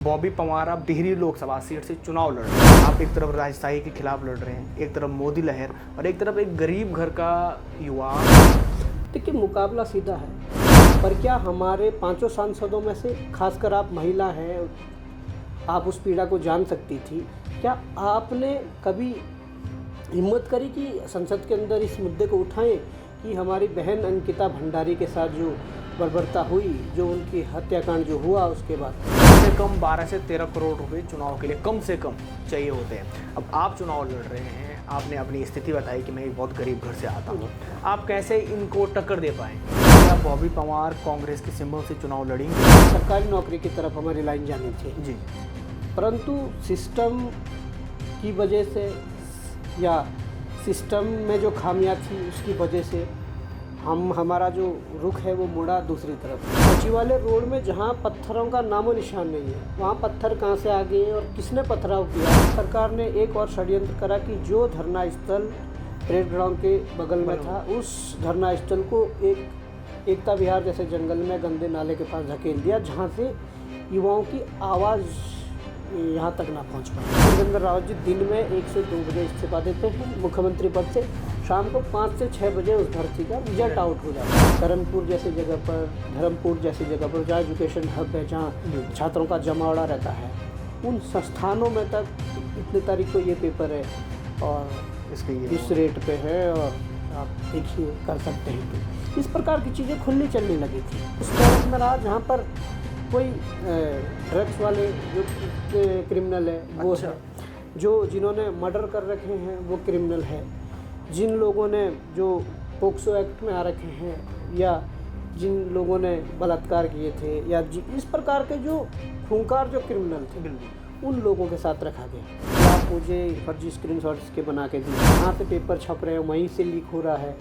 बॉबी पवार अब टिहरी लोकसभा सीट से चुनाव लड़ रहे हैं। आप एक तरफ राजशाही के खिलाफ लड़ रहे हैं, एक तरफ मोदी लहर और एक तरफ एक गरीब घर का युवा। देखिए, मुकाबला सीधा है, पर क्या हमारे पांचों सांसदों में से, खासकर आप महिला हैं, आप उस पीड़ा को जान सकती थी। क्या आपने कभी हिम्मत करी कि संसद के अंदर इस मुद्दे को उठाएं कि हमारी बहन अंकिता भंडारी के साथ जो बर्बरता हुई, जो उनकी हत्याकांड जो हुआ, उसके बाद कम से कम 12 से 13 करोड़ रुपए चुनाव के लिए कम से कम चाहिए होते हैं। अब आप चुनाव लड़ रहे हैं, आपने अपनी स्थिति बताई कि मैं एक बहुत गरीब घर से आता हूँ, आप कैसे इनको टक्कर दे पाएँ? क्या बॉबी पवार कांग्रेस के सिंबल से चुनाव लड़ेंगे? सरकारी नौकरी की तरफ हमारी लाइन जानी थी जी, परंतु सिस्टम की वजह से या सिस्टम में जो खामियां थी उसकी वजह से हमारा जो रुख है वो मुड़ा दूसरी तरफ। सचिवालय रोड में जहां पत्थरों का नामो निशान नहीं है, वहां पत्थर कहां से आ गए और किसने पथराव किया? सरकार ने एक और षड्यंत्र करा कि जो धरना स्थल परेड ग्राउंड के बगल में था, उस धरना स्थल को एकता विहार जैसे जंगल में गंदे नाले के पास धकेल दिया, जहाँ से युवाओं की आवाज़ यहाँ तक ना पहुँच पाए। नरेंद्र रावत जी दिन में 1 से 2 बजे इस्तीफा देते हैं मुख्यमंत्री पद से, शाम को 5 से 6 बजे उस भर्ती का रिजल्ट आउट हो जाता है। धर्मपुर जैसी जगह पर, जहाँ एजुकेशन हब है, जहाँ छात्रों का जमावड़ा रहता है, उन संस्थानों में तक इतने तारीख को ये पेपर है और इस रेट पे है और आप देखिए कर सकते हैं। तो इस प्रकार की चीज़ें खुलनी चलने लगी थी। उस वक्त में रहा जहाँ पर कोई ड्रग्स वाले जो क्रिमिनल है वो है, जो जिन्होंने मर्डर कर रखे हैं वो क्रिमिनल है, जिन लोगों ने जो पोक्सो एक्ट में आ रखे हैं या जिन लोगों ने बलात्कार किए थे या इस प्रकार के जो खूंखार जो क्रिमिनल थे, उन लोगों के साथ रखा गया। आप मुझे फर्जी स्क्रीनशॉट्स के बना के दी, कहाँ से पेपर छप रहे हैं वहीं से लीक हो रहा है।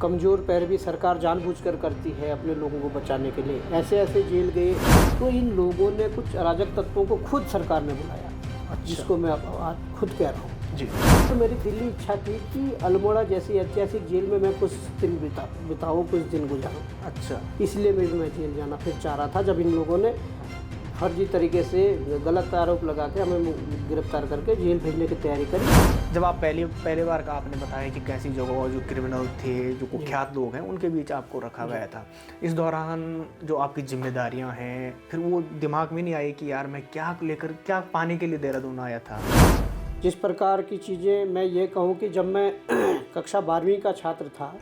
कमज़ोर पैरवी सरकार जानबूझकर करती है अपने लोगों को बचाने के लिए, ऐसे जेल गए। तो इन लोगों ने कुछ अराजक तत्वों को खुद सरकार ने बुलाया, जिसको मैं आज खुद कह रहा हूँ जी। तो मेरी दिली इच्छा थी कि अल्मोड़ा जैसी ऐतिहासिक जेल में मैं कुछ दिन बिताऊँ, कुछ दिन गुजारूँ। अच्छा, इसलिए मैं जेल जाना फिर चाह रहा था, जब इन लोगों ने फर्जी तरीके से गलत आरोप लगा के हमें गिरफ्तार करके जेल भेजने की तैयारी करी। जब आप पहले बार का आपने बताया कि कैसी जगह जो क्रिमिनल थे, जो कुख्यात लोग हैं, उनके बीच आपको रखा गया था, इस दौरान जो आपकी जिम्मेदारियां हैं, फिर वो दिमाग में नहीं आई कि यार मैं क्या पाने के लिए देहरादून आया था? जिस प्रकार की चीज़ें, मैं ये कहूँ कि जब मैं कक्षा 12वीं का छात्र था,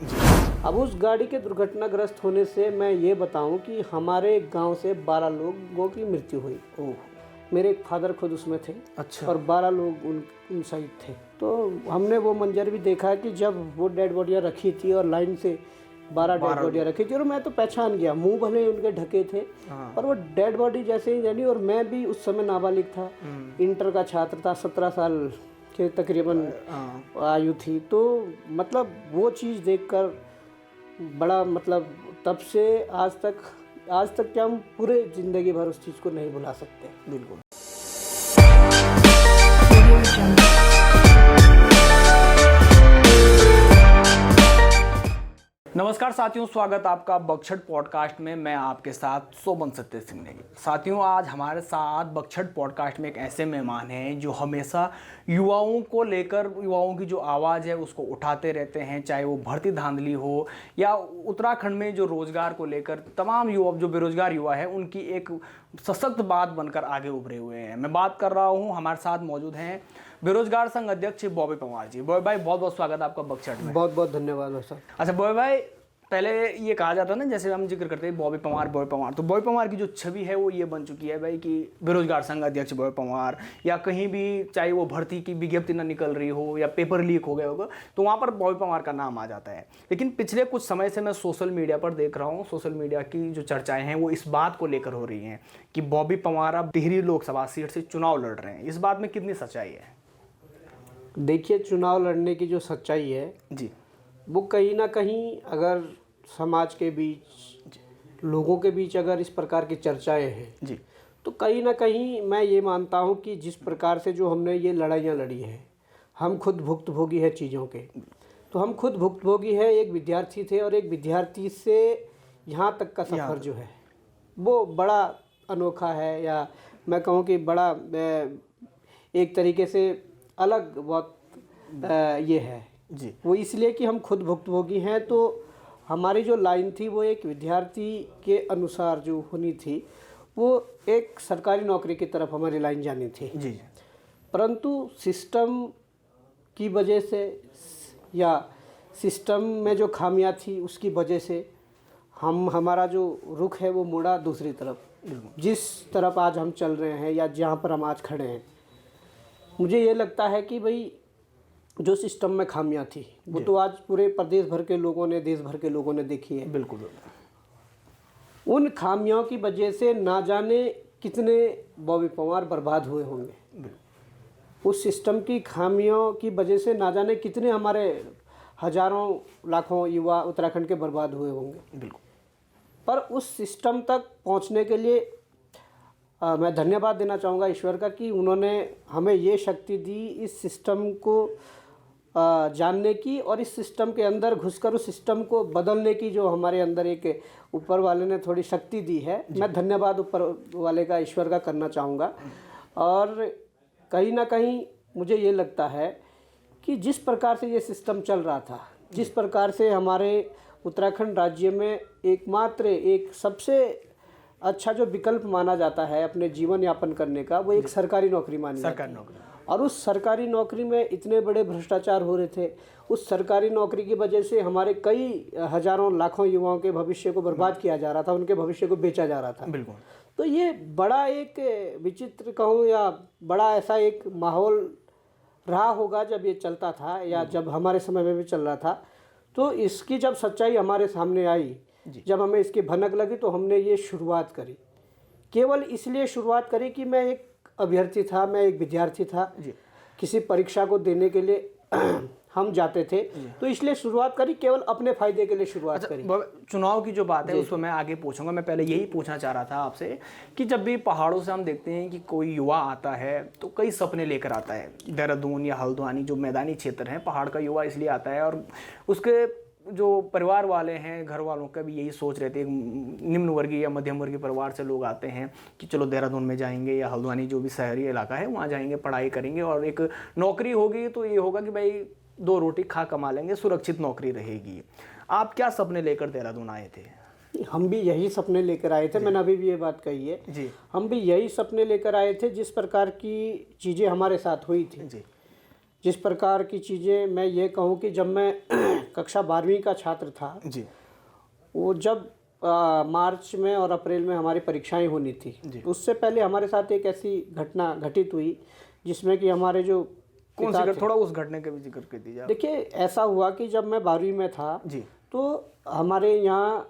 अब उस गाड़ी के दुर्घटनाग्रस्त होने से मैं ये बताऊं कि हमारे गांव से 12 लोगों की मृत्यु हुई। ओह, मेरे एक फादर खुद उसमें थे। अच्छा। और 12 लोग उन शहीद थे। तो हमने वो मंजर भी देखा कि जब वो डेड बॉडियाँ रखी थी और लाइन से 12 डेड बॉडियाँ रखी थी, और मैं तो पहचान गया, मुंह भले उनके ढके थे और वो डेड बॉडी जैसे ही जानी। और मैं भी उस समय नाबालिग था, इंटर का छात्र था, 17 साल के तकरीबन आयु थी। तो मतलब वो चीज़ देखकर बड़ा, मतलब तब से आज तक क्या हम पूरे ज़िंदगी भर उस चीज़ को नहीं भुला सकते। बिल्कुल। नमस्कार साथियों, स्वागत आपका बक्षट पॉडकास्ट में। मैं आपके साथ सोबन सत्य सिंह नेगी। साथियों, आज हमारे साथ बक्षट पॉडकास्ट में एक ऐसे मेहमान हैं जो हमेशा युवाओं को लेकर, युवाओं की जो आवाज़ है उसको उठाते रहते हैं, चाहे वो भर्ती धांधली हो या उत्तराखंड में जो रोज़गार को लेकर तमाम युवा, जो बेरोजगार युवा है, उनकी एक सशक्त बात बनकर आगे उभरे हुए हैं। मैं बात कर रहा हूँ, हमारे साथ मौजूद हैं बेरोजगार संघ अध्यक्ष बॉबी पवार जी। बॉबी भाई, बहुत बहुत स्वागत है आपका बक्षट में। बहुत बहुत धन्यवाद सर। अच्छा बॉबी भाई, पहले ये कहा जाता है ना, जैसे हम जिक्र करते हैं बॉबी पवार, तो बॉबी पवार की जो छवि है वो ये बन चुकी है भाई कि बेरोजगार संघ अध्यक्ष बॉबी पवार, या कहीं भी चाहे वो भर्ती की विज्ञप्ति ना निकल रही हो या पेपर लीक हो गया होगा तो वहाँ पर बॉबी पवार का नाम आ जाता है। लेकिन पिछले कुछ समय से मैं सोशल मीडिया पर देख रहा हूँ, सोशल मीडिया की जो चर्चाएं हैं वो इस बात को लेकर हो रही हैं कि बॉबी पवार अब टिहरी लोकसभा सीट से चुनाव लड़ रहे हैं। इस बात में कितनी सच्चाई है? देखिए, चुनाव लड़ने की जो सच्चाई है जी, वो कहीं ना कहीं, अगर समाज के बीच, लोगों के बीच अगर इस प्रकार की चर्चाएं हैं जी, तो कहीं ना कहीं मैं ये मानता हूँ कि जिस प्रकार से जो हमने ये लड़ाइयाँ लड़ी हैं, हम खुद भुक्तभोगी है चीज़ों के। तो हम खुद भुक्तभोगी है, एक विद्यार्थी थे और एक विद्यार्थी से यहाँ तक का सफ़र जो है वो बड़ा अनोखा है, या मैं कहूँ कि बड़ा एक तरीके से अलग बहुत ये है जी। वो इसलिए कि हम खुद भुक्तभोगी हैं, तो हमारी जो लाइन थी वो एक विद्यार्थी के अनुसार जो होनी थी वो एक सरकारी नौकरी की तरफ हमारी लाइन जानी थी। जी। परंतु सिस्टम की वजह से या सिस्टम में जो खामियां थी उसकी वजह से हमारा जो रुख है वो मुड़ा दूसरी तरफ। जिस तरफ आज हम चल रहे हैं या जहाँ पर हम आज खड़े हैं, मुझे ये लगता है कि भाई जो सिस्टम में खामियां थी वो तो आज पूरे प्रदेश भर के लोगों ने, देश भर के लोगों ने देखी है। बिल्कुल। उन खामियों की वजह से ना जाने कितने बॉबी पवार बर्बाद हुए होंगे। उस सिस्टम की खामियों की वजह से ना जाने कितने हमारे हजारों लाखों युवा उत्तराखंड के बर्बाद हुए होंगे। बिल्कुल। पर उस सिस्टम तक पहुंचने के लिए मैं धन्यवाद देना चाहूँगा ईश्वर का कि उन्होंने हमें ये शक्ति दी इस सिस्टम को जानने की और इस सिस्टम के अंदर घुसकर उस सिस्टम को बदलने की जो हमारे अंदर एक ऊपर वाले ने थोड़ी शक्ति दी है। मैं धन्यवाद ऊपर वाले का, ईश्वर का करना चाहूँगा। और कहीं ना कहीं मुझे ये लगता है कि जिस प्रकार से ये सिस्टम चल रहा था, जिस प्रकार से हमारे उत्तराखंड राज्य में एकमात्र एक सबसे अच्छा जो विकल्प माना जाता है अपने जीवन यापन करने का, वो एक सरकारी नौकरी मानी सरकारी जाती है। नौकरी। और उस सरकारी नौकरी में इतने बड़े भ्रष्टाचार हो रहे थे। उस सरकारी नौकरी की वजह से हमारे कई हजारों लाखों युवाओं के भविष्य को बर्बाद किया जा रहा था, उनके भविष्य को बेचा जा रहा था। बिल्कुल। तो ये बड़ा एक विचित्र कहूँ या बड़ा ऐसा एक माहौल रहा होगा जब ये चलता था या जब हमारे समय में भी चल रहा था। तो इसकी जब सच्चाई हमारे सामने आई, जब हमें इसकी भनक लगी, तो हमने ये शुरुआत करी। केवल इसलिए शुरुआत करी कि मैं एक अभ्यर्थी था, मैं एक विद्यार्थी था, किसी परीक्षा को देने के लिए हम जाते थे, तो इसलिए शुरुआत करी, केवल अपने फायदे के लिए शुरुआत करी। चुनाव की जो बात है उसको मैं आगे पूछूंगा। मैं पहले यही पूछना चाह रहा था आपसे कि जब भी पहाड़ों से हम देखते हैं कि कोई युवा आता है तो कई सपने लेकर आता है। देहरादून या हल्द्वानी जो मैदानी क्षेत्र हैं, पहाड़ का युवा इसलिए आता है और उसके जो परिवार वाले हैं, घर वालों का भी यही सोच रहते हैं। निम्न वर्गीय या मध्यम वर्गीय परिवार से लोग आते हैं कि चलो देहरादून में जाएंगे या हल्द्वानी जो भी शहरी इलाका है वहाँ जाएंगे, पढ़ाई करेंगे और एक नौकरी होगी तो ये होगा कि भाई 2 रोटी खा कमा लेंगे, सुरक्षित नौकरी रहेगी। आप क्या सपने लेकर देहरादून आए थे? हम भी यही सपने लेकर आए थे। मैंने अभी भी ये बात कही है जी। हम भी यही सपने लेकर आए थे। जिस प्रकार की चीज़ें हमारे साथ हुई थी जी, जिस प्रकार की चीज़ें, मैं ये कहूँ कि जब मैं कक्षा 12वीं का छात्र था जी, वो जब मार्च में और अप्रैल में हमारी परीक्षाएं होनी थी, उससे पहले हमारे साथ एक ऐसी घटना घटित हुई जिसमें कि हमारे जो कौन सी थोड़ा उस घटने का भी जिक्र कर दीजिए। देखिए, ऐसा हुआ कि जब मैं 12वीं में था जी, तो हमारे यहाँ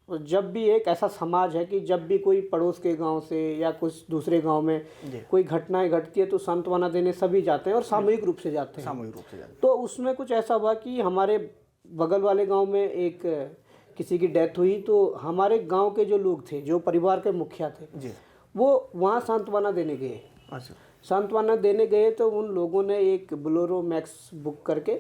जब भी एक ऐसा समाज है कि जब भी कोई पड़ोस के गांव से या कुछ दूसरे गांव में कोई घटनाएं घटती है तो सांत्वना देने सभी जाते हैं और सामूहिक रूप से जाते हैं। सामूहिक रूप से जाते हैं। तो उसमें कुछ ऐसा हुआ कि हमारे बगल वाले गांव में एक किसी की डेथ हुई, तो हमारे गांव के जो लोग थे, जो परिवार के मुखिया थे जी, वो वहाँ सांत्वना देने गए। अच्छा। सांत्वना देने गए तो उन लोगों ने एक बोलेरो मैक्स बुक करके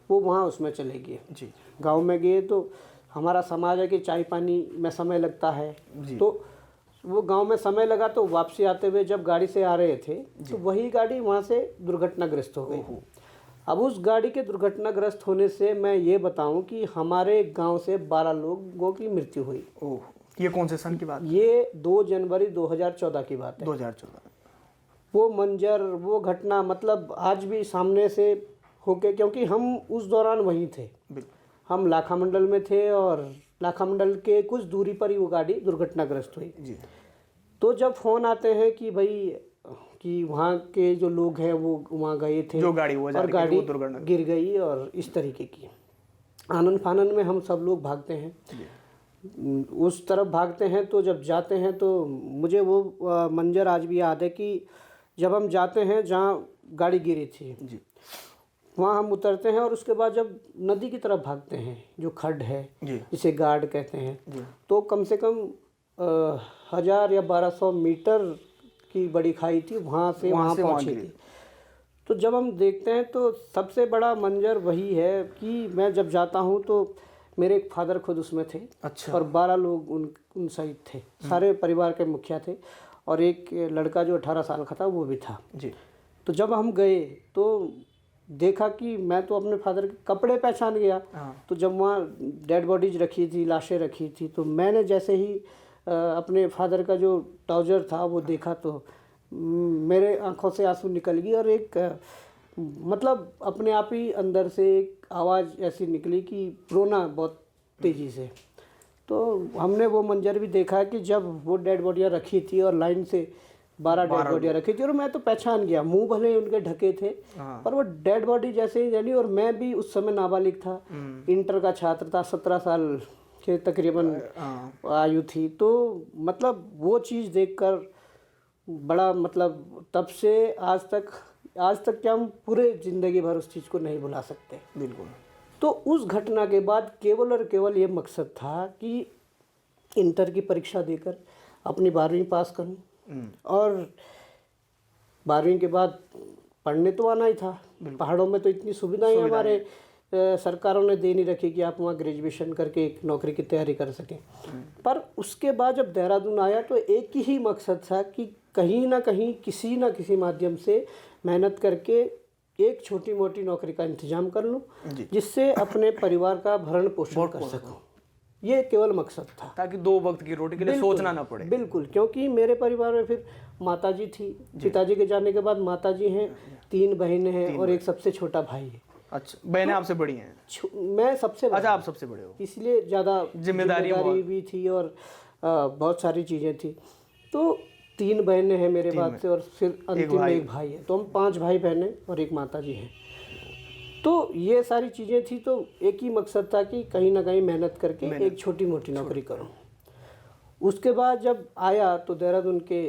वो वहाँ उसमें चले गए। जी, गांव में गए तो हमारा समाज है कि चाय पानी में समय लगता है, तो वो गांव में समय लगा। तो वापसी आते हुए जब गाड़ी से आ रहे थे तो वही गाड़ी वहाँ से दुर्घटनाग्रस्त हो गई। अब उस गाड़ी के दुर्घटनाग्रस्त होने से मैं ये बताऊं कि हमारे गांव से 12 लोगों की मृत्यु हुई। ओह, ये कौन से सन की बात? ये 2 जनवरी 2014 की बात है। 2014। वो मंजर, वो घटना मतलब आज भी सामने से होके, क्योंकि हम उस दौरान वहीं थे। हम लाखा मंडल में थे और लाखा मंडल के कुछ दूरी पर ही वो गाड़ी दुर्घटनाग्रस्त हुई। जी। तो जब फ़ोन आते हैं कि भाई कि वहाँ के जो लोग हैं वो वहाँ गए थे, जो गाड़ी वो और गाड़ी गिर गई और इस तरीके की आनन फानन में हम सब लोग भागते हैं, उस तरफ भागते हैं। तो जब जाते हैं तो मुझे वो मंजर आज भी याद है कि जब हम जाते हैं जहाँ गाड़ी गिरी थी जी, वहाँ हम उतरते हैं और उसके बाद जब नदी की तरफ भागते हैं, जो खड्ड है जिसे गार्ड कहते हैं, तो कम से कम 1000 या 1200 मीटर की बड़ी खाई थी, वहाँ से वहाँ पहुँची थी। तो जब हम देखते हैं तो सबसे बड़ा मंजर वही है कि मैं जब जाता हूँ तो मेरे एक फादर खुद उसमें थे। अच्छा। और 12 लोग उन सहित थे, सारे परिवार के मुखिया थे। और एक लड़का जो 18 साल का था वो भी था। जी। तो जब हम गए तो देखा कि मैं तो अपने फादर के कपड़े पहचान गया। हाँ। तो जब वहाँ डेड बॉडीज रखी थी, लाशें रखी थी, तो मैंने जैसे ही अपने फादर का जो ट्राउज़र था वो देखा तो मेरे आंखों से आंसू निकल गई और एक मतलब अपने आप ही अंदर से एक आवाज़ ऐसी निकली कि रोना बहुत तेज़ी से। तो हमने वो मंजर भी देखा कि जब वो डेड बॉडियाँ रखी थी और लाइन से 12 डेड बॉडियाँ रखी थी और मैं तो पहचान गया, मुंह भले उनके ढके थे पर वो डेड बॉडी जैसे ही जानी। और मैं भी उस समय नाबालिग था, इंटर का छात्र था, 17 साल के तकरीबन आयु थी। तो मतलब वो चीज़ देखकर बड़ा मतलब तब से आज तक क्या हम पूरे ज़िंदगी भर उस चीज़ को नहीं भुला सकते। बिल्कुल। तो उस घटना के बाद केवल और केवल ये मकसद था कि इंटर की परीक्षा देकर अपनी 12वीं पास करूं और 12वीं के बाद पढ़ने तो आना ही था। पहाड़ों में तो इतनी सुविधाएं हमारे सरकारों ने दे नहीं रखी कि आप वहाँ ग्रेजुएशन करके एक नौकरी की तैयारी कर सकें। पर उसके बाद जब देहरादून आया तो एक ही मकसद था कि कहीं ना कहीं किसी ना किसी माध्यम से मेहनत करके एक छोटी मोटी नौकरी का इंतजाम कर लूं जिससे अपने परिवार का भरण पोषण कर सकूं। ये केवल मकसद था, ताकि 2 वक्त की रोटी के लिए सोचना ना पड़े। बिल्कुल, क्योंकि मेरे परिवार में फिर माताजी थी, पिताजी के जाने के बाद माताजी हैं, 3 बहनें हैं और एक सबसे छोटा भाई है। अच्छा, बहनें आपसे बड़ी हैं? मैं सबसे बड़ा। अच्छा, आप सबसे बड़े हो, इसलिए ज़्यादा जिम्मेदारी भी थी और बहुत सारी चीज़ें थी। तो 3 बहनें हैं मेरे बाद से और फिर अंतिम में एक भाई है। तो हम 5 भाई बहनें और एक माताजी हैं। तो ये सारी चीज़ें थी। तो एक ही मकसद था कि कहीं ना कहीं मेहनत करके एक छोटी मोटी नौकरी करूं। उसके बाद जब आया तो देहरादून के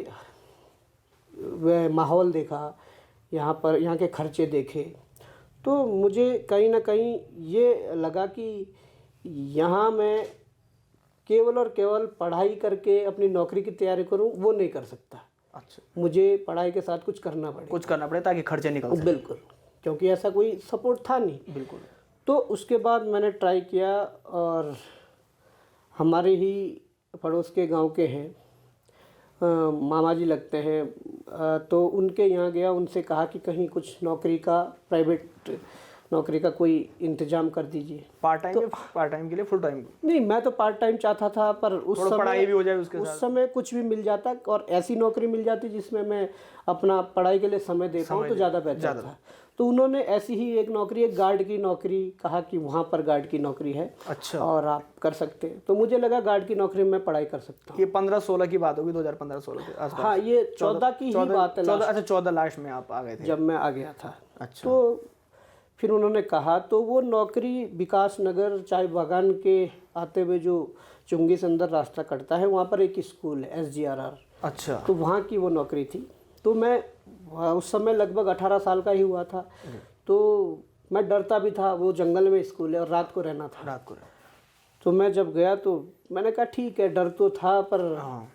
वह माहौल देखा, यहाँ के खर्चे देखे, तो मुझे कहीं ना कहीं ये लगा कि यहाँ मैं केवल और केवल पढ़ाई करके अपनी नौकरी की तैयारी करूं वो नहीं कर सकता। अच्छा, मुझे पढ़ाई के साथ कुछ करना पड़े ताकि खर्चे निकल सके। बिल्कुल, क्योंकि ऐसा कोई सपोर्ट था नहीं। बिल्कुल। तो उसके बाद मैंने ट्राई किया और हमारे ही पड़ोस के गांव के हैं, मामा जी लगते हैं, तो उनके यहाँ गया, उनसे कहा कि कहीं कुछ नौकरी का, प्राइवेट नौकरी का कोई इंतजाम कर दीजिए। पार्ट टाइम के लिए फुल टाइम? नहीं, मैं तो पार्ट टाइम चाहता था, पर उस समय पढ़ाई भी हो जाए उसके साथ। उस समय कुछ भी मिल जाता और ऐसी नौकरी मिल जाती जिसमें मैं अपना पढ़ाई के लिए समय दे पाऊँ तो ज़्यादा बेहतर था। तो उन्होंने ऐसी ही एक नौकरी, एक गार्ड की नौकरी, कहा कि वहाँ पर गार्ड की नौकरी है। अच्छा। और आप कर सकते हैं। तो मुझे लगा गार्ड की नौकरी में पढ़ाई कर सकता हूँ। ये 15-16 की बात होगी, 2015-16 के आसपास? हाँ, ये 14 की ही बात है। 14, अच्छा 14 लास्ट में आप आ गए थे जब मैं आ गया था। अच्छा। तो फिर उन्होंने कहा, तो वो नौकरी विकास नगर चाय बागान के आते हुए जो चुंगी से अंदर रास्ता कटता है, वहाँ पर एक स्कूल है, SGRR। अच्छा। तो वहाँ की वो नौकरी थी। तो मैं उस समय लगभग 18 साल का ही हुआ था। तो मैं डरता भी था, वो जंगल में स्कूल है और रात को रहना था। तो मैं जब गया तो मैंने कहा ठीक है, डर तो था पर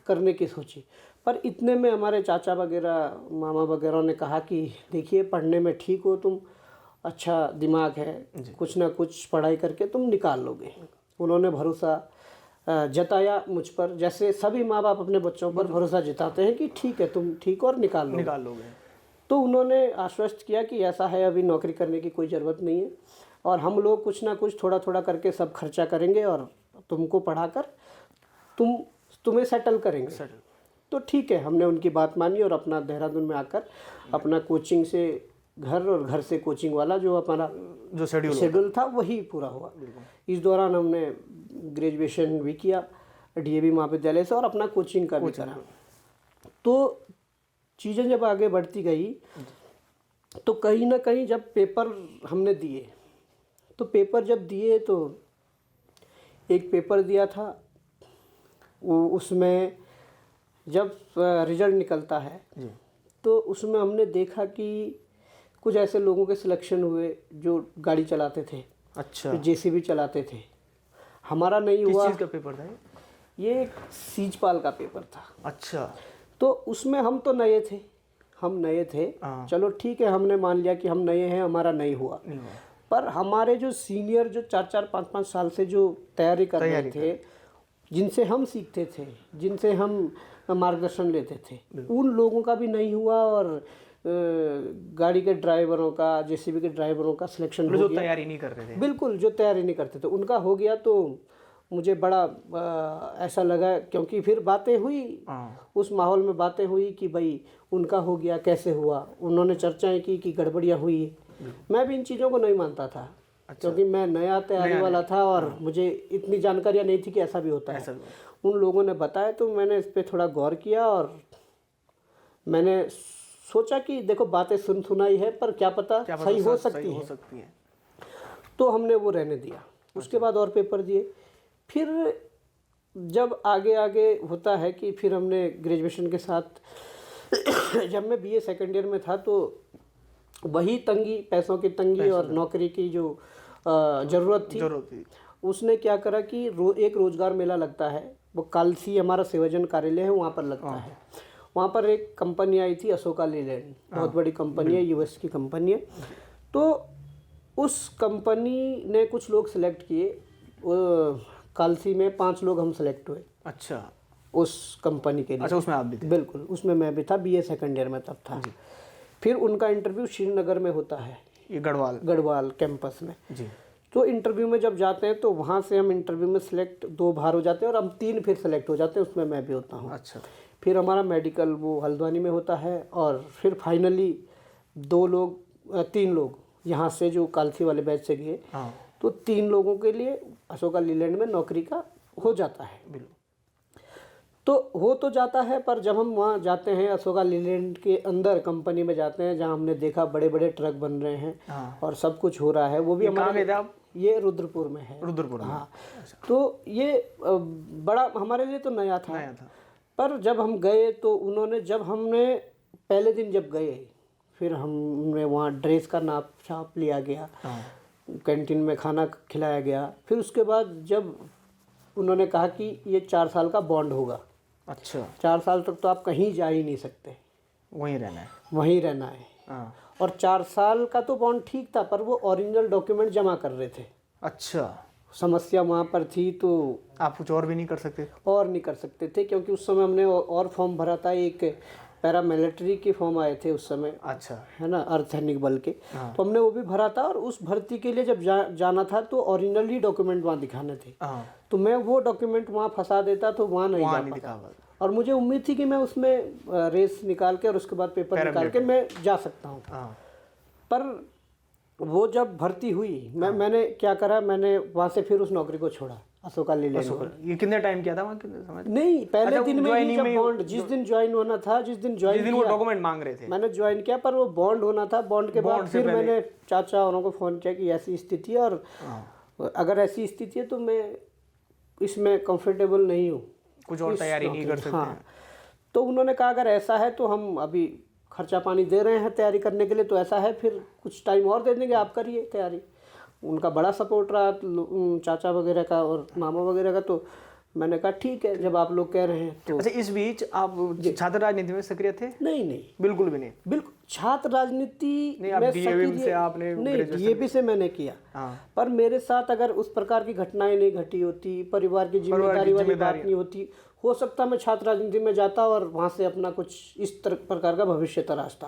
करने की सोची। पर इतने में हमारे चाचा वगैरह, मामा वगैरह ने कहा कि देखिए, पढ़ने में ठीक हो तुम, अच्छा दिमाग है, कुछ ना कुछ पढ़ाई करके तुम निकाल लोगे। उन्होंने भरोसा जताया मुझ पर, जैसे सभी माँ बाप अपने बच्चों पर भरोसा जताते हैं कि ठीक है, तुम ठीक और निकाल लोगे। तो उन्होंने आश्वस्त किया कि ऐसा है, अभी नौकरी करने की कोई ज़रूरत नहीं है और हम लोग कुछ ना कुछ थोड़ा थोड़ा करके सब खर्चा करेंगे और तुमको पढ़ाकर तुम्हें सेटल करेंगे। तो ठीक है, हमने उनकी बात मानी और अपना देहरादून में आकर अपना कोचिंग से घर और घर से कोचिंग वाला जो हमारा जो शेड्यूल था वही पूरा हुआ। इस दौरान हमने ग्रेजुएशन भी किया DAV महाविद्यालय से और अपना कोचिंग का भी करा। तो चीज़ें जब आगे बढ़ती गई तो कहीं ना कहीं जब पेपर हमने दिए, तो पेपर जब दिए तो एक पेपर दिया था, उसमें जब रिजल्ट निकलता है तो उसमें हमने देखा कि कुछ ऐसे लोगों के सिलेक्शन हुए जो गाड़ी चलाते थे। अच्छा। JCB चलाते थे। हमारा नहीं हुआ। किस चीज़ का पेपर था ये? सीजपाल का पेपर था। अच्छा। तो उसमें हम तो नए थे, चलो ठीक है, हमने मान लिया कि हम नए हैं, हमारा नहीं हुआ। पर हमारे जो सीनियर जो 4-4, 5-5 साल से जो तैयारी कर रहे थे, जिनसे हम सीखते थे, जिनसे हम मार्गदर्शन लेते थे, उन लोगों का भी नहीं हुआ। और गाड़ी के ड्राइवरों का, जेसीबी के ड्राइवरों का सिलेक्शन हो जो गया। तैयारी नहीं करते थे, बिल्कुल, जो तैयारी नहीं करते थे उनका हो गया। तो मुझे बड़ा ऐसा लगा, क्योंकि फिर बातें हुई, उस माहौल में बातें हुई कि भाई उनका हो गया, कैसे हुआ। उन्होंने चर्चाएं की कि गड़बड़ियाँ हुई। मैं भी इन चीज़ों को नहीं मानता था। क्योंकि मैं नया तैयारी वाला था और मुझे इतनी जानकारियाँ नहीं थी कि ऐसा भी होता है। उन लोगों ने बताया तो मैंने इस पर थोड़ा गौर किया और मैंने सोचा कि देखो बातें सुनाई है, पर क्या पता सही हो सकती है। तो हमने वो रहने दिया। उसके बाद और पेपर दिए। फिर जब आगे आगे होता है कि फिर हमने ग्रेजुएशन के साथ जब मैं बीए सेकेंड ईयर में था तो वही तंगी, पैसों की तंगी और नौकरी की जो ज़रूरत थी, उसने क्या करा कि एक रोज़गार मेला लगता है, वो कालसी हमारा सेवाजन कार्यालय है, वहाँ पर लगता है। वहाँ पर एक कंपनी आई थी, अशोका लीलैंड, बहुत बड़ी कंपनी है, यूएस की कंपनी है। तो उस कंपनी ने कुछ लोग सिलेक्ट किए, कालसी में 5 लोग हम सिलेक्ट हुए। अच्छा, उस कंपनी के लिए। अच्छा, उसमें आप भी थे? बिल्कुल, उसमें मैं भी था, बीए सेकेंड ईयर में तब था। फिर उनका इंटरव्यू श्रीनगर में होता है, ये गढ़वाल कैंपस में जी। तो इंटरव्यू में जब जाते हैं तो वहाँ से हम इंटरव्यू में सिलेक्ट 2 बार हो जाते हैं और हम 3 फिर सेलेक्ट हो जाते हैं, उसमें मैं भी होता हूँ। अच्छा। फिर हमारा मेडिकल वो हल्द्वानी में होता है और फिर फाइनली 3 लोग यहाँ से जो कालसी वाले बैच से गए, तो 3 लोगों के लिए अशोका लीलैंड में नौकरी का हो जाता है। बिल्कुल। तो हो तो जाता है, पर जब हम वहाँ जाते हैं अशोका लीलैंड के अंदर कंपनी में जाते हैं, जहाँ हमने देखा बड़े बड़े ट्रक बन रहे हैं और सब कुछ हो रहा है, वो भी हमारे ये रुद्रपुर में है। रुद्रपुर में, हाँ। तो ये बड़ा हमारे लिए तो नया था। पर जब हम गए तो उन्होंने, जब हमने पहले दिन जब गए, फिर हमने वहाँ ड्रेस का नाप छाप लिया गया, कैंटीन में खाना खिलाया गया। फिर उसके बाद जब उन्होंने कहा कि ये 4 साल का बॉन्ड होगा। अच्छा। 4 साल तक तो आप कहीं जा ही नहीं सकते, वहीं रहना है। वहीं रहना है। और 4 साल का तो बॉन्ड ठीक था, पर वो ओरिजिनल डॉक्यूमेंट जमा कर रहे थे। अच्छा। समस्या वहाँ पर थी, तो आप कुछ और भी नहीं कर सकते? और नहीं कर सकते थे, क्योंकि उस समय हमने और फॉर्म भरा था, एक पैरामिलिट्री के फॉर्म आए थे उस समय। अच्छा। है ना, अर्धसैनिक बल के। तो हमने वो भी भरा था और उस भर्ती के लिए जब जाना था तो ओरिजिनल ही डॉक्यूमेंट वहाँ दिखाने थे। तो मैं वो डॉक्यूमेंट वहाँ फंसा देता तो वहाँ नहीं जा पाता। और मुझे उम्मीद थी कि मैं उसमें रेस निकाल के और उसके बाद पेपर निकाल के मैं जा सकता हूँ। पर वो जब भर्ती हुई, मैंने क्या करा, मैंने वहाँ से फिर उस नौकरी को छोड़ा, अशोका लीलैंड। ये कितने टाइम किया था वहाँ, कितने समय? नहीं, पहले दिन में ही जब बॉन्ड, जिस दिन ज्वाइन होना था, जिस दिन वो डॉक्यूमेंट मांग रहे थे, मैंने ज्वाइन किया, पर वो बॉन्ड होना था। बॉन्ड के बाद फिर मैंने चाचा औरों को फ़ोन किया कि ऐसी स्थिति है और अगर ऐसी स्थिति है तो मैं इसमें कंफर्टेबल नहीं हूँ, कुछ और तैयारी नहीं कर सकते। हाँ। तो उन्होंने कहा अगर ऐसा है तो हम अभी खर्चा पानी दे रहे हैं तैयारी करने के लिए, तो ऐसा है फिर कुछ टाइम और दे देंगे, आप करिए तैयारी। उनका बड़ा सपोर्ट रहा, चाचा वगैरह का और मामा वगैरह का। तो मैंने कहा ठीक है, जब आप लोग कह रहे हैं तो। अच्छा, इस बीच आप छात्र राजनीति में सक्रिय थे? नहीं, बिल्कुल भी नहीं। बिल्कुल, छात्र राजनीति में डीएवी से आपने? नहीं, डीएवी से मैंने किया। पर मेरे साथ अगर उस प्रकार की घटनाएं नहीं घटी होती, परिवार की जिम्मेदारी वाली बात नहीं होती, हो सकता मैं छात्र राजनीति में जाता और वहाँ से अपना कुछ इस प्रकार का भविष्य तराशता।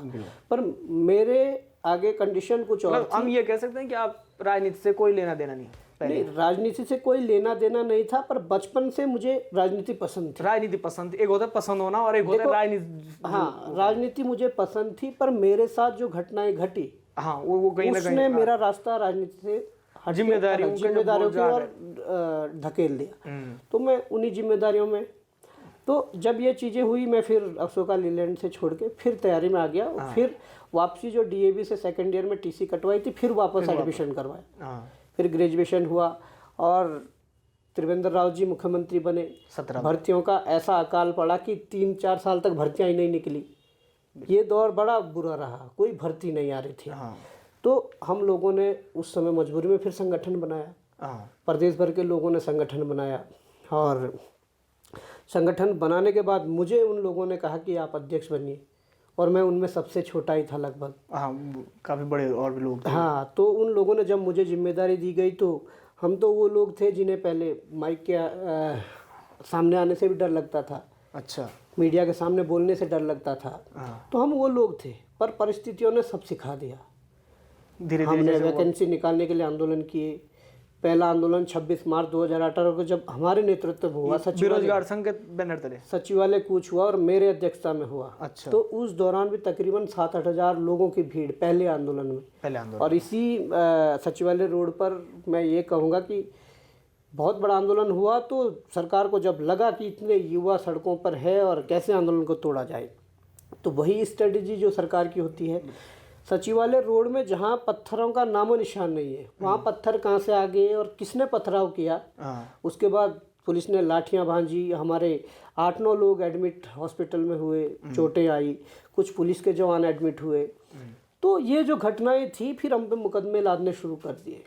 पर मेरे आगे कंडीशन कुछ और थी। हम ये कह सकते हैं कि आप राजनीति से कोई लेना देना नहीं? नहीं, राजनीति से कोई लेना देना नहीं था, पर बचपन से मुझे राजनीति पसंद थी। राजनीति पसंद, एक होता है पसंद होना और एक होता है राजनीति। हाँ, राजनीति मुझे पसंद थी, पर मेरे साथ जो घटनाएं घटी, हाँ, वो कहीं ना कहीं उसने मेरा रास्ता राजनीति से जिम्मेदारियों की ओर धकेल दिया। तो मैं उन्हीं जिम्मेदारियों में, तो जब ये चीज़ें हुई, मैं फिर अशोका लीलैंड से छोड़ के फिर तैयारी में आ गया। और फिर वापसी जो डीएवी से सेकेंड ईयर में टीसी कटवाई थी, फिर वापस एडमिशन करवाया। फिर ग्रेजुएशन हुआ और त्रिवेंद्र राव जी मुख्यमंत्री बने। 17 भर्तियों का ऐसा अकाल पड़ा कि 3-4 साल तक भर्तियाँ ही नहीं निकली। ये दौर बड़ा बुरा रहा, कोई भर्ती नहीं आ रही थी। तो हम लोगों ने उस समय मजबूरी में फिर संगठन बनाया। प्रदेश भर के लोगों ने संगठन बनाया और संगठन बनाने के बाद मुझे उन लोगों ने कहा कि आप अध्यक्ष बनिए, और मैं उनमें सबसे छोटा ही था लगभग। हाँ, काफ़ी बड़े और भी लोग थे। हाँ, तो उन लोगों ने जब मुझे जिम्मेदारी दी गई, तो हम तो वो लोग थे जिन्हें पहले माइक के सामने आने से भी डर लगता था। अच्छा। मीडिया के सामने बोलने से डर लगता था। हाँ। तो हम वो लोग थे, पर परिस्थितियों ने सब सिखा दिया। धीरे धीरे हमने जैसे वो वैकेंसी निकालने के लिए आंदोलन किए। पहला आंदोलन 26 मार्च 2018 को जब हमारे नेतृत्व में हुआ, बेरोजगार संघ के बैनर तले सचिवालय कूच हुआ और मेरे अध्यक्षता में हुआ। अच्छा। तो उस दौरान भी तकरीबन 7-8 हज़ार लोगों की भीड़ पहले आंदोलन में। और इसी सचिवालय रोड पर मैं ये कहूँगा कि बहुत बड़ा आंदोलन हुआ। तो सरकार को जब लगा कि इतने युवा सड़कों पर है और कैसे आंदोलन को तोड़ा जाए, तो वही स्ट्रेटजी जो सरकार की होती है। सचिवालय रोड में जहाँ पत्थरों का नामो निशान नहीं है, वहाँ पत्थर कहाँ से आ गए और किसने पथराव किया। उसके बाद पुलिस ने लाठियाँ भांजी, हमारे 8-9 लोग एडमिट हॉस्पिटल में हुए, चोटें आई, कुछ पुलिस के जवान एडमिट हुए। तो ये जो घटनाएं थी, फिर हम पे मुकदमे लादने शुरू कर दिए।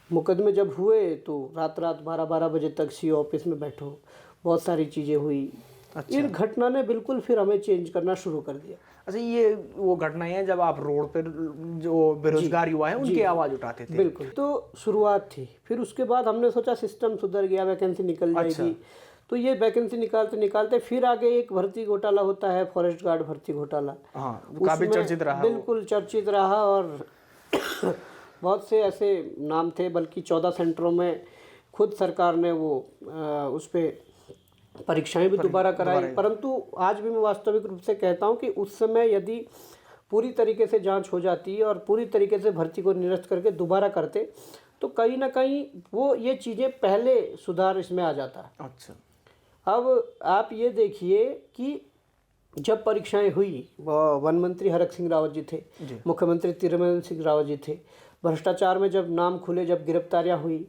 मुकदमे जब हुए तो रात 12-12 बजे तक सीओ ऑफिस में बैठो, बहुत सारी चीज़ें हुई। अच्छा। इन घटना ने बिल्कुल फिर हमें चेंज करना शुरू कर दिया। अच्छा, ये वो घटनाएं हैं जब आप रोड पर जो बेरोजगार युवा हैं उनकी आवाज़ उठाते थे। बिल्कुल, तो शुरुआत थी। फिर उसके बाद हमने सोचा सिस्टम सुधर गया, वैकेंसी निकल जाएगी। तो ये वैकेंसी निकालते निकालते फिर आगे एक भर्ती घोटाला होता है, फॉरेस्ट गार्ड भर्ती घोटाला। काफी चर्चित रहा। बिल्कुल चर्चित रहा और बहुत से ऐसे नाम थे, बल्कि 14 सेंटरों में खुद सरकार ने वो उस पर परीक्षाएं भी दोबारा कराई। परंतु आज भी मैं वास्तविक रूप से कहता हूं कि उस समय यदि पूरी तरीके से जांच हो जाती और पूरी तरीके से भर्ती को निरस्त करके दोबारा करते, तो कहीं ना कहीं वो ये चीज़ें पहले सुधार इसमें आ जाता है। अच्छा। अब आप ये देखिए कि जब परीक्षाएं हुई, वन मंत्री हरक सिंह रावत जी थे, मुख्यमंत्री त्रिवेंद्र सिंह रावत जी थे। भ्रष्टाचार में जब नाम खुले, जब गिरफ्तारियां हुई,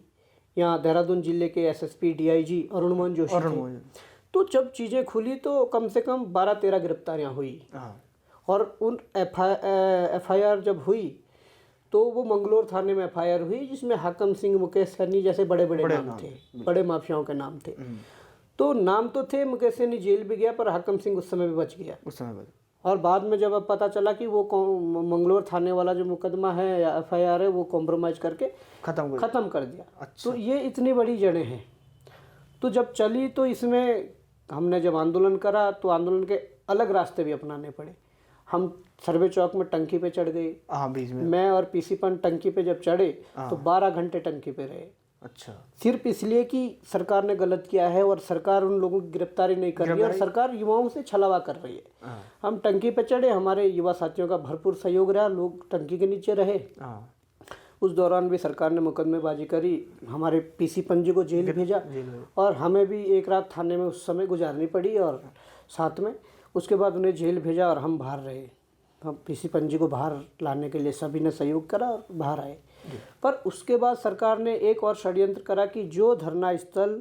यहाँ देहरादून जिले के एसएसपी डीआईजी अरुण मोहन जोशी थे। तो जब चीज़ें खुली तो कम से कम 12-13 गिरफ्तारियां हुई। और उन एफआईआर जब हुई तो वो मंगलोर थाने में एफआईआर हुई, जिसमें हाकम सिंह, मुकेश सैनी जैसे बड़े बड़े नाम थे, बड़े माफियाओं के नाम थे। तो नाम तो थे, मुकेश सैनी जेल भी गया, पर हाकम सिंह उस समय भी बच गया। और बाद में जब अब पता चला कि वो मंगलोर थाने वाला जो मुकदमा है या एफआईआर है, वो कॉम्प्रोमाइज़ करके ख़त्म कर दिया। अच्छा। तो ये इतनी बड़ी जड़ें हैं। तो जब चली तो इसमें हमने जब आंदोलन करा तो आंदोलन के अलग रास्ते भी अपनाने पड़े। हम सर्वे चौक में टंकी पे चढ़ गए। बीच में मैं और पीसी पन टंकी पे जब चढ़े तो 12 घंटे टंकी पे रहे। अच्छा। सिर्फ इसलिए कि सरकार ने गलत किया है और सरकार उन लोगों की गिरफ्तारी नहीं कर रही है और सरकार युवाओं से छलावा कर रही है। हम टंकी पे चढ़े, हमारे युवा साथियों का भरपूर सहयोग रहा, लोग टंकी के नीचे रहे। उस दौरान भी सरकार ने मुकदमेबाजी करी, हमारे पीसी पंजी को जेल भेजा और हमें भी एक रात थाने में उस समय गुजारनी पड़ी और साथ में उसके बाद उन्हें जेल भेजा और हम बाहर रहे। हम पीसी पंजी को बाहर लाने के लिए सभी ने सहयोग करा और बाहर आए। पर उसके बाद सरकार ने एक और षड्यंत्र करा कि जो धरना स्थल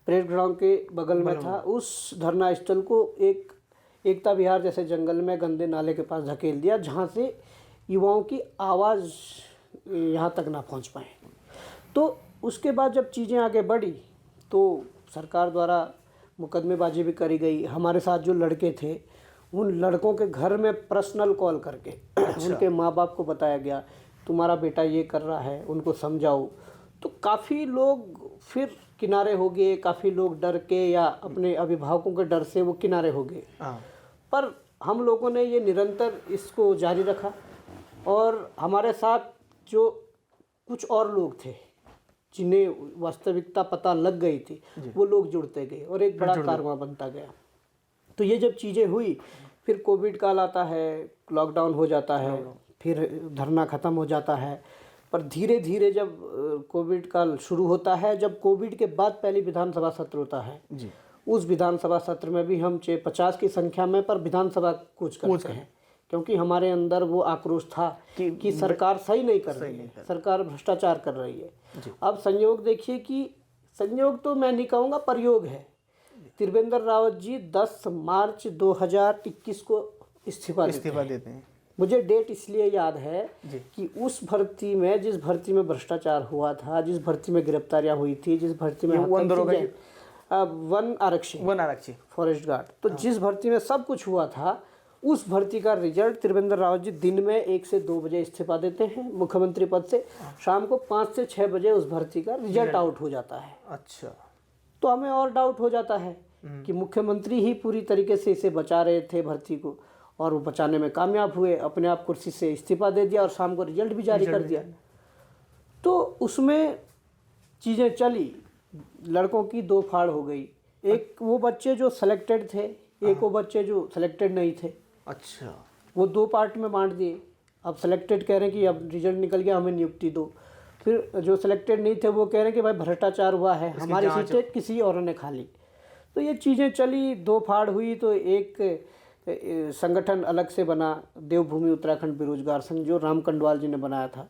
परेड ग्राउंड के बगल में था, उस धरना स्थल को एक एकता विहार जैसे जंगल में गंदे नाले के पास धकेल दिया, जहाँ से युवाओं की आवाज़ यहाँ तक ना पहुँच पाए। तो उसके बाद जब चीज़ें आगे बढ़ी तो सरकार द्वारा मुकदमेबाजी भी करी गई। हमारे साथ जो लड़के थे, उन लड़कों के घर में पर्सनल कॉल करके उनके माँ बाप को बताया गया, तुम्हारा बेटा ये कर रहा है, उनको समझाओ। तो काफ़ी लोग फिर किनारे हो गए, काफ़ी लोग डर के या अपने अभिभावकों के डर से वो किनारे हो गए। पर हम लोगों ने ये निरंतर इसको जारी रखा और हमारे साथ जो कुछ और लोग थे जिन्हें वास्तविकता पता लग गई थी, वो लोग जुड़ते गए और एक बड़ा कारवां बनता गया। तो ये जब चीज़ें हुई, फिर कोविड काल आता है, लॉकडाउन हो जाता है, फिर धरना ख़त्म हो जाता है। पर धीरे धीरे जब कोविड काल शुरू होता है, जब कोविड के बाद पहली विधानसभा सत्र होता है जी, उस विधानसभा सत्र में भी हम 50 की संख्या में पर विधानसभा कूच करते हैं, क्योंकि हमारे अंदर वो आक्रोश था कि सरकार सही नहीं कर रही है, सरकार भ्रष्टाचार कर रही है। अब संयोग देखिए कि संयोग तो मैं नहीं कहूँगा, प्रयोग है। त्रिवेंद्र रावत जी 10 मार्च 2021 को इस्तीफा देते हैं। मुझे डेट इसलिए याद है कि उस भर्ती में, जिस भर्ती में भ्रष्टाचार हुआ था, जिस भर्ती में गिरफ्तारियां हुई थी, जिस भर्ती में वन आरक्षी फॉरेस्ट गार्ड, तो जिस भर्ती में सब कुछ हुआ था, उस भर्ती का रिजल्ट त्रिवेंद्र रावत जी दिन में 1 से 2 बजे इस्तीफा देते हैं मुख्यमंत्री पद से। शाम को 5 से 6 बजे उस भर्ती का रिजल्ट आउट हो जाता है। अच्छा। तो हमें और डाउट हो जाता है कि मुख्यमंत्री ही पूरी तरीके से इसे बचा रहे थे भर्ती को, और वो बचाने में कामयाब हुए, अपने आप कुर्सी से इस्तीफा दे दिया और शाम को रिजल्ट भी जारी कर दिया। तो उसमें चीज़ें चली, लड़कों की दो फाड़ हो गई, एक वो बच्चे जो सेलेक्टेड थे, एक वो बच्चे जो सेलेक्टेड नहीं थे। अच्छा, वो दो पार्ट में बांट दिए। अब सेलेक्टेड कह रहे हैं कि अब रिजल्ट निकल गया, हमें नियुक्ति दो। फिर जो सेलेक्टेड नहीं थे वो कह रहे हैं कि भाई भ्रष्टाचार हुआ है, हमारी सीटें किसी और ने खा ली। तो ये चीज़ें चली, दो फाड़ हुई। तो एक संगठन अलग से बना, देवभूमि उत्तराखंड बेरोजगार संघ, जो राम कंडवाल जी ने बनाया था।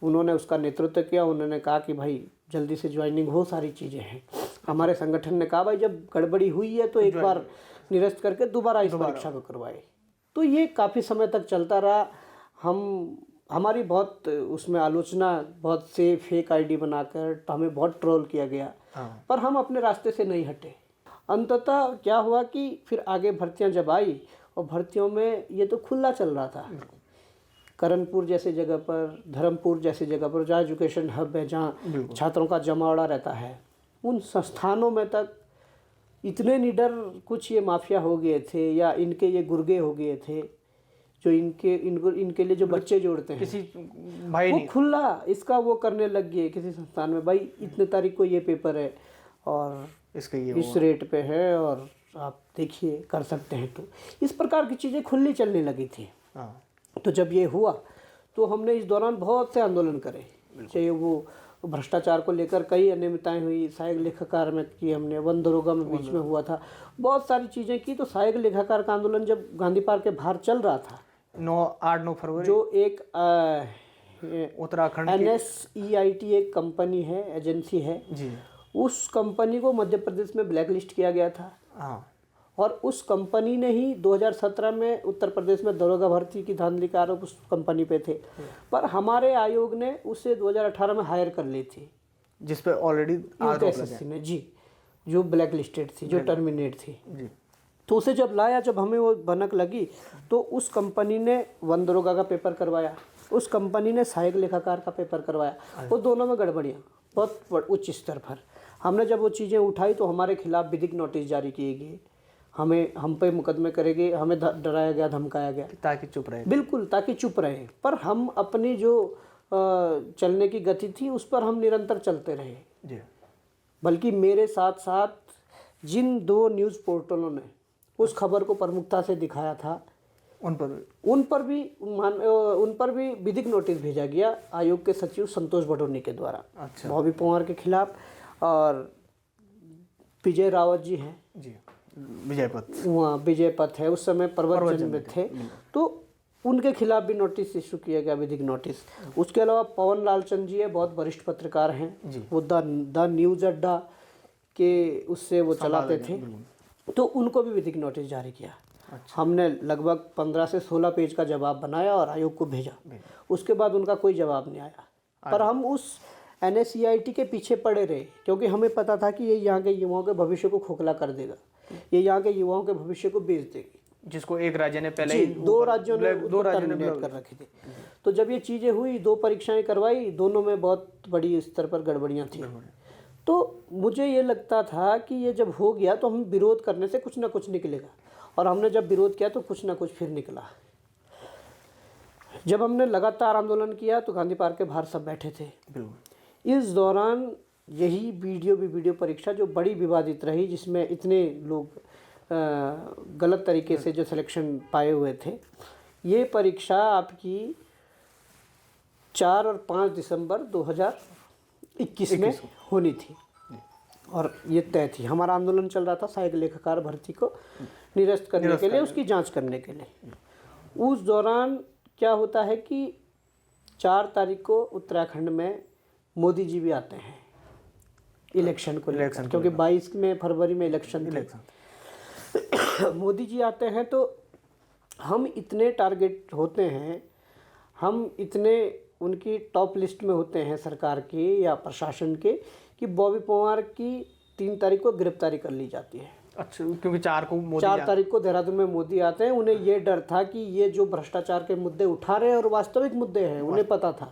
उन्होंने उसका नेतृत्व किया। उन्होंने कहा कि भाई जल्दी से ज्वाइनिंग हो, सारी चीज़ें हैं। हमारे संगठन ने कहा भाई जब गड़बड़ी हुई है तो एक बार निरस्त करके दोबारा इस परीक्षा को करवाए। तो ये काफ़ी समय तक चलता रहा। हमारी बहुत उसमें आलोचना, बहुत से फेक आईडी बनाकर हमें बहुत ट्रोल किया गया, पर हम अपने रास्ते से नहीं हटे। अंततः क्या हुआ कि फिर आगे भर्तियां जब आई, और भर्तियों में ये तो खुला चल रहा था। करणपुर जैसे जगह पर, धर्मपुर जैसी जगह पर जहाँ एजुकेशन हब है, जहाँ छात्रों का जमावड़ा रहता है, उन संस्थानों में तक इतने निडर कुछ ये माफिया हो गए थे, या इनके ये गुर्गे हो गए थे, जो इनके लिए जो बच्चे जोड़ते हैं, किसी भाई वो नहीं खुला इसका वो करने लग गए किसी संस्थान में। भाई इतने तारीख को ये पेपर है और इसका ये इस रेट पे है, और आप देखिए कर सकते हैं। तो इस प्रकार की चीज़ें खुली चलने लगी थी। तो जब ये हुआ तो हमने इस दौरान बहुत से आंदोलन करे, चाहे वो भ्रष्टाचार को लेकर कई अनियमितताएं हुई, सहायक लेखाकार में की हमने, वन दरोगा में बीच में हुआ था, बहुत सारी चीज़ें की। तो सहायक लेखाकार का आंदोलन जब गांधी पार्क के बाहर चल रहा था, 8-9 फरवरी, जो एक उत्तराखंड NSEIT एक कंपनी है, एजेंसी है जी, उस कंपनी को मध्य प्रदेश में ब्लैक लिस्ट किया गया था। और उस कंपनी ने ही 2017 में उत्तर प्रदेश में दरोगा भर्ती की धांधली का आरोप उस कंपनी पे थे, पर हमारे आयोग ने उसे 2018 में हायर कर ली थी, जिस पे ऑलरेडी SSC ने जी, जो ब्लैक लिस्टेड थी, जो टर्मिनेट थी जी। तो उसे जब लाया, जब हमें वो भनक लगी, तो उस कंपनी ने वन दरोगा का पेपर करवाया, उस कंपनी ने सहायक लेखाकार का पेपर करवाया। वो दोनों में गड़बड़ियाँ बहुत उच्च स्तर पर। हमने जब वो चीज़ें उठाई तो हमारे खिलाफ विधिक नोटिस जारी किए गए, हम पे मुकदमे करेंगे, हमें डराया गया, धमकाया गया, ताकि चुप रहे। बिल्कुल, ताकि चुप रहे। पर हम अपनी जो चलने की गति थी उस पर हम निरंतर चलते रहे जी। बल्कि मेरे साथ साथ जिन दो न्यूज़ पोर्टलों ने उस खबर को प्रमुखता से दिखाया था, उन पर भी विधिक नोटिस भेजा गया आयोग के सचिव संतोष बडोनी के द्वारा। अच्छा। बॉबी पवार के खिलाफ, और विजय रावत जी हैं जी, विजयपथ, वहाँ विजयपथ है, उस समय प्रवचन में थे, तो उनके खिलाफ भी नोटिस इशू किया गया, विधिक नोटिस। उसके अलावा पवन लालचंद जी है, बहुत वरिष्ठ पत्रकार हैं, वो द न्यूज़ अड्डा के उससे वो चलाते थे, तो उनको भी विधिक नोटिस जारी किया। अच्छा। हमने लगभग 15 से 16 पेज का जवाब बनाया और आयोग को भेजा। उसके बाद उनका कोई जवाब नहीं आया, पर हम उस NSEIT के पीछे पड़े रहे, क्योंकि हमें पता था कि ये यहाँ के युवाओं के भविष्य को खोखला कर देगा, ये यहाँ के युवाओं के भविष्य को बेच देगी, जिसको एक राज्य ने पहले ही दो राज्यों ने टर्मिनेट कर रखी थी। तो जब ये चीज़ें हुई, 2 परीक्षाएं करवाई, दोनों में बहुत बड़ी स्तर पर गड़बड़ियाँ थी। तो मुझे ये लगता था कि ये जब हो गया तो हम विरोध करने से कुछ ना कुछ निकलेगा, और हमने जब विरोध किया तो कुछ ना कुछ फिर निकला। जब हमने लगातार आंदोलन किया तो गांधी पार्क के बाहर सब बैठे थे। इस दौरान यही वीडियो परीक्षा जो बड़ी विवादित रही, जिसमें इतने लोग गलत तरीके से जो सिलेक्शन पाए हुए थे, ये परीक्षा आपकी 4 और 5 दिसंबर 2021 में होनी थी, और ये तय थी। हमारा आंदोलन चल रहा था सहायक लेखाकार भर्ती को निरस्त करने के लिए, उसकी जांच करने के लिए। उस दौरान क्या होता है कि 4 तारीख को उत्तराखंड में मोदी जी भी आते हैं इलेक्शन को लेकर, क्योंकि 22 फरवरी में इलेक्शन थे। मोदी जी आते हैं तो हम इतने टारगेट होते हैं, हम इतने उनकी टॉप लिस्ट में होते हैं सरकार के या प्रशासन के, कि बॉबी पवार की 3 तारीख को गिरफ्तारी कर ली जाती है। अच्छा, क्योंकि 4 तारीख को देहरादून में मोदी आते हैं। उन्हें ये डर था कि ये जो भ्रष्टाचार के मुद्दे उठा रहे हैं और वास्तविक मुद्दे हैं, उन्हें पता था।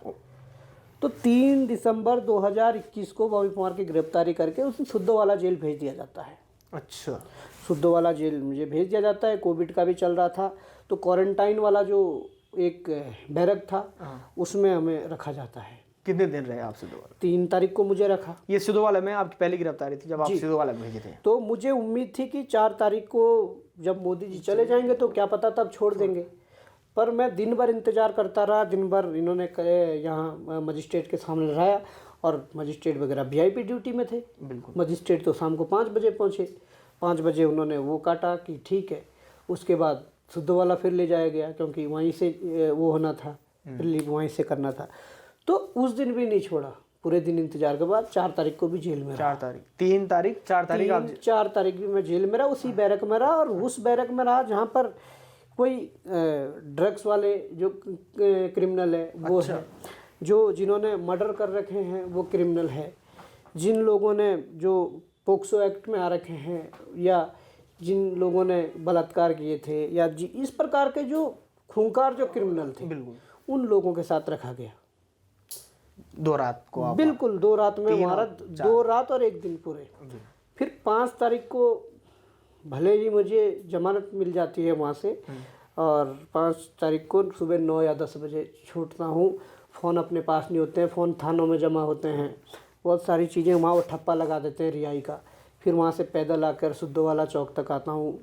तो 3 दिसंबर 2021 को बॉबी पवार की गिरफ्तारी करके उसे सुद्धोवाला जेल भेज दिया जाता है। अच्छा। सुद्धो वाला जेल मुझे भेज दिया जाता है। कोविड का भी चल रहा था, तो क्वारंटाइन वाला जो एक बैरक था उसमें हमें रखा जाता है। कितने दिन रहे आप सिद्धोवाला? 3 तारीख को मुझे रखा। ये सिद्धोवाला में आपकी पहली गिरफ्तारी थी जब आप सिद्धोवाला भेजे थे? तो मुझे उम्मीद थी कि 4 तारीख को जब मोदी जी चले जाएंगे तो क्या पता तब छोड़ देंगे, पर मैं दिन भर इंतज़ार करता रहा। दिन भर इन्होंने यहाँ मजिस्ट्रेट के सामने रहाया, और मजिस्ट्रेट वगैरह वीआईपी ड्यूटी में थे। बिल्कुल। मजिस्ट्रेट तो शाम को 5 बजे पहुँचे। 5 बजे उन्होंने वो काटा कि ठीक है। उसके बाद सिद्धोवाला फिर ले जाया गया, क्योंकि वहीं से वो होना था, रिलीव वहीं से करना था। तो उस दिन भी नहीं छोड़ा, पूरे दिन इंतजार के बाद 4 तारीख को भी जेल में रहा। 4 तारीख, 3 तारीख, 4 तारीख आप 4 तारीख भी मैं जेल में रहा, उसी बैरक में रहा। और उस बैरक में रहा जहाँ पर कोई ड्रग्स वाले जो क्रिमिनल है वो है, जो जिन्होंने मर्डर कर रखे हैं वो क्रिमिनल है, जिन लोगों ने जो पोक्सो एक्ट में आ रखे हैं, या जिन लोगों ने बलात्कार किए थे, या इस प्रकार के जो खूंखार जो क्रिमिनल थे, बिल्कुल, उन लोगों के साथ रखा गया। 2 रात को आप? बिल्कुल, 2 रात में हमारा 2 रात और 1 दिन पूरे। फिर 5 तारीख को भले ही मुझे जमानत मिल जाती है वहाँ से, और 5 तारीख को सुबह 9 या 10 बजे छूटता हूँ। फ़ोन अपने पास नहीं होते हैं, फ़ोन थानों में जमा होते हैं, बहुत सारी चीज़ें वहाँ वो ठप्पा लगा देते हैं रिहाई का। फिर वहाँ से पैदल आकर सिद्धोवाला चौक तक आता हूँ,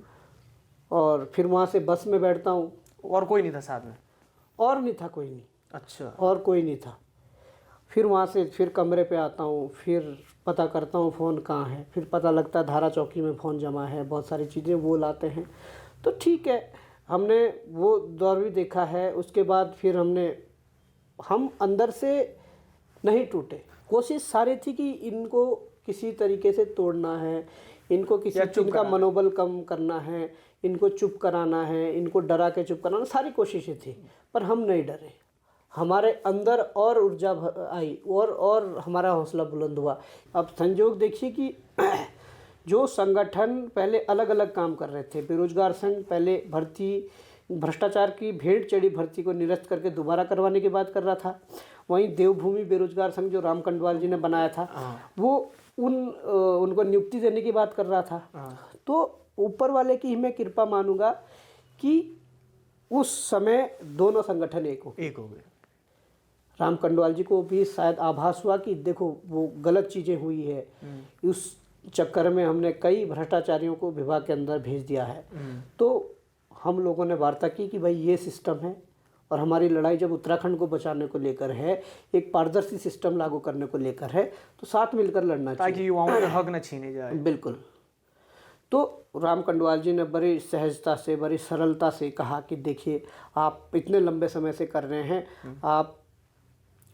और फिर वहाँ से बस में बैठता हूँ। और कोई नहीं था साथ में? और नहीं था, कोई नहीं। अच्छा। और कोई नहीं था। फिर वहाँ से फिर कमरे पे आता हूँ, फिर पता करता हूँ फ़ोन कहाँ है। फिर पता लगता है धारा चौकी में फ़ोन जमा है, बहुत सारी चीज़ें वो लाते हैं। तो ठीक है, हमने वो दौर भी देखा है। उसके बाद फिर हम अंदर से नहीं टूटे। कोशिश सारी थी कि इनको किसी तरीके से तोड़ना है, इनको किसी चीज़ का मनोबल कम करना है, इनको चुप कराना है, इनको डरा के चुप कराना, सारी कोशिशें थी। पर हम नहीं डरे, हमारे अंदर और ऊर्जा आई, और हमारा हौसला बुलंद हुआ। अब संयोग देखिए कि जो संगठन पहले अलग अलग काम कर रहे थे, बेरोजगार संघ पहले भ्रष्टाचार की भेंट चढ़ी भर्ती को निरस्त करके दोबारा करवाने की बात कर रहा था। वहीं देवभूमि बेरोजगार संघ जो राम कंडवाल जी ने बनाया था, वो उनको नियुक्ति देने की बात कर रहा था। तो ऊपर वाले की मैं कृपा मानूंगा कि उस समय दोनों संगठन एक हो गए। राम कंडवाल जी को भी शायद आभास हुआ कि देखो वो गलत चीज़ें हुई है, उस चक्कर में हमने कई भ्रष्टाचारियों को विभाग के अंदर भेज दिया है। तो हम लोगों ने वार्ता की कि भाई ये सिस्टम है, और हमारी लड़ाई जब उत्तराखंड को बचाने को लेकर है, एक पारदर्शी सिस्टम लागू करने को लेकर है, तो साथ मिलकर लड़ना चाहिए ताकि युवाओं के हक न छीने जाए। बिल्कुल। तो राम कंडवाल जी ने बड़ी सहजता से, बड़ी सरलता से कहा कि देखिए आप इतने लंबे समय से कर रहे हैं,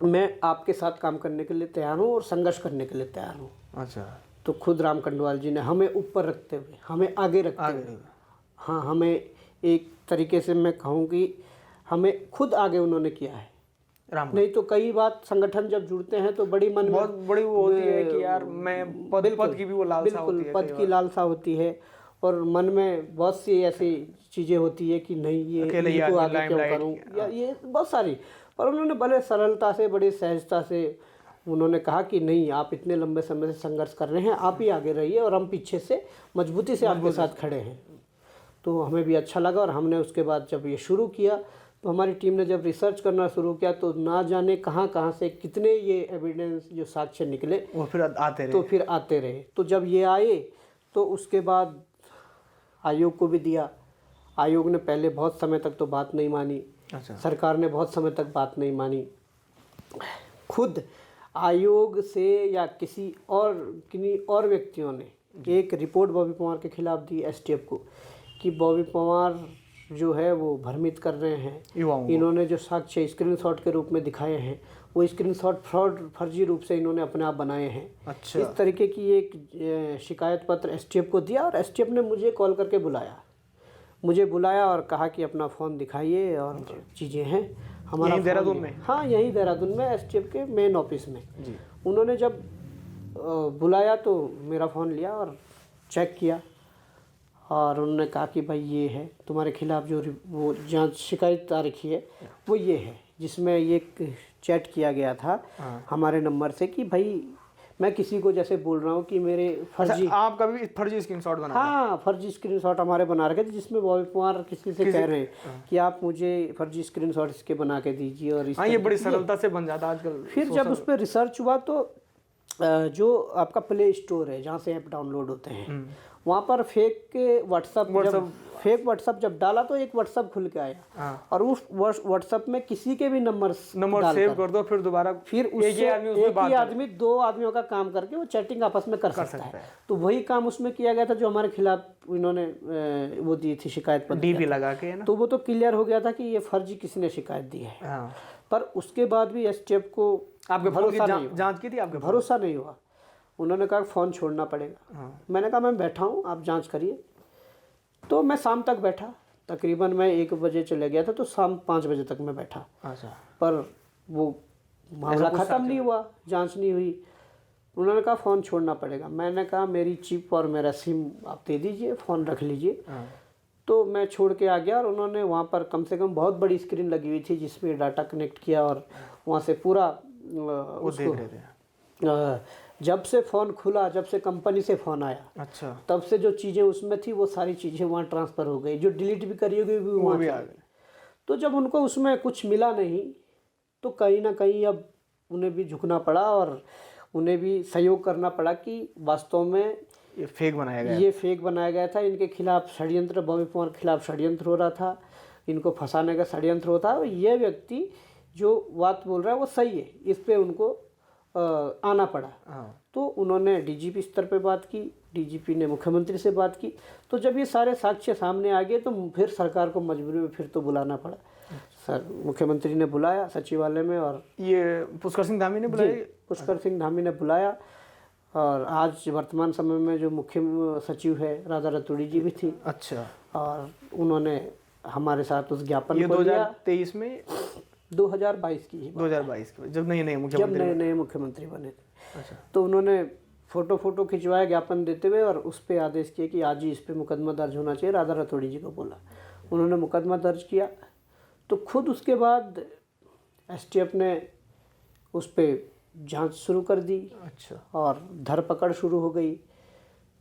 मैं आपके साथ काम करने के लिए तैयार हूँ और संघर्ष करने के लिए तैयार हूँ। अच्छा। तो खुद राम कंडवाल जी ने हमें ऊपर रखते हुए, हमें आगे रखते हुए, हाँ, हमें एक तरीके से मैं कहूँ कि हमें खुद आगे उन्होंने किया है। नहीं तो कई बात संगठन जब जुड़ते हैं तो बड़ी मन बहुत बड़ी वो होती है कि यार मैं पद की भी वो लालसा होती है, पद की लालसा होती है, और मन में बहुत सी ऐसी चीज़ें होती है कि नहीं ये इनको आगे क्यों करूँ, या ये बहुत सारी। पर उन्होंने बड़े सरलता से, बड़ी सहजता से उन्होंने कहा कि नहीं, आप इतने लंबे समय से संघर्ष कर रहे हैं, आप ही आगे रहिए और हम पीछे से मजबूती से आपके साथ खड़े हैं। तो हमें भी अच्छा लगा, और हमने उसके बाद जब ये शुरू किया तो हमारी टीम ने जब रिसर्च करना शुरू किया तो ना जाने कहाँ से कितने ये एविडेंस जो साक्ष्य निकले, वो फिर आते रहे। तो जब ये आए तो उसके बाद आयोग को भी दिया। आयोग ने पहले बहुत समय तक तो बात नहीं मानी। अच्छा। सरकार ने बहुत समय तक बात नहीं मानी। खुद आयोग से या किन्हीं और व्यक्तियों ने एक रिपोर्ट बॉबी पवार के खिलाफ दी एसटीएफ को, कि बॉबी पवार जो है वो भ्रमित कर रहे हैं, इन्होंने जो साक्ष्य स्क्रीनशॉट के रूप में दिखाए हैं वो स्क्रीनशॉट फर्जी रूप से इन्होंने अपने आप बनाए हैं। अच्छा। इस तरीके की एक शिकायत पत्र एसटीएफ को दिया, और एसटीएफ ने मुझे कॉल करके बुलाया और कहा कि अपना फ़ोन दिखाइए, और चीज़ें हैं हमारा देहरादून में। हाँ, यहीं देहरादून में एसटीएफ के मेन ऑफिस में जी। उन्होंने जब बुलाया तो मेरा फ़ोन लिया और चेक किया, और उन्होंने कहा कि भाई ये है तुम्हारे खिलाफ़ जो वो जांच शिकायत आ रखी है वो ये है, जिसमें ये चैट किया गया था हमारे नंबर से कि भाई मैं किसी को जैसे बोल रहा हूँ कि मेरे फर्जी, आप कभी फर्जी स्क्रीनशॉट बना हाँ फर्जी स्क्रीनशॉट हमारे बना रखे थे, जिसमें बॉबी कुमार किसी से कह रहे हैं कि आप मुझे फर्जी स्क्रीनशॉट इसके बना के दीजिए, और इस हाँ, ये बड़ी सरलता से बन जाता आजकल। फिर जब उस पर रिसर्च हुआ तो जो आपका प्ले स्टोर है जहाँ से ऐप डाउनलोड होते हैं, वहाँ पर फेक व्हाट्सअप जब डाला तो एक व्हाट्सअप खुल के आया, और उस व्हाट्सअप में किसी के भी नंबर सेव कर दो, फिर दोबारा फिर उससे एक ही आदमी 2 आदमियों का काम करके वो चैटिंग आपस में कर सकता है। तो वही काम उसमें किया गया था जो हमारे खिलाफ इन्होंने वो दी थी शिकायत पर डीपी लगा के ना। तो वो तो क्लियर हो गया था कि ये फर्जी किसी ने शिकायत दी है। पर उसके बाद भी एसटीएफ को आपके भरोसा नहीं, जांच की थी आपके, भरोसा नहीं हुआ। उन्होंने कहा फ़ोन छोड़ना पड़ेगा। मैंने कहा मैं बैठा हूँ, आप जांच करिए। तो मैं शाम तक बैठा, तकरीबन मैं 1 बजे चले गया था, तो शाम 5 बजे तक मैं बैठा। अच्छा। पर वो मामला ख़त्म नहीं हुआ, जांच नहीं हुई। उन्होंने कहा फ़ोन छोड़ना पड़ेगा। मैंने कहा मेरी चिप और मेरा सिम आप दे दीजिए, फ़ोन रख लीजिए। तो मैं छोड़ के आ गया, और उन्होंने वहाँ पर कम से कम बहुत बड़ी स्क्रीन लगी हुई थी जिसमें डाटा कनेक्ट किया, और वहाँ से पूरा उसको जब से फ़ोन खुला, जब से कंपनी से फ़ोन आया, अच्छा, तब से जो चीज़ें उसमें थी वो सारी चीज़ें वहाँ ट्रांसफ़र हो गई, जो डिलीट भी करी होगी वो वहाँ भी आ गई। तो जब उनको उसमें कुछ मिला नहीं, तो कहीं ना कहीं अब उन्हें भी झुकना पड़ा, और उन्हें भी सहयोग करना पड़ा कि वास्तव में ये फेक बनाया गया था। इनके खिलाफ षड्यंत्र, बॉबी कुमार के खिलाफ षड्यंत्र हो रहा था, इनको फंसाने का षड्यंत्र होता है। ये व्यक्ति जो बात बोल रहा है वो सही है, इस पे उनको आना पड़ा। तो उन्होंने डीजीपी स्तर पे बात की, डीजीपी ने मुख्यमंत्री से बात की। तो जब ये सारे साक्ष्य सामने आ गए तो फिर सरकार को मजबूरी में फिर तो बुलाना पड़ा। सर मुख्यमंत्री ने बुलाया सचिवालय में, और ये पुष्कर सिंह धामी ने बुलाया, पुष्कर सिंह धामी ने बुलाया। और आज वर्तमान समय में जो मुख्य सचिव है राधा रतूड़ी जी भी थी। अच्छा। और उन्होंने हमारे साथ उस ज्ञापन को 2023 में 2022 की 2022 की जब नए मुख्यमंत्री बने थे। अच्छा। तो उन्होंने फ़ोटो खिंचवाया ज्ञापन देते हुए, और उस पर आदेश किया कि आज ही इस पर मुकदमा दर्ज होना चाहिए। राधा रतूड़ी जी को बोला, उन्होंने मुकदमा दर्ज किया। तो खुद उसके बाद एसटीएफ ने उस पर जांच शुरू कर दी। अच्छा। और धरपकड़ शुरू हो गई।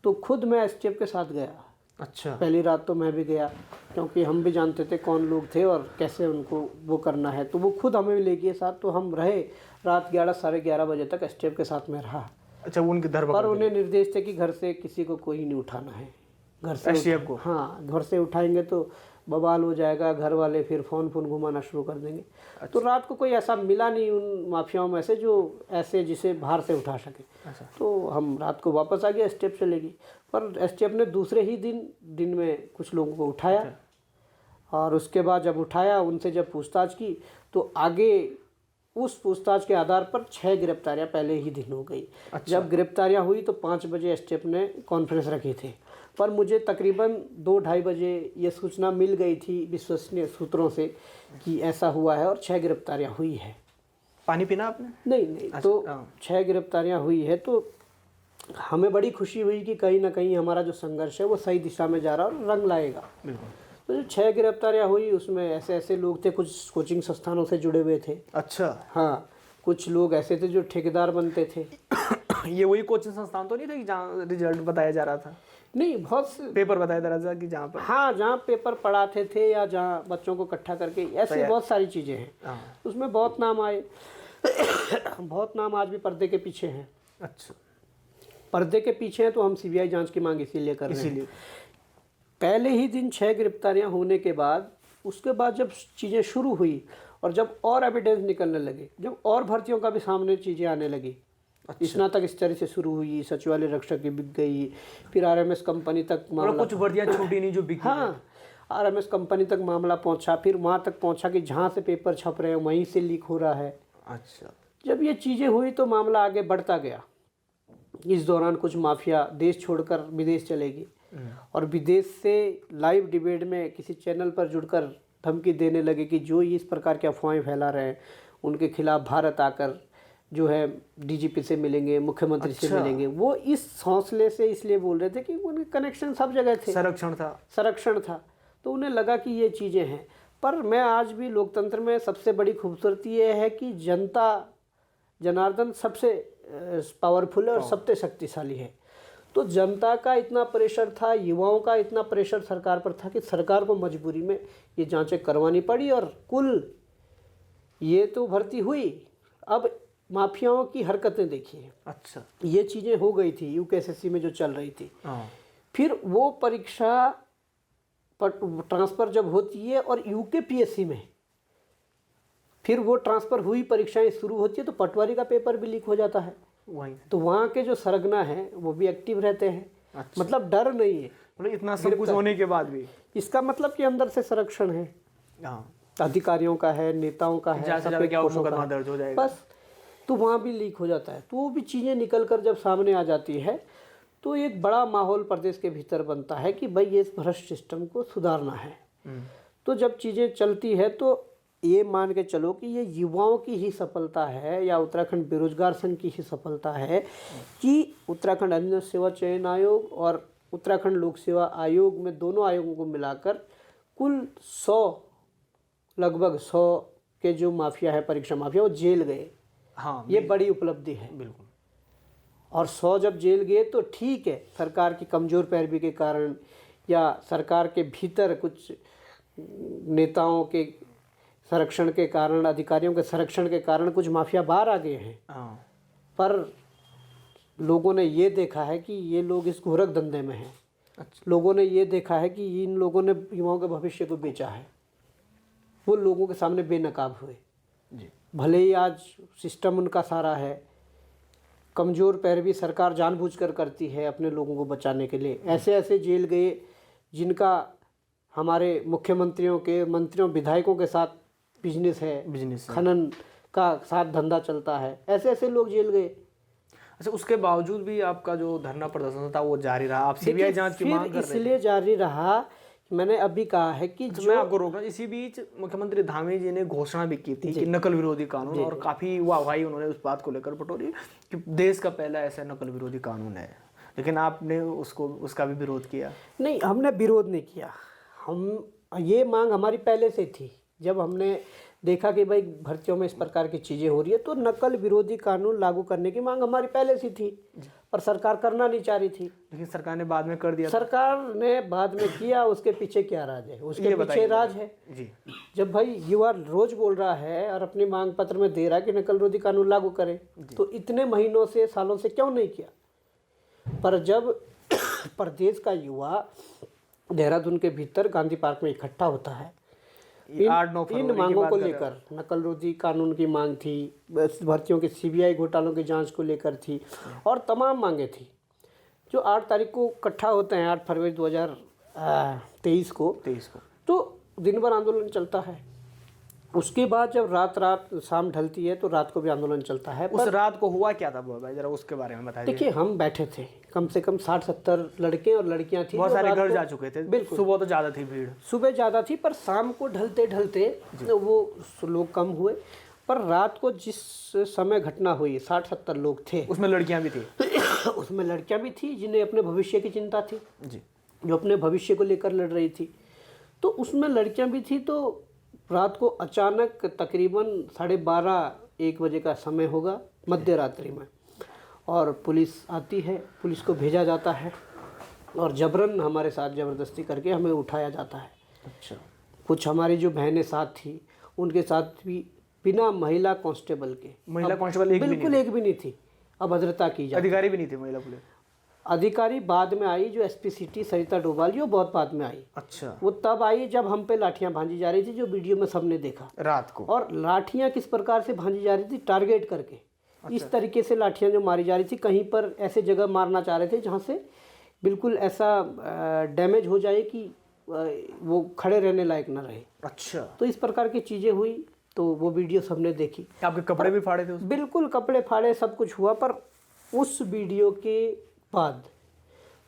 तो खुद मैं एसटीएफ के साथ गया। अच्छा। पहली रात तो मैं भी गया, क्योंकि हम भी जानते थे कौन लोग थे और कैसे उनको वो करना है। तो वो खुद हमें ले गए साथ, तो हम रहे रात 11 साढ़े 11 बजे तक एसटीएफ के साथ में रहा। अच्छा, उनके धरपकड़ पर उन्हें निर्देश थे कि घर से किसी को कोई नहीं उठाना है। घर से एसटीएफ को? हाँ, घर से उठाएंगे तो बवाल हो जाएगा, घर वाले फिर फ़ोन घुमाना शुरू कर देंगे। अच्छा। तो रात को कोई ऐसा मिला नहीं उन माफियाओं में से जो ऐसे जिसे बाहर से उठा सके। अच्छा। तो हम रात को वापस आ गए, एसटीएफ चले गई। पर एसटीएफ ने दूसरे ही दिन में कुछ लोगों को उठाया। अच्छा। और उसके बाद जब उठाया, उनसे जब पूछताछ की, तो आगे उस पूछताछ के आधार पर 6 गिरफ्तारियां पहले ही दिन हो गई। अच्छा। जब गिरफ्तारियां हुई तो 5 बजे एसटीएफ ने कॉन्फ्रेंस रखे थे, पर मुझे तकरीबन 2-2:30 बजे ये सूचना मिल गई थी विश्वसनीय सूत्रों से कि ऐसा हुआ है और 6 गिरफ्तारियां हुई है। पानी पीना आपने? नहीं। अच्छा। तो 6 गिरफ्तारियां हुई है, तो हमें बड़ी खुशी हुई कि कहीं ना कहीं हमारा जो संघर्ष है वो सही दिशा में जा रहा है और रंग लाएगा। तो जो 6 गिरफ्तारियां हुई उसमें ऐसे लोग थे, कुछ कोचिंग संस्थानों से जुड़े हुए थे। अच्छा। हाँ, कुछ लोग ऐसे थे जो ठेकेदार बनते थे। ये वही कोचिंग संस्थान तो नहीं थे कि जहाँ रिजल्ट बताया जा रहा था? नहीं, बहुत से पेपर बताया जा रहा था कि जहाँ पर, हाँ, जहाँ पेपर पढ़ाते थे या जहाँ बच्चों को इकट्ठा करके, ऐसे बहुत सारी चीज़ें हैं। उसमें बहुत नाम आए। बहुत नाम आज भी पर्दे के पीछे हैं। अच्छा। पर्दे के पीछे हैं तो हम सीबीआई जांच की मांग इसीलिए कर रहे हैं। पहले ही दिन 6 गिरफ्तारियां होने के बाद, उसके बाद जब चीज़ें शुरू हुई और जब और एविडेंस निकलने लगे, जब और भर्तियों का भी सामने चीज़ें आने लगी। अच्छा। स्नातक इस तरह से शुरू हुई, सचिवालय रक्षक की बिक गई, फिर आरएमएस कंपनी तक मामला, कुछ भर्तियां छूटी नहीं जो बिकी। हाँ, आरएमएस कंपनी तक मामला पहुंचा, फिर वहाँ तक पहुंचा कि जहाँ से पेपर छप रहे हैं वहीं से लीक हो रहा है। अच्छा। जब ये चीज़ें हुई तो मामला आगे बढ़ता गया। इस दौरान कुछ माफिया देश छोड़कर विदेश चलेगी और विदेश से लाइव डिबेट में किसी चैनल पर जुड़कर धमकी देने लगे कि जो इस प्रकार के अफवाहें फैला रहे हैं उनके खिलाफ भारत आकर जो है डीजीपी से मिलेंगे, मुख्यमंत्री से मिलेंगे। वो इस हौसले से इसलिए बोल रहे थे कि उनके कनेक्शन सब जगह थे, संरक्षण था। तो उन्हें लगा कि ये चीज़ें हैं। पर मैं आज भी लोकतंत्र में सबसे बड़ी खूबसूरती ये है कि जनता जनार्दन सबसे पावरफुल है और सबसे शक्तिशाली है। तो जनता का इतना प्रेशर था, युवाओं का इतना प्रेशर सरकार पर था कि सरकार को मजबूरी में ये जांचें करवानी पड़ी और कुल ये तो भर्ती हुई। अब माफियाओं की हरकतें देखिए। अच्छा। ये चीज़ें हो गई थी यूकेएसएससी में जो चल रही थी। फिर वो परीक्षा ट्रांसफ़र जब होती है और यूकेपीएससी में फिर वो ट्रांसफ़र हुई परीक्षाएं शुरू होती है तो पटवारी का पेपर भी लीक हो जाता है वहीं। तो वहाँ के जो सरगना हैं वो भी एक्टिव रहते हैं। अच्छा। मतलब डर नहीं है, मतलब इतना सब कुछ होने के बाद भी इसका मतलब कि अंदर से संरक्षण है, अधिकारियों का है, नेताओं का है, ज़्यादा क्या मुकदमा दर्ज हो जाएगा बस। तो वहाँ भी लीक हो जाता है। तो वो भी चीज़ें निकल कर जब सामने आ जाती है तो एक बड़ा माहौल प्रदेश के भीतर बनता है कि भाई ये इस भ्रष्ट सिस्टम को सुधारना है। तो जब चीज़ें चलती है तो ये मान के चलो कि ये युवाओं की ही सफलता है या उत्तराखंड बेरोजगार संघ की ही सफलता है कि उत्तराखंड अन्य सेवा चयन आयोग और उत्तराखंड लोक सेवा आयोग में दोनों आयोगों को मिलाकर कुल 100 लगभग 100 के जो माफिया है, परीक्षा माफिया, वो जेल गए। हाँ, ये बड़ी उपलब्धि है। बिल्कुल। और 100 जब जेल गए तो ठीक है, सरकार की कमज़ोर पैरवी के कारण या सरकार के भीतर कुछ नेताओं के संरक्षण के कारण, अधिकारियों के संरक्षण के कारण कुछ माफिया बाहर आ गए हैं। पर लोगों ने ये देखा है कि ये लोग इस घोरक धंधे में हैं। अच्छा। लोगों ने ये देखा है कि इन लोगों ने युवाओं के भविष्य को बेचा है। वो लोगों के सामने बेनकाब हुए जी। भले ही आज सिस्टम उनका सारा है, कमज़ोर पैरवी सरकार जानबूझकर करती है अपने लोगों को बचाने के लिए। ऐसे ऐसे जेल गए जिनका हमारे मुख्यमंत्रियों के, मंत्रियों, विधायकों के साथ बिजनेस है, खनन का साथ धंधा चलता है। ऐसे ऐसे लोग जेल गए। अच्छा, उसके बावजूद भी आपका जो धरना प्रदर्शन था वो जारी रहा, आप सीबीआई जांच की मांग कर रहे थे। इसलिए जारी रहा, मैंने अभी कहा है कि तो मैं आपको रोक रहा हूं, इसी बीच मुख्यमंत्री धामी जी ने घोषणा भी की थी कि नकल विरोधी कानून, और काफ़ी वाहवाही उन्होंने उस बात को लेकर बटोरी कि देश का पहला ऐसा नकल विरोधी कानून है, लेकिन आपने उसका भी विरोध किया। नहीं, हमने विरोध नहीं किया। हम ये मांग हमारी पहले से थी। जब हमने देखा कि भाई भर्तियों में इस प्रकार की चीज़ें हो रही है तो नकल विरोधी कानून लागू करने की मांग हमारी पहले से थी, पर सरकार करना नहीं चाह रही थी। लेकिन सरकार ने बाद में कर दिया। सरकार ने बाद में किया, उसके पीछे क्या राज है? उसके पीछे राज है जी। जब भाई युवा रोज बोल रहा है और अपनी मांग पत्र में दे रहा है कि नकल विरोधी कानून लागू करें, तो इतने महीनों से, सालों से क्यों नहीं किया? पर जब प्रदेश का युवा देहरादून के भीतर गांधी पार्क में इकट्ठा होता है, इन मांगों को लेकर, नकल विरोधी कानून की मांग थी, भर्तियों के सीबीआई घोटालों की जांच को लेकर थी, और तमाम मांगे थी, जो 8 तारीख को इकट्ठा होते हैं, 8 फरवरी 2023 को, तो दिन भर आंदोलन चलता है। उसके बाद जब रात शाम ढलती है तो रात को भी आंदोलन चलता है। उस रात को हुआ क्या था भाई, जरा उसके बारे में बताइए। देखिए, हम बैठे थे, कम से कम 60-70 लड़के और लड़कियां थी। बहुत सारे घर जा चुके थे। बिल्कुल, सुबह तो ज़्यादा थी भीड़, सुबह ज़्यादा थी, पर शाम को ढलते ढलते वो लोग कम हुए। पर रात को जिस समय घटना हुई, 60-70 लोग थे, उसमें लड़कियां भी थी। उसमें लड़कियां भी थी जिन्हें अपने भविष्य की चिंता थी जी, जो अपने भविष्य को लेकर लड़ रही थी। तो उसमें लड़कियां भी थी। तो रात को अचानक तकरीबन 12:30-1 बजे का समय होगा, मध्य रात्रि में, और पुलिस आती है, पुलिस को भेजा जाता है और जबरन हमारे साथ ज़बरदस्ती करके हमें उठाया जाता है। अच्छा। कुछ हमारी जो बहनें साथ थी उनके साथ भी बिना महिला कांस्टेबल के, महिला कांस्टेबल बिल्कुल एक भी नहीं थी, अभद्रता की जाती। अधिकारी भी नहीं थे महिला पुलिस? अधिकारी बाद में आई, जो एसपी सिटी सरिता डोभाल, वो बहुत बाद में आई। अच्छा। वो तब आई जब हम पे लाठियां भांजी जा रही थी, जो वीडियो में सबने देखा रात को। और लाठियां किस प्रकार से भांजी जा रही थी, टारगेट करके। अच्छा। इस तरीके से लाठियां जो मारी जा रही थी, कहीं पर ऐसे जगह मारना चाह रहे थे जहां से बिल्कुल ऐसा डैमेज हो जाए कि वो खड़े रहने लायक ना रहे। अच्छा। तो इस प्रकार की चीज़ें हुई, तो वो वीडियो सबने देखी। आपके कपड़े भी फाड़े थे उसमें? बिल्कुल, कपड़े फाड़े, सब कुछ हुआ। पर उस वीडियो के बाद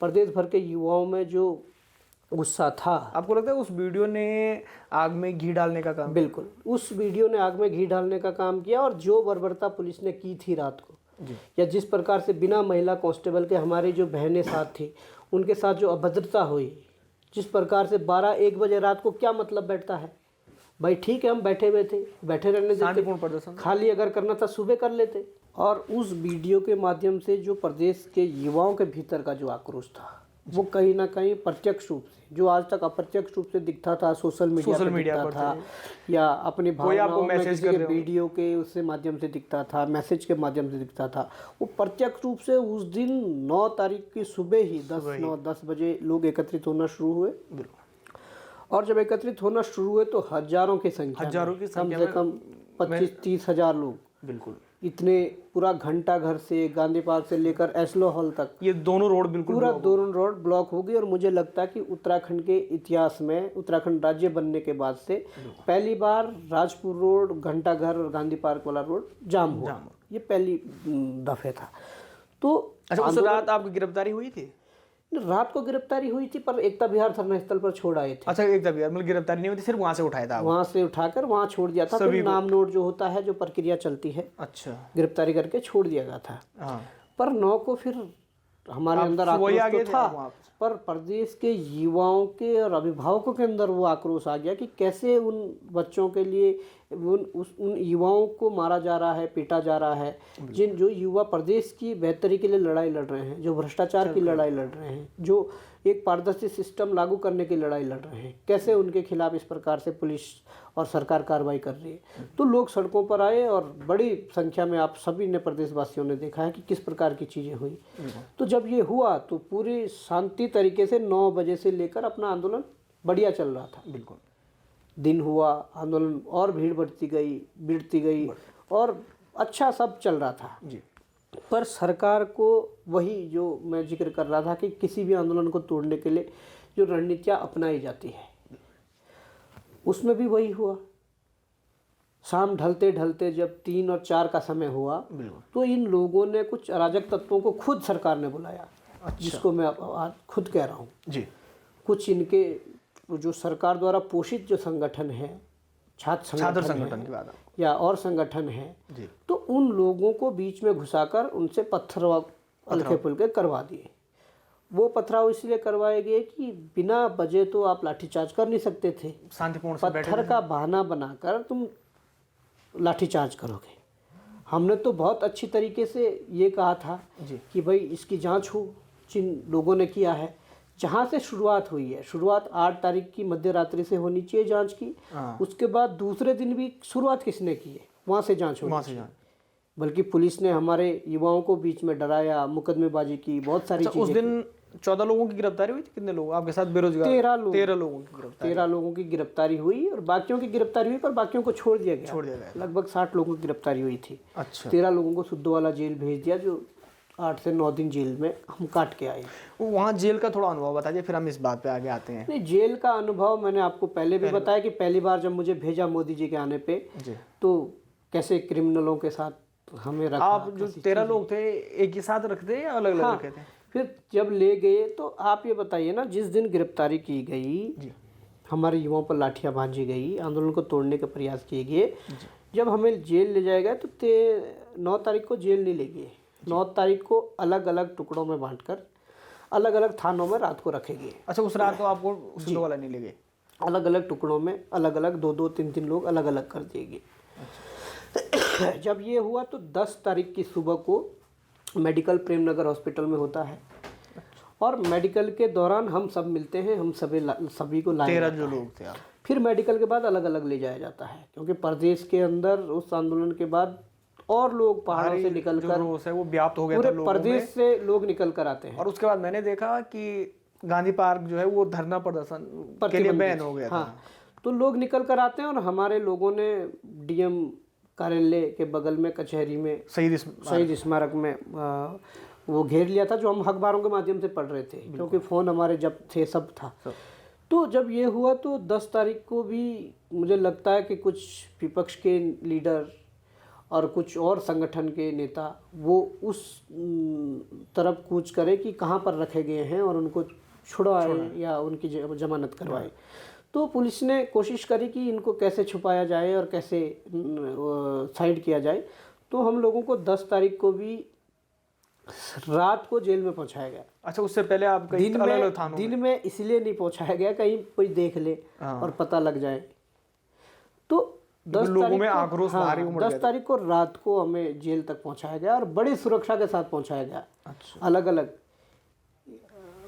प्रदेश भर के युवाओं में जो गुस्सा था। आपको लगता है उस वीडियो ने आग में घी डालने का काम? बिल्कुल, उस वीडियो ने आग में घी डालने का काम किया। और जो बर्बरता पुलिस ने की थी रात को जी, या जिस प्रकार से बिना महिला कांस्टेबल के हमारी जो बहनें साथ थी उनके साथ जो अभद्रता हुई, जिस प्रकार से 12-1 बजे रात को क्या मतलब बैठता है? भाई ठीक है, हम बैठे हुए थे, बैठे रहने देते, शांतिपूर्ण प्रदर्शन। खाली अगर करना था सुबह कर लेते। और उस वीडियो के माध्यम से जो प्रदेश के युवाओं के भीतर का जो आक्रोश था वो कहीं ना कहीं प्रत्यक्ष रूप से, जो आज तक अप्रत्यक्ष रूप से दिखता था, सोशल मीडिया पर दिखता था या अपनी भावनाओं में किसी के वीडियो के उससे माध्यम से दिखता था, मैसेज के माध्यम से दिखता था, वो प्रत्यक्ष रूप से उस दिन 9 तारीख की सुबह ही 10 बजे लोग एकत्रित होना शुरू हुए। और जब एकत्रित होना शुरू हुए तो हजारों की संख्या कम से कम 25-30 हजार लोग, बिल्कुल इतने पूरा घंटा घर से गांधी पार्क से लेकर एस्लो हॉल तक ये दोनों रोड बिल्कुल पूरा दोनों रोड ब्लॉक हो गई। और मुझे लगता है कि उत्तराखंड के इतिहास में, उत्तराखंड राज्य बनने के बाद से पहली बार राजपुर रोड, घंटा घर और गांधी पार्क वाला रोड जाम हुआ। ये पहली दफे था। तो अच्छा, उस रात आपकी गिरफ्तारी हुई थी? रात को गिरफ्तारी हुई थी, पर एकता विहार धरना स्थल पर छोड़ आए थे। अच्छा, एकता विहार मतलब गिरफ्तारी नहीं हुई थी, सिर्फ वहां से उठाया था? वहां से उठाकर वहां छोड़ दिया था। फिर नाम नोट जो होता है, जो प्रक्रिया चलती है, अच्छा, गिरफ्तारी करके छोड़ दिया गया था। हाँ। पर 9 को फिर हमारे अंदर आक्रोश तो था, पर प्रदेश के युवाओं के और अभिभावकों के अंदर वो आक्रोश आ गया कि कैसे उन बच्चों के लिए, उन युवाओं को मारा जा रहा है, पीटा जा रहा है, जो युवा प्रदेश की बेहतरी के लिए लड़ाई लड़ रहे हैं, जो भ्रष्टाचार की लड़ाई लड़ रहे हैं, जो एक पारदर्शी सिस्टम लागू करने की लड़ाई लड़ रहे हैं, कैसे उनके खिलाफ इस प्रकार से पुलिस और सरकार कार्रवाई कर रही है। तो लोग सड़कों पर आए और बड़ी संख्या में आप सभी ने, प्रदेशवासियों ने देखा है कि किस प्रकार की चीज़ें हुई। तो जब ये हुआ तो पूरी शांति तरीके से 9 बजे से लेकर अपना आंदोलन बढ़िया चल रहा था। बिल्कुल। दिन हुआ, आंदोलन और भीड़ बढ़ती गई और अच्छा सब चल रहा था जी। पर सरकार को वही जो मैं जिक्र कर रहा था कि किसी भी आंदोलन को तोड़ने के लिए जो रणनीतियाँ अपनाई जाती है, उसमें भी वही हुआ। शाम ढलते ढलते जब 3 और 4 का समय हुआ तो इन लोगों ने कुछ अराजक तत्वों को खुद सरकार ने बुलाया। अच्छा। जिसको मैं आज खुद कह रहा हूँ जी। कुछ इनके जो सरकार द्वारा पोषित जो संगठन है, छात्र संगठन की बात या और संगठन है, तो उन लोगों को बीच में घुसाकर उनसे पत्थरवाह हल्के फुल्के करवा दिए। वो पथराव इसलिए करवाए गए कि बिना वजह तो आप लाठीचार्ज कर नहीं सकते थे, शांतिपूर्ण पत्थर का बहाना बनाकर तुम लाठीचार्ज करोगे। हमने तो बहुत अच्छी तरीके से ये कहा था कि भाई इसकी जांच हो, जिन लोगों ने किया है, जहाँ से शुरुआत हुई है, शुरुआत 8 तारीख की मध्य रात्रि से होनी चाहिए जांच की। उसके बाद दूसरे दिन भी शुरुआत किसने की है, वहाँ से जांच होनी चाहिए। बल्कि पुलिस ने हमारे युवाओं को बीच में डराया, मुकदमेबाजी की, बहुत सारी चीजें। उस दिन 14 लोगों की गिरफ्तारी हुई थी? कितने लोग आपके साथ बेरोजगार? 13 लोगों की गिरफ्तारी हुई और बाकियों की गिरफ्तारी हुई, पर बाकियों को छोड़ दिया गया। लगभग 60 लोगों की गिरफ्तारी हुई थी। अच्छा। 13 लोगों को सुद्धवाला जेल भेज दिया, जो 8 से 9 दिन जेल में हम काट के आए। वहाँ जेल का थोड़ा अनुभव बताइए, फिर हम इस बात पे आगे आते हैं। नहीं, जेल का अनुभव मैंने आपको पहले भी बताया कि पहली बार जब मुझे भेजा मोदी जी के आने पे, तो कैसे क्रिमिनलों के साथ हमें रखा। आप जो 13 लोग थे एक ही साथ रखते या अलग अलग रखे थे? फिर जब ले गए तो आप ये बताइए ना, जिस दिन गिरफ्तारी की गई, हमारे युवाओं पर लाठियाँ भांजी गई, आंदोलन को तोड़ने का प्रयास किए गए, जब हमें जेल ले जाया गया तो 9 तारीख को जेल नहीं ले गए। 9 तारीख को अलग अलग टुकड़ों में बांटकर अलग अलग थानों में रात को रखे गए। अच्छा, उस रात को आपको सुद्धवाला नहीं ले गए? अलग अलग टुकड़ों में अलग अलग 2-2, 3-3 लोग अलग अलग कर दिए गए। जब ये हुआ तो 10 तारीख की सुबह को मेडिकल प्रेमनगर हॉस्पिटल में होता है और मेडिकल के दौरान हम सब मिलते हैं, हम सभी को लाए 13 जो लोग थे। फिर मेडिकल के बाद अलग अलग ले जाया जाता है, क्योंकि प्रदेश के अंदर उस आंदोलन के बाद और लोग पहाड़ों से निकलकर वो व्याप्त हो गया था, पूरे प्रदेश से लोग निकल कर आते हैं। और उसके बाद मैंने देखा कि गांधी पार्क जो है वो धरना प्रदर्शन के लिए बैन हो गया था। हाँ, तो लोग निकल कर आते हैं और हमारे लोगों ने डीएम कार्यालय के बगल में कचहरी में शहीद स्मारक में वो घेर लिया था, जो हम अखबारों के माध्यम से पढ़ रहे थे, क्योंकि फ़ोन हमारे जब थे सब था। तो जब ये हुआ तो 10 तारीख को भी मुझे लगता है कि कुछ विपक्ष के लीडर और कुछ और संगठन के नेता वो उस तरफ कूच करे कि कहाँ पर रखे गए हैं और उनको छुड़वाए या उनकी जमानत करवाए। तो पुलिस ने कोशिश करी कि इनको कैसे छुपाया जाए और कैसे साइड किया जाए। तो हम लोगों को 10 तारीख को भी रात को जेल में पहुंचाया गया। अच्छा, उससे पहले आप कहीं दिन में इसलिए नहीं पहुंचाया गया कहीं कोई देख ले और पता लग जाए। तो लोगों में आक्रोश भारी उमड़ गया 10 तारीख को रात को हमें जेल तक पहुंचाया गया और बड़ी सुरक्षा के साथ पहुंचाया गया। अच्छा। अलग अलग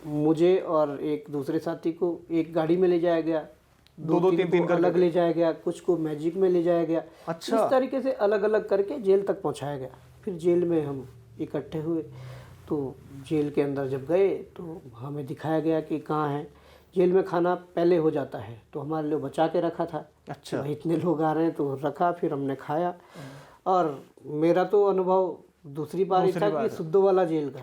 मुझे और एक दूसरे साथी को एक गाड़ी में ले जाया गया, दो तीन को अलग ले जाया गया, कुछ को मैजिक में ले जाया गया। अच्छा। इस तरीके से अलग अलग करके जेल तक पहुंचाया गया। फिर जेल में हम इकट्ठे हुए, तो जेल के अंदर जब गए तो हमें दिखाया गया कि कहाँ है। जेल में खाना पहले हो जाता है, तो हमारे लिए बचा के रखा था। अच्छा। भाई इतने लोग आ रहे हैं तो रखा, फिर हमने खाया। और मेरा तो अनुभव दूसरी बार ही था कि सुद्दो वाला जेल का।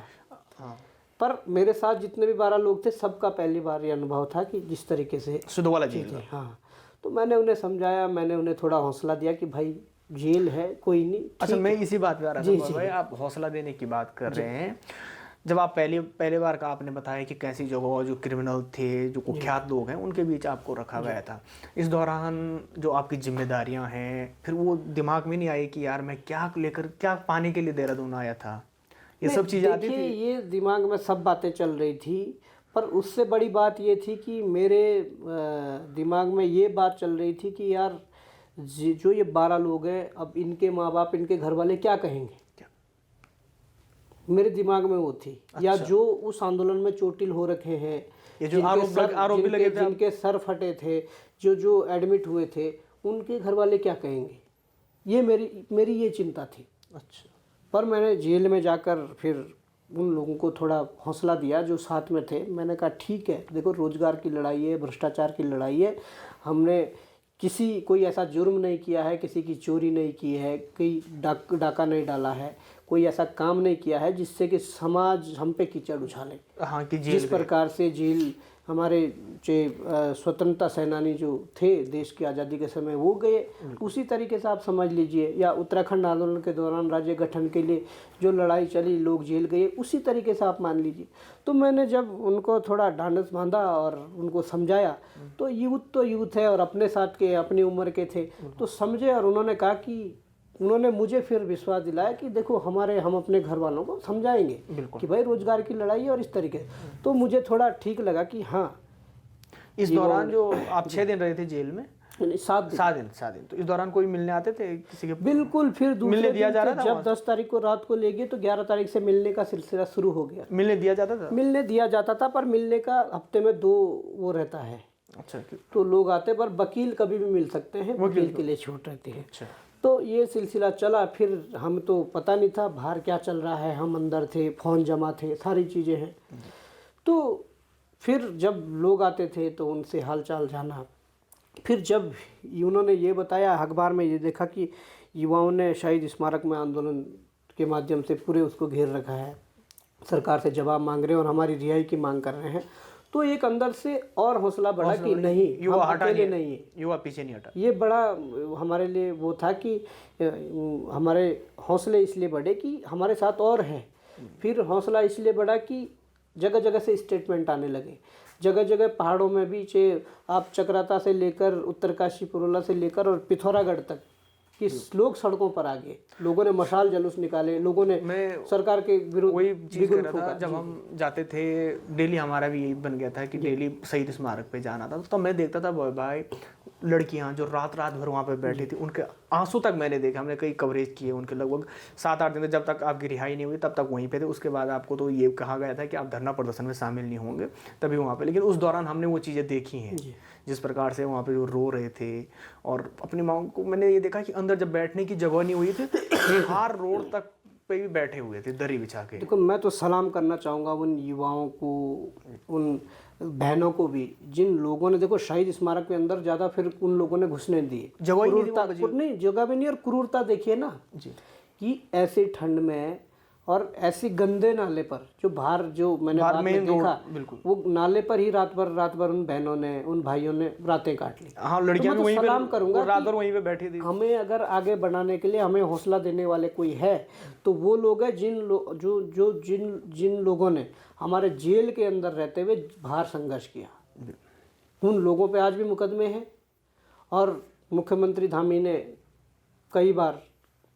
हाँ। पर मेरे साथ जितने भी 12 लोग थे, सबका पहली बार ये अनुभव था कि जिस तरीके से सुद्दो वाला जेल का। हाँ। तो मैंने उन्हें समझाया, मैंने उन्हें थोड़ा हौसला दिया कि भाई जेल है, कोई नहीं। अच्छा, मैं इसी बात पे आ रहा था भाई, आप हौसला देने की बात कर रहे हैं। जब आप पहले बार का आपने बताया कि कैसी जगह जो क्रिमिनल थे, जो कुख्यात लोग हैं, उनके बीच आपको रखा गया था, इस दौरान जो आपकी जिम्मेदारियां हैं, फिर वो दिमाग में नहीं आई कि यार मैं क्या पाने के लिए देहरादून आया था, ये सब चीज़ें आती थी? ये दिमाग में सब बातें चल रही थी, पर उससे बड़ी बात ये थी कि मेरे दिमाग में ये बात चल रही थी कि यार जो ये 12 लोग हैं, अब इनके माँ बाप, इनके घर वाले क्या कहेंगे। मेरे दिमाग में वो थी। अच्छा। या जो उस आंदोलन में चोटिल हो रखे हैं, ये जो आरोपी लगे थे, जिनके सर फटे थे, जो एडमिट हुए थे, उनके घर वाले क्या कहेंगे, ये मेरी ये चिंता थी। अच्छा। पर मैंने जेल में जाकर फिर उन लोगों को थोड़ा हौसला दिया जो साथ में थे। मैंने कहा ठीक है, देखो रोजगार की लड़ाई है, भ्रष्टाचार की लड़ाई है, हमने कोई ऐसा जुर्म नहीं किया है, किसी की चोरी नहीं की है, कोई डाका नहीं डाला है, कोई ऐसा काम नहीं किया है जिससे कि समाज हम पे कीचड़ उछाले। हाँ, कि जिस प्रकार से जेल हमारे स्वतंत्रता सेनानी जो थे देश की आज़ादी के समय वो गए, उसी तरीके से आप समझ लीजिए। या उत्तराखंड आंदोलन के दौरान राज्य गठन के लिए जो लड़ाई चली, लोग जेल गए, उसी तरीके से आप मान लीजिए। तो मैंने जब उनको थोड़ा ढांढस बांधा और उनको समझाया, तो यूथ है और अपने साथ के, अपनी उम्र के थे, तो समझे। और उन्होंने कहा कि उन्होंने मुझे फिर विश्वास दिलाया कि देखो हम अपने घर वालों को समझाएंगे कि भाई रोजगार की लड़ाई है और इस तरीके से। तो मुझे थोड़ा ठीक लगा कि हाँ। इस दौरान जो आप 6 दिन रहे थे जेल में, 7 दिन, तो इस दौरान कोई मिलने आते थे किसी के? बिल्कुल। फिर दूसरे दिया जा रहा था जब 10 तारीख को रात को ले गए तो 11 तारीख से मिलने का सिलसिला शुरू हो गया। मिलने दिया जाता था? मिलने दिया जाता था, पर मिलने का हफ्ते में 2 वो रहता है। अच्छा। तो लोग आते, पर वकील कभी भी मिल सकते हैं, वकील के लिए छूट रहती है। अच्छा। तो ये सिलसिला चला। फिर हम तो पता नहीं था बाहर क्या चल रहा है, हम अंदर थे, फ़ोन जमा थे, सारी चीज़ें हैं। तो फिर जब लोग आते थे तो उनसे हालचाल जाना। फिर जब उन्होंने ये बताया, अखबार में ये देखा कि युवाओं ने शहीद स्मारक में आंदोलन के माध्यम से पूरे उसको घेर रखा है, सरकार से जवाब मांग रहे हैं और हमारी रिहाई की मांग कर रहे हैं, तो एक अंदर से और हौसला बढ़ा कि नहीं, युवा अकेले नहीं है, युवा पीछे नहीं हटा। ये बड़ा हमारे लिए वो था कि हमारे हौसले इसलिए बढ़े कि हमारे साथ और हैं। फिर हौसला इसलिए बढ़ा कि जगह जगह से स्टेटमेंट आने लगे, जगह जगह पहाड़ों में भी, आप चक्राता से लेकर उत्तरकाशी पुरोला से लेकर और पिथौरागढ़ तक कि लोग सड़कों पर आ गए, लोगों ने मशाल जुलूस निकाले, लोगों ने सरकार के विरुद्ध वही चीज कर रहा था। जब हम जाते थे डेली, हमारा भी यही बन गया था कि डेली शहीद स्मारक पे जाना था। तो मैं देखता था भाई लड़कियां जो रात भर वहाँ पे बैठी थी, उनके आंसू तक मैंने देखा, हमने कई कवरेज किए उनके, लगभग 7-8 दिन जब तक आपकी रिहाई नहीं हुई तब तक वहीं पे थे। उसके बाद आपको तो ये कहा गया था कि आप धरना प्रदर्शन में शामिल नहीं होंगे तभी वहाँ पे, लेकिन उस दौरान हमने वो चीज़ें देखी हैं जिस प्रकार से वहाँ पे जो रो रहे थे। और अपनी मांग को मैंने ये देखा कि अंदर जब बैठने की जगह नहीं हुई थी, हार रोड तक पे भी बैठे हुए थे दरी बिछा के। देखो, मैं तो सलाम करना चाहूँगा उन युवाओं को, उन बहनों को भी, जिन लोगों ने, देखो शहीद स्मारक के अंदर ज़्यादा फिर उन लोगों ने घुसने दिए, जगह नहीं, जगह भी नहीं। और क्रूरता देखिए ना जी, कि ऐसे ठंड में और ऐसे गंदे नाले पर, जो बाहर जो मैंने बाद में देखा, वो नाले पर ही रात भर उन बहनों ने, उन भाइयों ने रातें काट ली। हाँ, लड़कियां तो वहीं पे सलाम करूंगा, रात भर वहीं पे बैठी थी। हमें अगर आगे बढ़ाने के लिए हमें हौसला देने वाले कोई है तो वो लोग हैं जिन लोगों ने हमारे जेल के अंदर रहते हुए बाहर संघर्ष किया। उन लोगों पे आज भी मुकदमे हैं। और मुख्यमंत्री धामी ने कई बार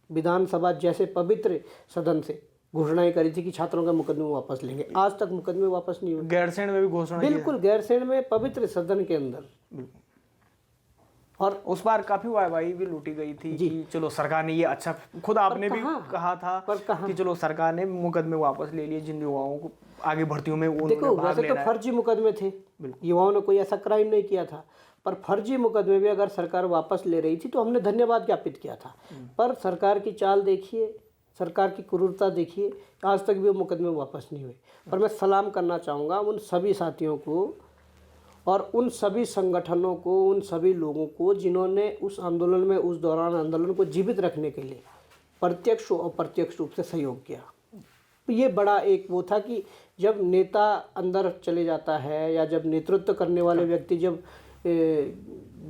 विधानसभा जैसे पवित्र सदन से घोषणाएं करी थी कि छात्रों का मुकदमे वापस लेंगे, आज तक मुकदमे वापस नहीं हुए। गैरसैंण में भी घोषणा, बिल्कुल गैरसैंण में पवित्र सदन के अंदर। और उस बार काफी वाहवाही भी लूटी गई थी कि चलो सरकार ने ये अच्छा, खुद आपने भी कहा था कि चलो सरकार ने मुकदमे वापस ले लिए, जिन युवाओं को आगे भर्तियों में देखो वैसे तो फर्जी मुकदमे थे, युवाओं ने कोई ऐसा क्राइम नहीं किया था, पर फर्जी मुकदमे भी अगर सरकार वापस ले रही थी तो हमने धन्यवाद ज्ञापित किया था। पर सरकार की चाल देखिए, सरकार की क्रूरता देखिए, आज तक भी वो मुकदमे वापस नहीं हुए। पर मैं सलाम करना चाहूँगा उन सभी साथियों को और उन सभी संगठनों को, उन सभी लोगों को जिन्होंने उस आंदोलन में, उस दौरान आंदोलन को जीवित रखने के लिए प्रत्यक्ष और अप्रत्यक्ष रूप से सहयोग किया। तो ये बड़ा एक वो था कि जब नेता अंदर चले जाता है या जब नेतृत्व करने वाले व्यक्ति जब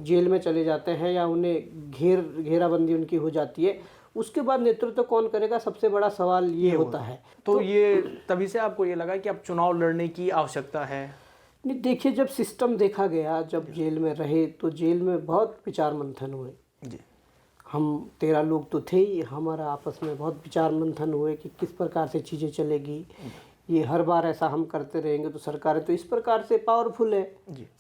जेल में चले जाते हैं या उन्हें घेराबंदी उनकी हो जाती है, उसके बाद नेतृत्व कौन करेगा, सबसे बड़ा सवाल ये होता है। तो ये तभी से आपको ये लगा कि अब चुनाव लड़ने की आवश्यकता है? नहीं, देखिए जब सिस्टम देखा गया, जब जेल में रहे तो जेल में बहुत विचार मंथन हुए जी। हम 13 लोग तो थे ही, हमारा आपस में बहुत विचार मंथन हुए कि किस प्रकार से चीज़ें चलेगी। ये हर बार ऐसा हम करते रहेंगे तो सरकारें तो इस प्रकार से पावरफुल है,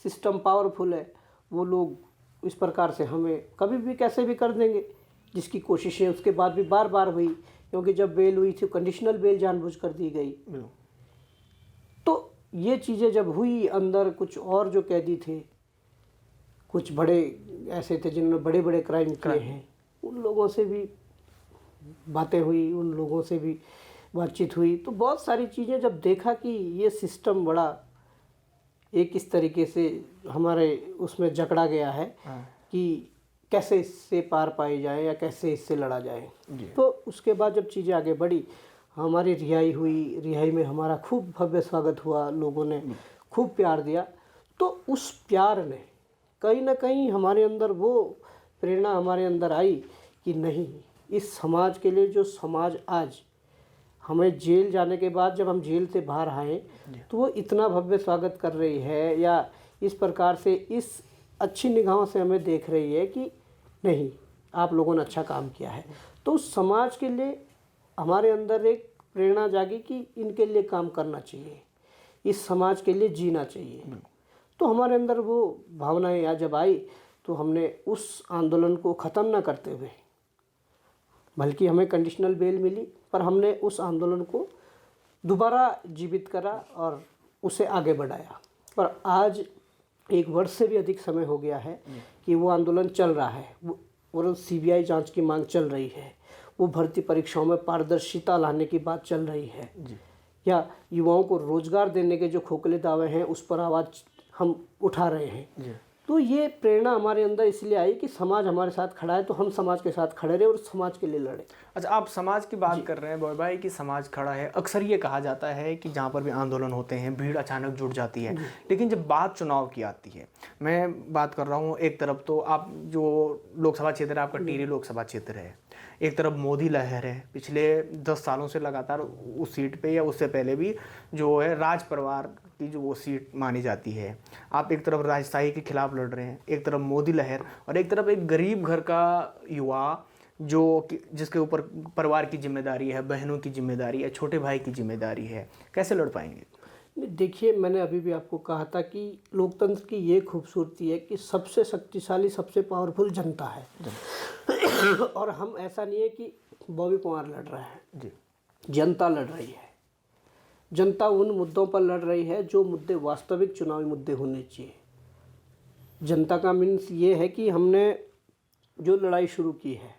सिस्टम पावरफुल है, वो लोग इस प्रकार से हमें कभी भी कैसे भी कर देंगे। जिसकी कोशिशें उसके बाद भी बार बार हुई, क्योंकि जब बेल हुई थी कंडीशनल बेल जानबूझकर दी गई। तो ये चीज़ें जब हुई, अंदर कुछ और जो कैदी थे, कुछ बड़े ऐसे थे जिन्होंने बड़े बड़े क्राइम किए हैं, उन लोगों से भी बातें हुई, उन लोगों से भी बातचीत हुई। तो बहुत सारी चीज़ें जब देखा कि ये सिस्टम बड़ा एक इस तरीके से हमारे उसमें जकड़ा गया है कि कैसे इससे पार पाई जाए या कैसे इससे लड़ा जाए। तो उसके बाद जब चीज़ें आगे बढ़ी, हमारी रिहाई हुई, रिहाई में हमारा खूब भव्य स्वागत हुआ, लोगों ने खूब प्यार दिया। तो उस प्यार ने कहीं ना कहीं हमारे अंदर वो प्रेरणा हमारे अंदर आई कि नहीं, इस समाज के लिए, जो समाज आज हमें जेल जाने के बाद जब हम जेल से बाहर आए तो वो इतना भव्य स्वागत कर रही है या इस प्रकार से इस अच्छी निगाहों से हमें देख रही है कि नहीं, आप लोगों ने अच्छा काम किया है। तो उस समाज के लिए हमारे अंदर एक प्रेरणा जागी कि इनके लिए काम करना चाहिए, इस समाज के लिए जीना चाहिए। तो हमारे अंदर वो भावनाएं जब आई तो हमने उस आंदोलन को ख़त्म ना करते हुए, बल्कि हमें कंडीशनल बेल मिली, पर हमने उस आंदोलन को दोबारा जीवित करा और उसे आगे बढ़ाया। पर आज 1 वर्ष से भी अधिक समय हो गया है कि वो आंदोलन चल रहा है, और सीबीआई जांच की मांग चल रही है, वो भर्ती परीक्षाओं में पारदर्शिता लाने की बात चल रही है, या युवाओं को रोजगार देने के जो खोखले दावे हैं उस पर आवाज़ हम उठा रहे हैं। तो ये प्रेरणा हमारे अंदर इसलिए आई कि समाज हमारे साथ खड़ा है तो हम समाज के साथ खड़े रहे और समाज के लिए लड़े। अच्छा, आप समाज की बात कर रहे हैं बॉय भाई कि समाज खड़ा है। अक्सर ये कहा जाता है कि जहाँ पर भी आंदोलन होते हैं भीड़ अचानक जुट जाती है, लेकिन जब बात चुनाव की आती है, मैं बात कर रहा हूँ एक तरफ तो आप जो लोकसभा क्षेत्र है, आपका टिहरी लोकसभा क्षेत्र है, एक तरफ मोदी लहर है, पिछले 10 सालों से लगातार उस सीट पे या उससे पहले भी जो है राज परिवार की जो वो सीट मानी जाती है। आप एक तरफ राजशाही के खिलाफ लड़ रहे हैं, एक तरफ मोदी लहर, और एक तरफ एक गरीब घर का युवा जो जिसके ऊपर परिवार की जिम्मेदारी है, बहनों की जिम्मेदारी है, छोटे भाई की जिम्मेदारी है। कैसे लड़ पाएंगे? देखिए, मैंने अभी भी आपको कहा था कि लोकतंत्र की ये खूबसूरती है कि सबसे शक्तिशाली, सबसे पावरफुल जनता है। और हम ऐसा नहीं है कि बॉबी कुमार लड़ रहा है जी, जनता लड़ रही है। जनता उन मुद्दों पर लड़ रही है जो मुद्दे वास्तविक चुनावी मुद्दे होने चाहिए। जनता का मीन्स ये है कि हमने जो लड़ाई शुरू की है,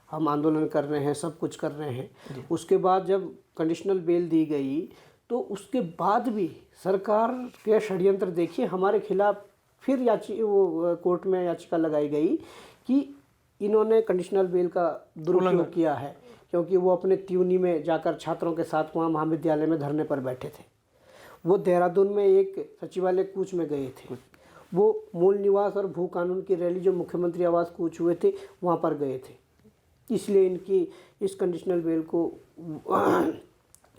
हम आंदोलन कर रहे हैं, सब कुछ कर रहे हैं, उसके बाद जब कंडीशनल बेल दी गई तो उसके बाद भी सरकार के षड्यंत्र देखिए, हमारे खिलाफ फिर कोर्ट में याचिका लगाई गई कि इन्होंने कंडीशनल बेल का दुरुपयोग किया है, क्योंकि वो अपने त्यूनी में जाकर छात्रों के साथ वहाँ महाविद्यालय में धरने पर बैठे थे। वो देहरादून में एक सचिवालय कूच में गए थे, वो मूल निवास और भू कानून की रैली जो मुख्यमंत्री आवास कूच हुए थे वहाँ पर गए थे। इसलिए इनकी इस कंडीशनल बेल को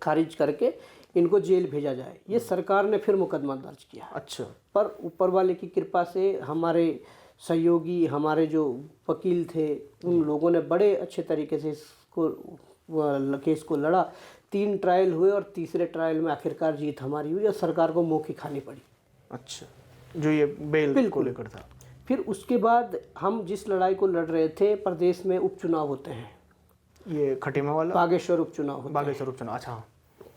खारिज करके इनको जेल भेजा जाए, ये सरकार ने फिर मुकदमा दर्ज किया। अच्छा। पर ऊपर वाले की कृपा से हमारे सहयोगी, हमारे जो वकील थे, उन लोगों ने बड़े अच्छे तरीके से इसको केस को लड़ा। 3 ट्रायल हुए और तीसरे ट्रायल में आखिरकार जीत हमारी हुई और सरकार को मुँह की खानी पड़ी। अच्छा, जो ये बेल को लेकर था। फिर उसके बाद हम जिस लड़ाई को लड़ रहे थे, प्रदेश में उपचुनाव होते हैं, ये खटीमा वाला बागेश्वर उपचुनाव होते हैं। बागेश्वर उपचुनाव, अच्छा।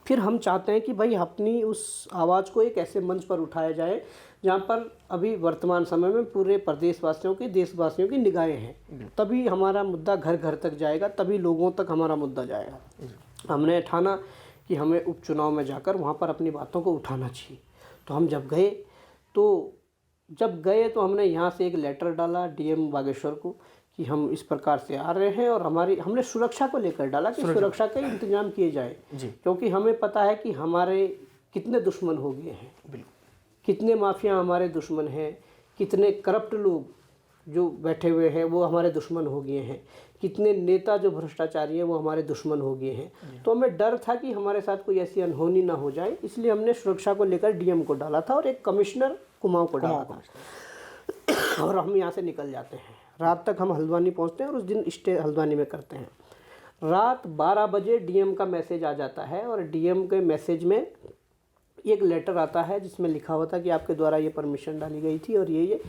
फिर हम चाहते हैं कि भाई अपनी उस आवाज़ को एक ऐसे मंच पर उठाया जाए जहाँ पर अभी वर्तमान समय में पूरे प्रदेशवासियों की, देशवासियों की निगाहें हैं, तभी हमारा मुद्दा घर घर तक जाएगा, तभी लोगों तक हमारा मुद्दा जाएगा। हमने ठाना कि हमें उपचुनाव में जाकर वहाँ पर अपनी बातों को उठाना चाहिए। तो हम जब गए तो हमने यहाँ से एक लेटर डाला डीएम बागेश्वर को कि हम इस प्रकार से आ रहे हैं, और हमने सुरक्षा को लेकर डाला कि सुरक्षा के इंतजाम किए जाए, क्योंकि हमें पता है कि हमारे कितने दुश्मन हो गए हैं, कितने माफिया हमारे दुश्मन हैं, कितने करप्ट लोग जो बैठे हुए हैं वो हमारे दुश्मन हो गए हैं, कितने नेता जो भ्रष्टाचारी हैं वो हमारे दुश्मन हो गए हैं। तो हमें डर था कि हमारे साथ कोई ऐसी अनहोनी ना हो जाए, इसलिए हमने सुरक्षा को लेकर डीएम को डाला था और एक कमिश्नर कुमाऊं को डाला था। और हम यहाँ से निकल जाते हैं, रात तक हम हल्द्वानी पहुँचते हैं और उस दिन स्टे हल्द्वानी में करते हैं। रात 12 बजे डीएम का मैसेज आ जाता है, और डीएम के मैसेज में एक लेटर आता है जिसमें लिखा हुआ था कि आपके द्वारा ये परमिशन डाली गई थी और ये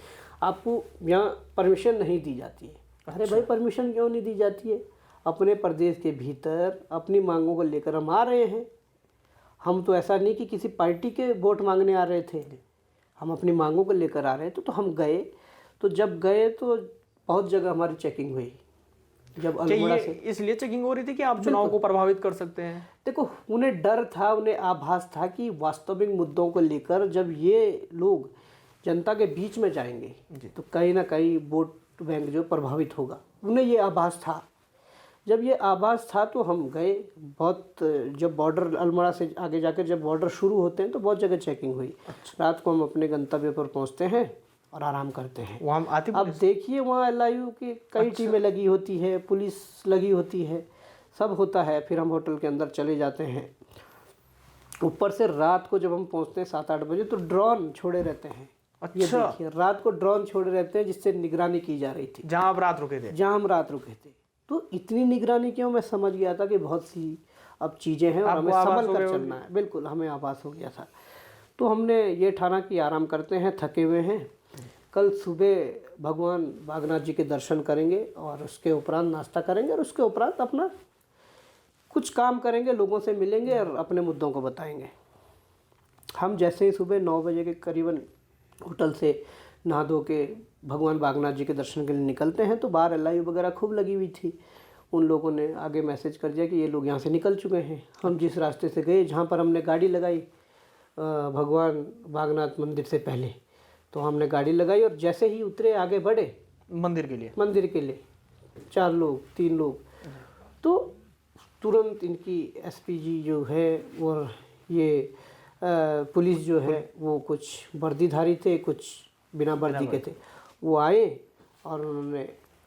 आपको यहाँ परमिशन नहीं दी जाती है। अरे भाई, परमिशन क्यों नहीं दी जाती है? अपने प्रदेश के भीतर अपनी मांगों को लेकर हम आ रहे हैं। हम तो ऐसा नहीं कि किसी पार्टी के वोट मांगने आ रहे थे, हम अपनी मांगों को लेकर आ रहे थे। तो हम गए, तो जब गए तो बहुत जगह हमारी चेकिंग हुई। जब अल्मोड़ा से इसलिए चेकिंग हो रही थी कि आप चुनाव को प्रभावित कर सकते हैं। देखो, उन्हें डर था, उन्हें आभास था कि वास्तविक मुद्दों को लेकर जब ये लोग जनता के बीच में जाएंगे तो कहीं ना कहीं वोट बैंक जो प्रभावित होगा, उन्हें ये आभास था। जब ये आभास था तो हम गए। जब बॉर्डर अल्मोड़ा से आगे जाकर जब बॉर्डर शुरू होते हैं तो बहुत जगह चेकिंग हुई। रात को हम अपने गंतव्य पर पहुंचते हैं और आराम करते हैं। वहाँ आती अब देखिए, वहाँ एलआईयू की कई टीमें लगी होती है, पुलिस लगी होती है, सब होता है। फिर हम होटल के अंदर चले जाते हैं। ऊपर से रात को जब हम पहुँचते हैं 7-8 बजे तो ड्रोन छोड़े रहते हैं। ये देखिए, रात को ड्रोन छोड़े रहते हैं जिससे निगरानी की जा रही थी जहाँ आप रात रुके थे। जहाँ हम रात रुके थे। तो इतनी निगरानी क्यों? मैं समझ गया था कि बहुत सी अब चीज़ें हैं और हमें संभल कर चलना है। बिल्कुल, हमें आभास हो गया था। तो हमने ये ठाना कि आराम करते हैं, थके हुए हैं, कल सुबह भगवान बागनाथ जी के दर्शन करेंगे और उसके उपरांत नाश्ता करेंगे और उसके उपरांत अपना कुछ काम करेंगे, लोगों से मिलेंगे और अपने मुद्दों को बताएंगे। हम जैसे ही सुबह 9 बजे के करीबन होटल से नहा धो के भगवान बागनाथ जी के दर्शन के लिए निकलते हैं तो बाहर एलआईयू वगैरह खूब लगी हुई थी। उन लोगों ने आगे मैसेज कर दिया कि ये लोग यहाँ से निकल चुके हैं। हम जिस रास्ते से गए, जहाँ पर हमने गाड़ी लगाई भगवान बागनाथ मंदिर से पहले, तो हमने गाड़ी लगाई और जैसे ही उतरे, आगे बढ़े मंदिर के लिए 4 लोग 3 लोग, तो तुरंत इनकी एसपीजी जो है और ये पुलिस जो है वो कुछ वर्दीधारी थे, कुछ बिना वर्दी के थे, वो आए और उन्होंने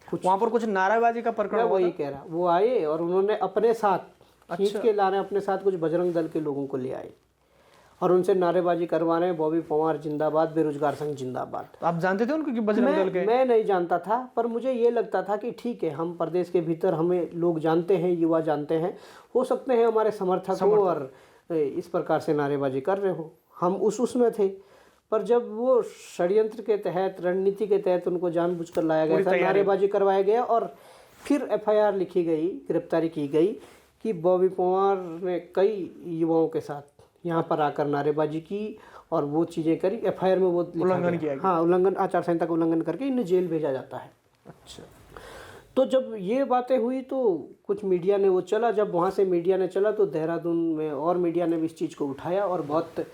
कुछ वहाँ पर कुछ नारेबाजी का प्रकरण हुआ। वही कह रहा, वो आए और उन्होंने अपने साथ खींच के ला रहे, अपने साथ कुछ बजरंग दल के लोगों को ले आए और उनसे नारेबाजी करवा रहे हैं, बॉबी पवार जिंदाबाद, बेरोजगार संघ जिंदाबाद। तो आप जानते थे उनको कि बजरंग दल के? मैं नहीं जानता था, पर मुझे ये लगता था कि ठीक है, हम प्रदेश के भीतर हमें लोग जानते हैं, युवा जानते हैं, हो सकते हैं हमारे समर्थक हो और इस प्रकार से नारेबाजी कर रहे हो। हम उसमें थे। पर जब वो षड्यंत्र के तहत, रणनीति के तहत उनको जानबूझकर लाया गया था, नारेबाजी करवाया गया और फिर एफआईआर लिखी गई, गिरफ्तारी की गई कि बॉबी पवार ने कई युवाओं के साथ यहाँ पर आकर नारेबाजी की और वो चीज़ें करी। एफआईआर में वो उल्लंघन किया गया। हाँ, उल्लंघन, आचार संहिता का उल्लंघन करके इन्हें जेल भेजा जाता है। अच्छा। तो जब ये बातें हुई तो कुछ मीडिया ने वो चला, जब वहाँ से मीडिया ने चला तो देहरादून में और मीडिया ने भी इस चीज़ को उठाया और बहुत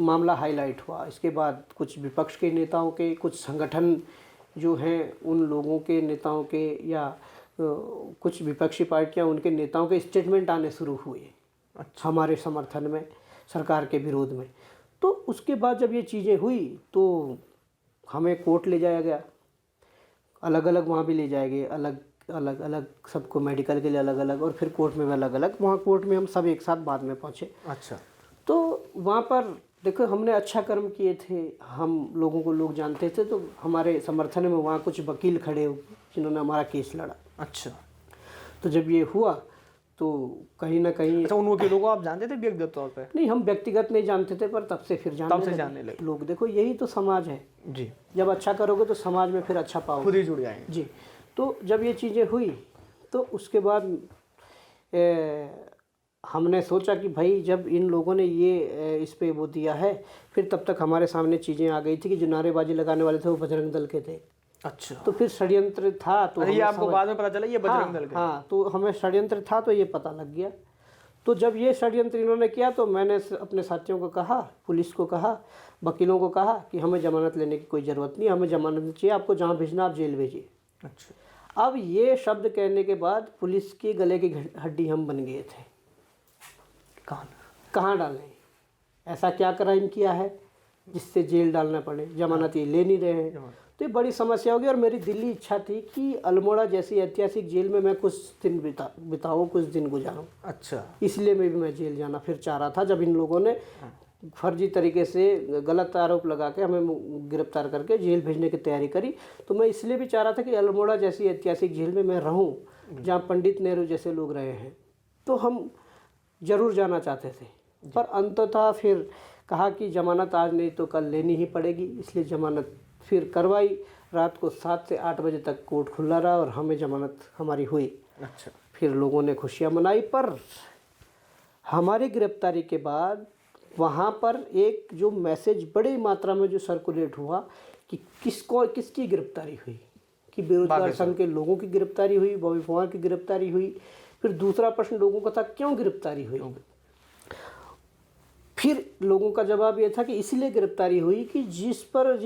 मामला हाईलाइट हुआ। इसके बाद कुछ विपक्ष के नेताओं के, कुछ संगठन जो हैं उन लोगों के नेताओं के या कुछ विपक्षी पार्टियां, उनके नेताओं के स्टेटमेंट आने शुरू हुए। अच्छा। हमारे समर्थन में, सरकार के विरोध में। तो उसके बाद जब ये चीज़ें हुई तो हमें कोर्ट ले जाया गया, अलग अलग वहाँ भी ले जाए गए, अलग अलग सबको मेडिकल के लिए अलग अलग, और फिर कोर्ट में भी अलग अलग। वहाँ कोर्ट में हम सब एक साथ बाद में पहुँचे। अच्छा। तो वहाँ पर देखो, हमने अच्छा कर्म किए थे, हम लोगों को लोग जानते थे, तो हमारे समर्थन में वहाँ कुछ वकील खड़े हो जिन्होंने हमारा केस लड़ा। अच्छा। तो जब ये हुआ तो कहीं ना कहीं अच्छा, उन वकीलों को आप जानते थे व्यक्तिगत तौर पे? नहीं, हम व्यक्तिगत नहीं जानते थे, पर तब से फिर जानने लगे लोग। देखो यही तो समाज है जी, जब अच्छा करोगे तो समाज में फिर अच्छा पाओगे, खुद ही जुड़ जाएंगे जी। तो जब ये चीज़ें हुई तो उसके बाद हमने सोचा कि भाई जब इन लोगों ने ये इस पे वो दिया है, फिर तब तक हमारे सामने चीज़ें आ गई थी कि जो नारेबाजी लगाने वाले थे वो बजरंग दल के थे। अच्छा, तो फिर षड्यंत्र था, तो ये आपको बाद में पता चला ये बजरंग दल के? हाँ, तो हमें षड्यंत्र था तो ये पता लग गया। तो जब ये षड्यंत्र इन्होंने किया तो मैंने अपने साथियों को कहा, पुलिस को कहा, वकीलों को कहा कि हमें ज़मानत लेने की कोई ज़रूरत नहीं, हमें ज़मानत नहीं चाहिए, आपको जहाँ भेजना आप जेल भेजिए। अच्छा, अब ये शब्द कहने के बाद पुलिस के गले की हड्डी हम बन गए थे। कहाँ डालें, ऐसा क्या क्राइम किया है जिससे जेल डालना पड़े, जमानत ये ले नहीं रहे हैं। तो ये बड़ी समस्या होगी। और मेरी दिली इच्छा थी कि अल्मोड़ा जैसी ऐतिहासिक जेल में मैं कुछ दिन बिताऊँ, कुछ दिन गुजारूँ। अच्छा, इसलिए मैं जेल जाना फिर चाह रहा था। जब इन लोगों ने फर्जी तरीके से गलत आरोप लगा के हमें गिरफ्तार करके जेल भेजने की तैयारी करी, तो मैं इसलिए भी चाह रहा था कि अल्मोड़ा जैसी ऐतिहासिक जेल में मैं रहूं, जहां पंडित नेहरू जैसे लोग रहे हैं। तो हम ज़रूर जाना चाहते थे, पर अंततः फिर कहा कि ज़मानत आज नहीं तो कल लेनी ही पड़ेगी, इसलिए ज़मानत फिर करवाई। रात को 7 से 8 बजे तक कोर्ट खुला रहा और हमें ज़मानत हमारी हुई। अच्छा, फिर लोगों ने खुशियाँ मनाई। पर हमारी गिरफ्तारी के बाद वहाँ पर एक जो मैसेज बड़ी मात्रा में जो सर्कुलेट हुआ कि किसकी गिरफ्तारी हुई, कि बेरोजगार संघ के लोगों की गिरफ्तारी हुई, बॉबी पवार की गिरफ्तारी हुई। फिर दूसरा प्रश्न लोगों का था क्यों गिरफ्तारी हुई। फिर लोगों का जवाब ये था कि इसलिए गिरफ्तारी हुई कि जिस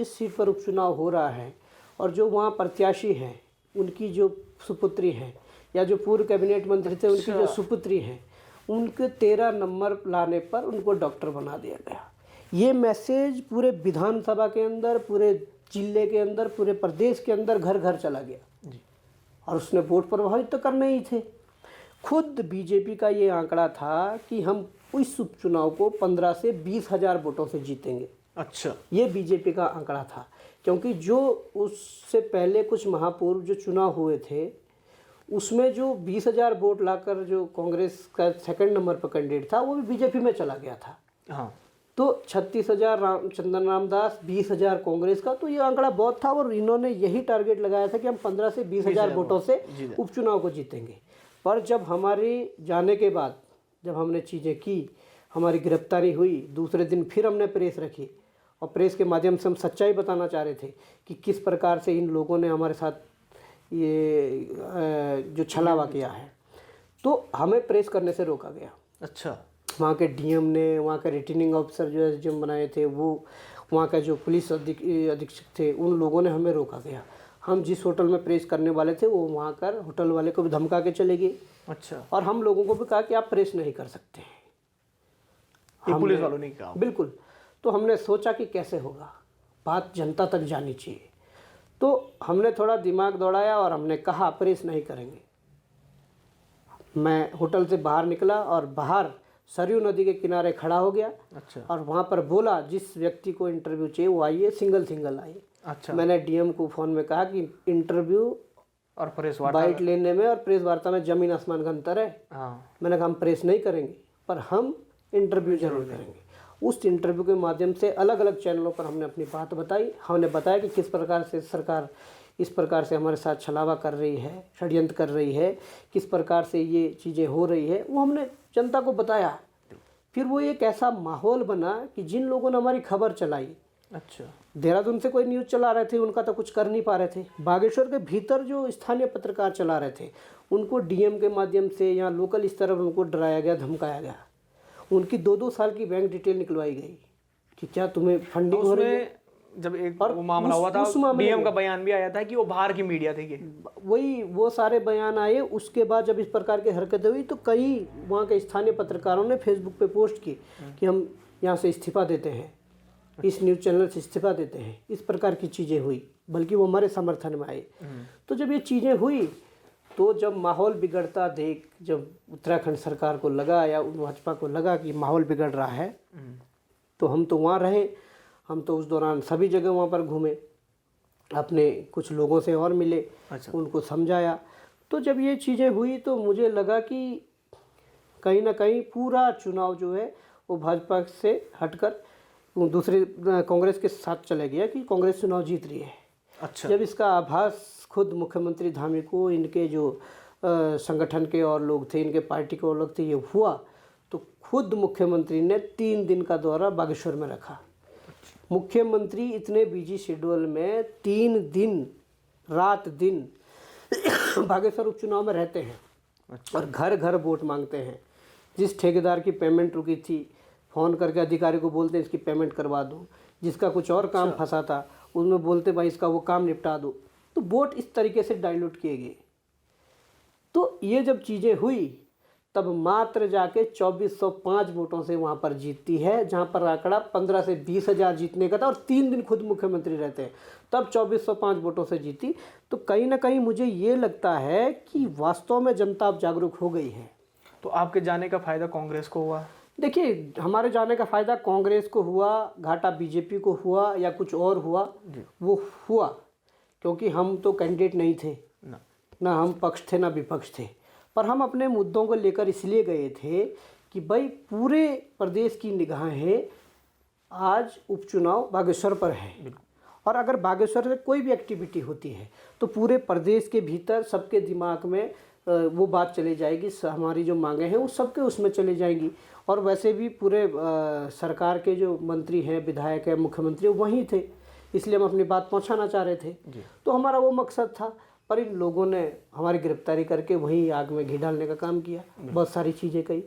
सीट पर उपचुनाव हो रहा है और जो वहाँ प्रत्याशी हैं उनकी जो सुपुत्री हैं, या जो पूर्व कैबिनेट मंत्री थे उनकी जो सुपुत्री हैं, उनके 13 नंबर लाने पर उनको डॉक्टर बना दिया गया। ये मैसेज पूरे विधानसभा के अंदर, पूरे जिले के अंदर, पूरे प्रदेश के अंदर घर घर चला गया जी। और उसने वोट प्रभावित तो करने ही थे। खुद बीजेपी का ये आंकड़ा था कि हम इस उपचुनाव को 15 से 20 हज़ार वोटों से जीतेंगे। अच्छा, ये बीजेपी का आंकड़ा था, क्योंकि जो उससे पहले कुछ महापूर्व जो चुनाव हुए थे उसमें जो 20,000 वोट लाकर जो कांग्रेस का सेकंड नंबर पर कैंडिडेट था वो भी बीजेपी में चला गया था। हाँ, तो 36,000 चंदन रामदास, 20,000 कांग्रेस का, तो ये आंकड़ा बहुत था। और इन्होंने यही टारगेट लगाया था कि हम 15 से 20,000 वोटों से उपचुनाव को जीतेंगे। पर जब हमारी जाने के बाद जब हमने चीज़ें की, हमारी गिरफ्तारी हुई, दूसरे दिन फिर हमने प्रेस रखी और प्रेस के माध्यम से हम सच्चाई बताना चाह रहे थे कि किस प्रकार से इन लोगों ने हमारे साथ ये जो छलावा किया है, तो हमें प्रेस करने से रोका गया। अच्छा, वहाँ के डीएम ने, वहाँ के रिटर्निंग ऑफिसर जो एसडीएम बनाए थे वो, वहाँ का जो पुलिस अधीक्षक थे, उन लोगों ने हमें रोका गया। हम जिस होटल में प्रेस करने वाले थे वो वहाँ कर होटल वाले को भी धमका के चले गए। अच्छा, और हम लोगों को भी कहा कि आप प्रेस नहीं कर सकते। ये पुलिस वालों ने कहा? बिल्कुल। तो हमने सोचा कि कैसे होगा, बात जनता तक जानी चाहिए। तो हमने थोड़ा दिमाग दौड़ाया और हमने कहा प्रेस नहीं करेंगे। मैं होटल से बाहर निकला और बाहर सरयू नदी के किनारे खड़ा हो गया। अच्छा, और वहाँ पर बोला जिस व्यक्ति को इंटरव्यू चाहिए वो आइए, सिंगल आइए। अच्छा, मैंने डीएम को फ़ोन में कहा कि इंटरव्यू और प्रेस वार्ता बाइट लेने में और प्रेस वार्ता में ज़मीन आसमान का अंतर है। हाँ, मैंने कहा हम प्रेस नहीं करेंगे पर हम इंटरव्यू जरूर करेंगे। उस इंटरव्यू के माध्यम से अलग अलग चैनलों पर हमने अपनी बात बताई। हमने बताया कि किस प्रकार से सरकार इस प्रकार से हमारे साथ छलावा कर रही है, षड्यंत्र कर रही है, किस प्रकार से ये चीज़ें हो रही है, वो हमने जनता को बताया। फिर वो एक ऐसा माहौल बना कि जिन लोगों ने हमारी खबर चलाई, अच्छा, देहरादून से कोई न्यूज़ चला रहे थे उनका तो कुछ कर नहीं पा रहे थे, बागेश्वर के भीतर जो स्थानीय पत्रकार चला रहे थे उनको डीएम के माध्यम से या लोकल स्तर पर उनको डराया गया, धमकाया गया। उनकी 2-2 साल की बैंक डिटेल निकलवाई गई कि क्या तुम्हें फंडिंग हो रही है। जब एक वो मामला हुआ था, डीएम का बयान भी आया था कि वो बाहर की मीडिया थी। वो सारे बयान आए। उसके बाद जब इस प्रकार की हरकतें हुई तो कई वहाँ के स्थानीय पत्रकारों ने फेसबुक पे पोस्ट की कि हम यहाँ से इस्तीफा देते हैं, इस न्यूज़ चैनल से इस्तीफा देते हैं। इस प्रकार की चीज़ें हुई, बल्कि वो हमारे समर्थन में आए। तो जब ये चीज़ें हुई तो जब माहौल बिगड़ता देख, जब उत्तराखंड सरकार को लगा या भाजपा को लगा कि माहौल बिगड़ रहा है, तो हम तो वहाँ रहे। हम तो उस दौरान सभी जगह वहाँ पर घूमे, अपने कुछ लोगों से और मिले। अच्छा, उनको समझाया। तो जब ये चीज़ें हुई तो मुझे लगा कि कहीं ना कहीं पूरा चुनाव जो है वो भाजपा से हटकर दूसरे कांग्रेस के साथ चला गया कि कांग्रेस चुनाव जीत रही है। अच्छा। जब इसका आभास खुद मुख्यमंत्री धामी को, इनके जो संगठन के और लोग थे, इनके पार्टी के और लोग थे, ये हुआ, तो खुद मुख्यमंत्री ने 3 दिन का दौरा बागेश्वर में रखा। मुख्यमंत्री इतने बिजी शेड्यूल में 3 दिन रात दिन बागेश्वर उपचुनाव में रहते हैं। अच्छा। और घर घर वोट मांगते हैं। जिस ठेकेदार की पेमेंट रुकी थी, फ़ोन करके अधिकारी को बोलते इसकी पेमेंट करवा दो। जिसका कुछ और काम फंसा था उसमें बोलते भाई इसका वो काम निपटा दो। तो वोट इस तरीके से डाइल्यूट किए गए। तो ये जब चीज़ें हुई तब मात्र जाके 2405 वोटों से वहाँ पर जीतती है, जहाँ पर आंकड़ा 15 से 20 हज़ार जीतने का था और 3 दिन खुद मुख्यमंत्री रहते हैं, तब 2405 वोटों से जीती। तो कहीं ना कहीं मुझे ये लगता है कि वास्तव में जनता अब जागरूक हो गई है। तो आपके जाने का फ़ायदा कांग्रेस को हुआ? देखिए, हमारे जाने का फ़ायदा कांग्रेस को हुआ, घाटा बीजेपी को हुआ या कुछ और हुआ, वो हुआ क्योंकि हम तो कैंडिडेट नहीं थे, ना हम पक्ष थे ना विपक्ष थे, पर हम अपने मुद्दों को लेकर इसलिए गए थे कि भाई पूरे प्रदेश की निगाहें आज उपचुनाव बागेश्वर पर है। और अगर बागेश्वर से कोई भी एक्टिविटी होती है तो पूरे प्रदेश के भीतर सबके दिमाग में वो बात चली जाएगी, हमारी जो मांगे हैं वो सबके उसमें चली जाएंगी। और वैसे भी पूरे सरकार के जो मंत्री हैं, विधायक हैं, मुख्यमंत्री वहीं थे, इसलिए हम अपनी बात पहुंचाना चाह रहे थे। तो हमारा वो मकसद था। पर इन लोगों ने हमारी गिरफ्तारी करके वहीं आग में घी डालने का काम किया, बहुत सारी चीज़ें कही।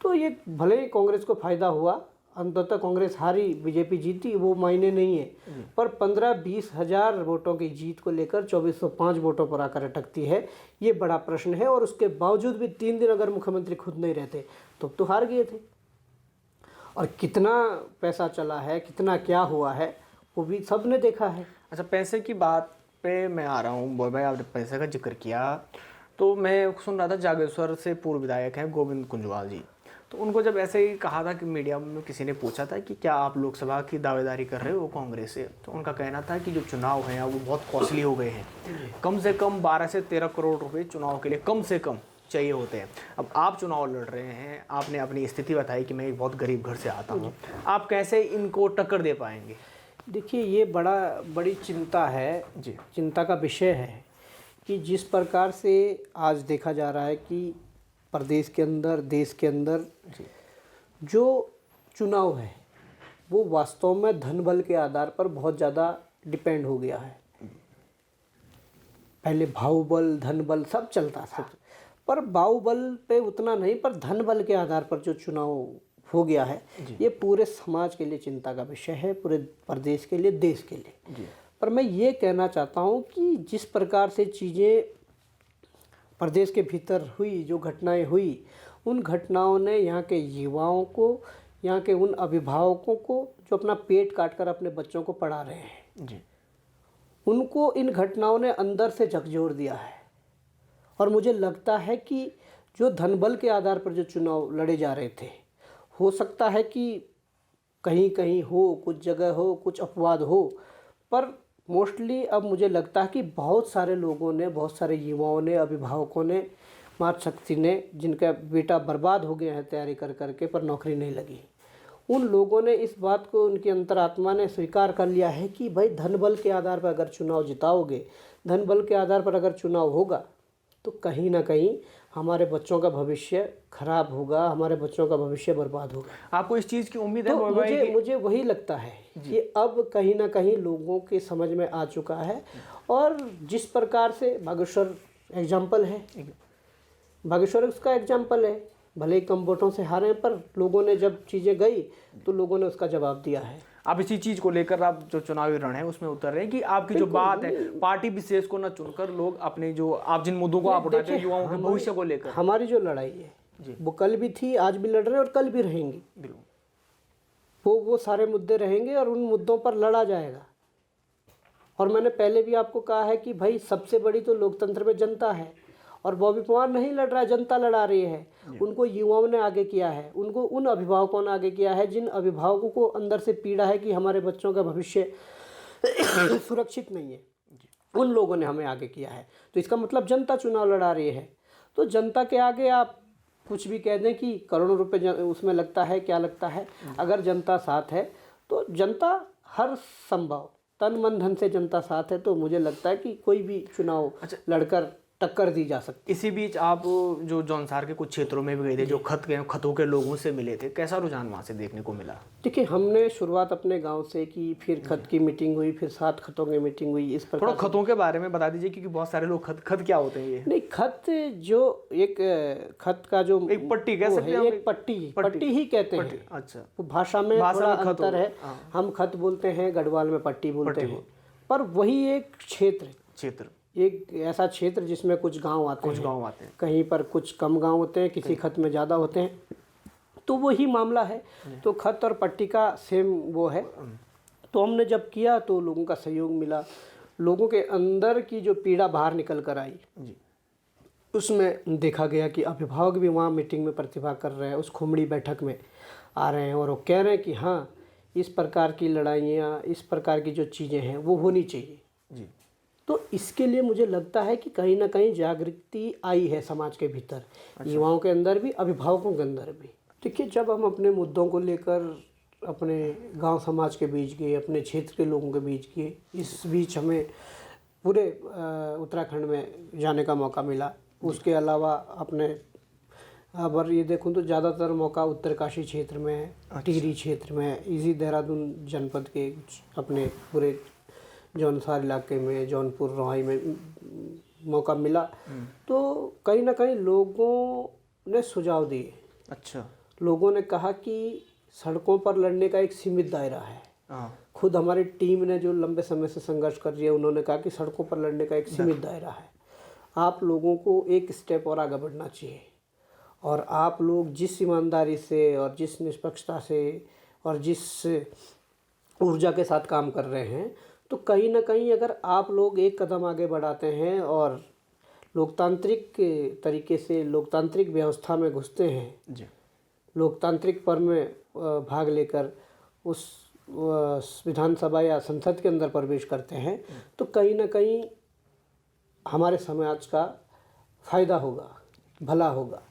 तो ये भले ही कांग्रेस को फ़ायदा हुआ, अंततः कांग्रेस हारी, बीजेपी जीती, वो मायने नहीं है। पर 15-20 हज़ार वोटों की जीत को लेकर 2405 वोटों पर आकर अटकती है, ये बड़ा प्रश्न है। और उसके बावजूद भी 3 दिन अगर मुख्यमंत्री खुद नहीं रहते तो हार गए थे। और कितना पैसा चला है, कितना क्या हुआ है, वो भी सब ने देखा है। अच्छा, पैसे की बात पे मैं आ रहा हूँ बॉय भाई, आपने पैसे का जिक्र किया तो मैं सुन रहा था जागेश्वर से पूर्व विधायक हैं गोविंद कुंजवाल जी, तो उनको जब ऐसे ही कहा था कि मीडिया में किसी ने पूछा था कि क्या आप लोकसभा की दावेदारी कर रहे हो कांग्रेस से, तो उनका कहना था कि जो चुनाव हैं वो बहुत कॉस्टली हो गए हैं, कम से कम 12 से 13 करोड़ रुपए चुनाव के लिए कम से कम चाहिए होते हैं। अब आप चुनाव लड़ रहे हैं, आपने अपनी स्थिति बताई कि मैं एक बहुत गरीब घर से आता हूँ, आप कैसे इनको टक्कर दे पाएंगे? देखिए, ये बड़ी चिंता है जी, चिंता का विषय है कि जिस प्रकार से आज देखा जा रहा है कि प्रदेश के अंदर, देश के अंदर जो चुनाव है वो वास्तव में धन बल के आधार पर बहुत ज़्यादा डिपेंड हो गया है। पहले बाहुबल, धन बल सब चलता था, पर बाहुबल पे उतना नहीं, पर धन बल के आधार पर जो चुनाव हो गया है, ये पूरे समाज के लिए चिंता का विषय है, पूरे प्रदेश के लिए, देश के लिए। पर मैं ये कहना चाहता हूँ कि जिस प्रकार से चीज़ें प्रदेश के भीतर हुई, जो घटनाएं हुई, उन घटनाओं ने यहाँ के युवाओं को, यहाँ के उन अभिभावकों को जो अपना पेट काटकर अपने बच्चों को पढ़ा रहे हैं, उनको इन घटनाओं ने अंदर से झकझोर दिया है। और मुझे लगता है कि जो धनबल के आधार पर जो चुनाव लड़े जा रहे थे, हो सकता है कि कहीं कहीं हो, कुछ जगह हो, कुछ अपवाद हो, पर मोस्टली अब मुझे लगता है कि बहुत सारे लोगों ने, बहुत सारे युवाओं ने, अभिभावकों ने, मातृशक्ति ने, जिनका बेटा बर्बाद हो गया है तैयारी कर करके पर नौकरी नहीं लगी, उन लोगों ने इस बात को, उनकी अंतरात्मा ने स्वीकार कर लिया है कि भाई धनबल के आधार पर अगर चुनाव जिताओगे, धनबल के आधार पर अगर चुनाव होगा तो कहीं ना कहीं हमारे बच्चों का भविष्य खराब होगा, हमारे बच्चों का भविष्य बर्बाद होगा। आपको इस चीज़ की उम्मीद है? तो मुझे वही लगता है कि अब कहीं ना कहीं लोगों के समझ में आ चुका है। और जिस प्रकार से बागेश्वर एग्जाम्पल है, बागेश्वर उसका एग्जाम्पल है, भले ही कम वोटों से हारे, पर लोगों ने जब चीज़ें गई तो लोगों ने उसका जवाब दिया है। आप इसी चीज़ को लेकर आप जो चुनावी रण है उसमें उतर रहे हैं कि आपकी जो बात है पार्टी विशेष को न चुनकर लोग अपने जो आप जिन मुद्दों को आप उठाते हैं युवाओं के भविष्य को लेकर, हमारी जो लड़ाई है वो कल भी थी, आज भी लड़ रहे हैं और कल भी रहेंगी। वो सारे मुद्दे रहेंगे और उन मुद्दों पर लड़ा जाएगा। और मैंने पहले भी आपको कहा है कि भाई सबसे बड़ी तो लोकतंत्र में जनता है, और बॉबी पवार नहीं लड़ रहा है, जनता लड़ा रही है। उनको युवाओं ने आगे किया है, उनको उन अभिभावकों ने आगे किया है जिन अभिभावकों को अंदर से पीड़ा है कि हमारे बच्चों का भविष्य सुरक्षित नहीं है, उन लोगों ने हमें आगे किया है। तो इसका मतलब जनता चुनाव लड़ा रही है। तो जनता के आगे आप कुछ भी कह दें कि करोड़ों रुपए उसमें लगता है, क्या लगता है, अगर जनता साथ है तो जनता हर संभव तन मन धन से जनता साथ है तो मुझे लगता है कि कोई भी चुनाव लड़कर टक्कर दी जा सकती। इसी बीच आप जो जौनसार के कुछ क्षेत्रों में भी गए थे, जो खतों के लोगों से मिले थे, कैसा रुझान वहाँ से देखने को मिला? देखिए, हमने शुरुआत अपने गांव से की, फिर खत की मीटिंग हुई, फिर 7 खतों की मीटिंग हुई। इस प्रकार थोड़ा खतों के बारे में बता दीजिए, क्योंकि बहुत सारे लोग खत क्या होते हैं ये? नहीं, खत जो एक खत का जो एक पट्टी कह सकते हैं, एक पट्टी ही कहते हैं। अच्छा, भाषा में थोड़ा अंतर है। हम खत बोलते हैं, गढ़वाल में पट्टी बोलते हैं, पर वही एक क्षेत्र एक ऐसा क्षेत्र जिसमें कुछ गांव आते हैं, कहीं पर कुछ कम गांव होते हैं, किसी खत में ज़्यादा होते हैं, तो वही मामला है। तो खत और पट्टी का सेम वो है। तो हमने जब किया तो लोगों का सहयोग मिला, लोगों के अंदर की जो पीड़ा बाहर निकल कर आई जी। उसमें देखा गया कि अभिभावक भी वहाँ मीटिंग में प्रतिभाग कर रहे हैं, उस खुमड़ी बैठक में आ रहे हैं और वो कह रहे हैं कि हाँ, इस प्रकार की लड़ाइयाँ, इस प्रकार की जो चीज़ें हैं वो होनी चाहिए जी। तो इसके लिए मुझे लगता है कि कहीं ना कहीं जागृति आई है समाज के भीतर। युवाओं के अंदर भी, अभिभावकों के अंदर भी। देखिए, जब हम अपने मुद्दों को लेकर अपने गांव समाज के बीच गए, अपने क्षेत्र के लोगों के बीच गए, इस बीच हमें पूरे उत्तराखंड में जाने का मौका मिला। उसके अलावा अपने अगर ये देखूं तो ज़्यादातर मौका उत्तरकाशी क्षेत्र में है, टिहरी क्षेत्र में, इसी देहरादून जनपद के अपने पूरे जौनसार इलाके में, जौनपुर रोहाई में मौका मिला। तो कहीं ना कहीं लोगों ने सुझाव दिए। अच्छा, लोगों ने कहा कि सड़कों पर लड़ने का एक सीमित दायरा है। खुद हमारी टीम ने जो लंबे समय से संघर्ष कर रही है, उन्होंने कहा कि सड़कों पर लड़ने का एक सीमित दायरा है। आप लोगों को एक स्टेप और आगे बढ़ना चाहिए और आप लोग जिस ईमानदारी से और जिस निष्पक्षता से और जिस ऊर्जा के साथ काम कर रहे हैं, तो कहीं ना कहीं अगर आप लोग एक कदम आगे बढ़ाते हैं और लोकतांत्रिक तरीके से लोकतांत्रिक व्यवस्था में घुसते हैं जी, लोकतांत्रिक पर्व में भाग लेकर उस विधानसभा या संसद के अंदर प्रवेश करते हैं, तो कहीं ना कहीं हमारे समाज का फ़ायदा होगा, भला होगा।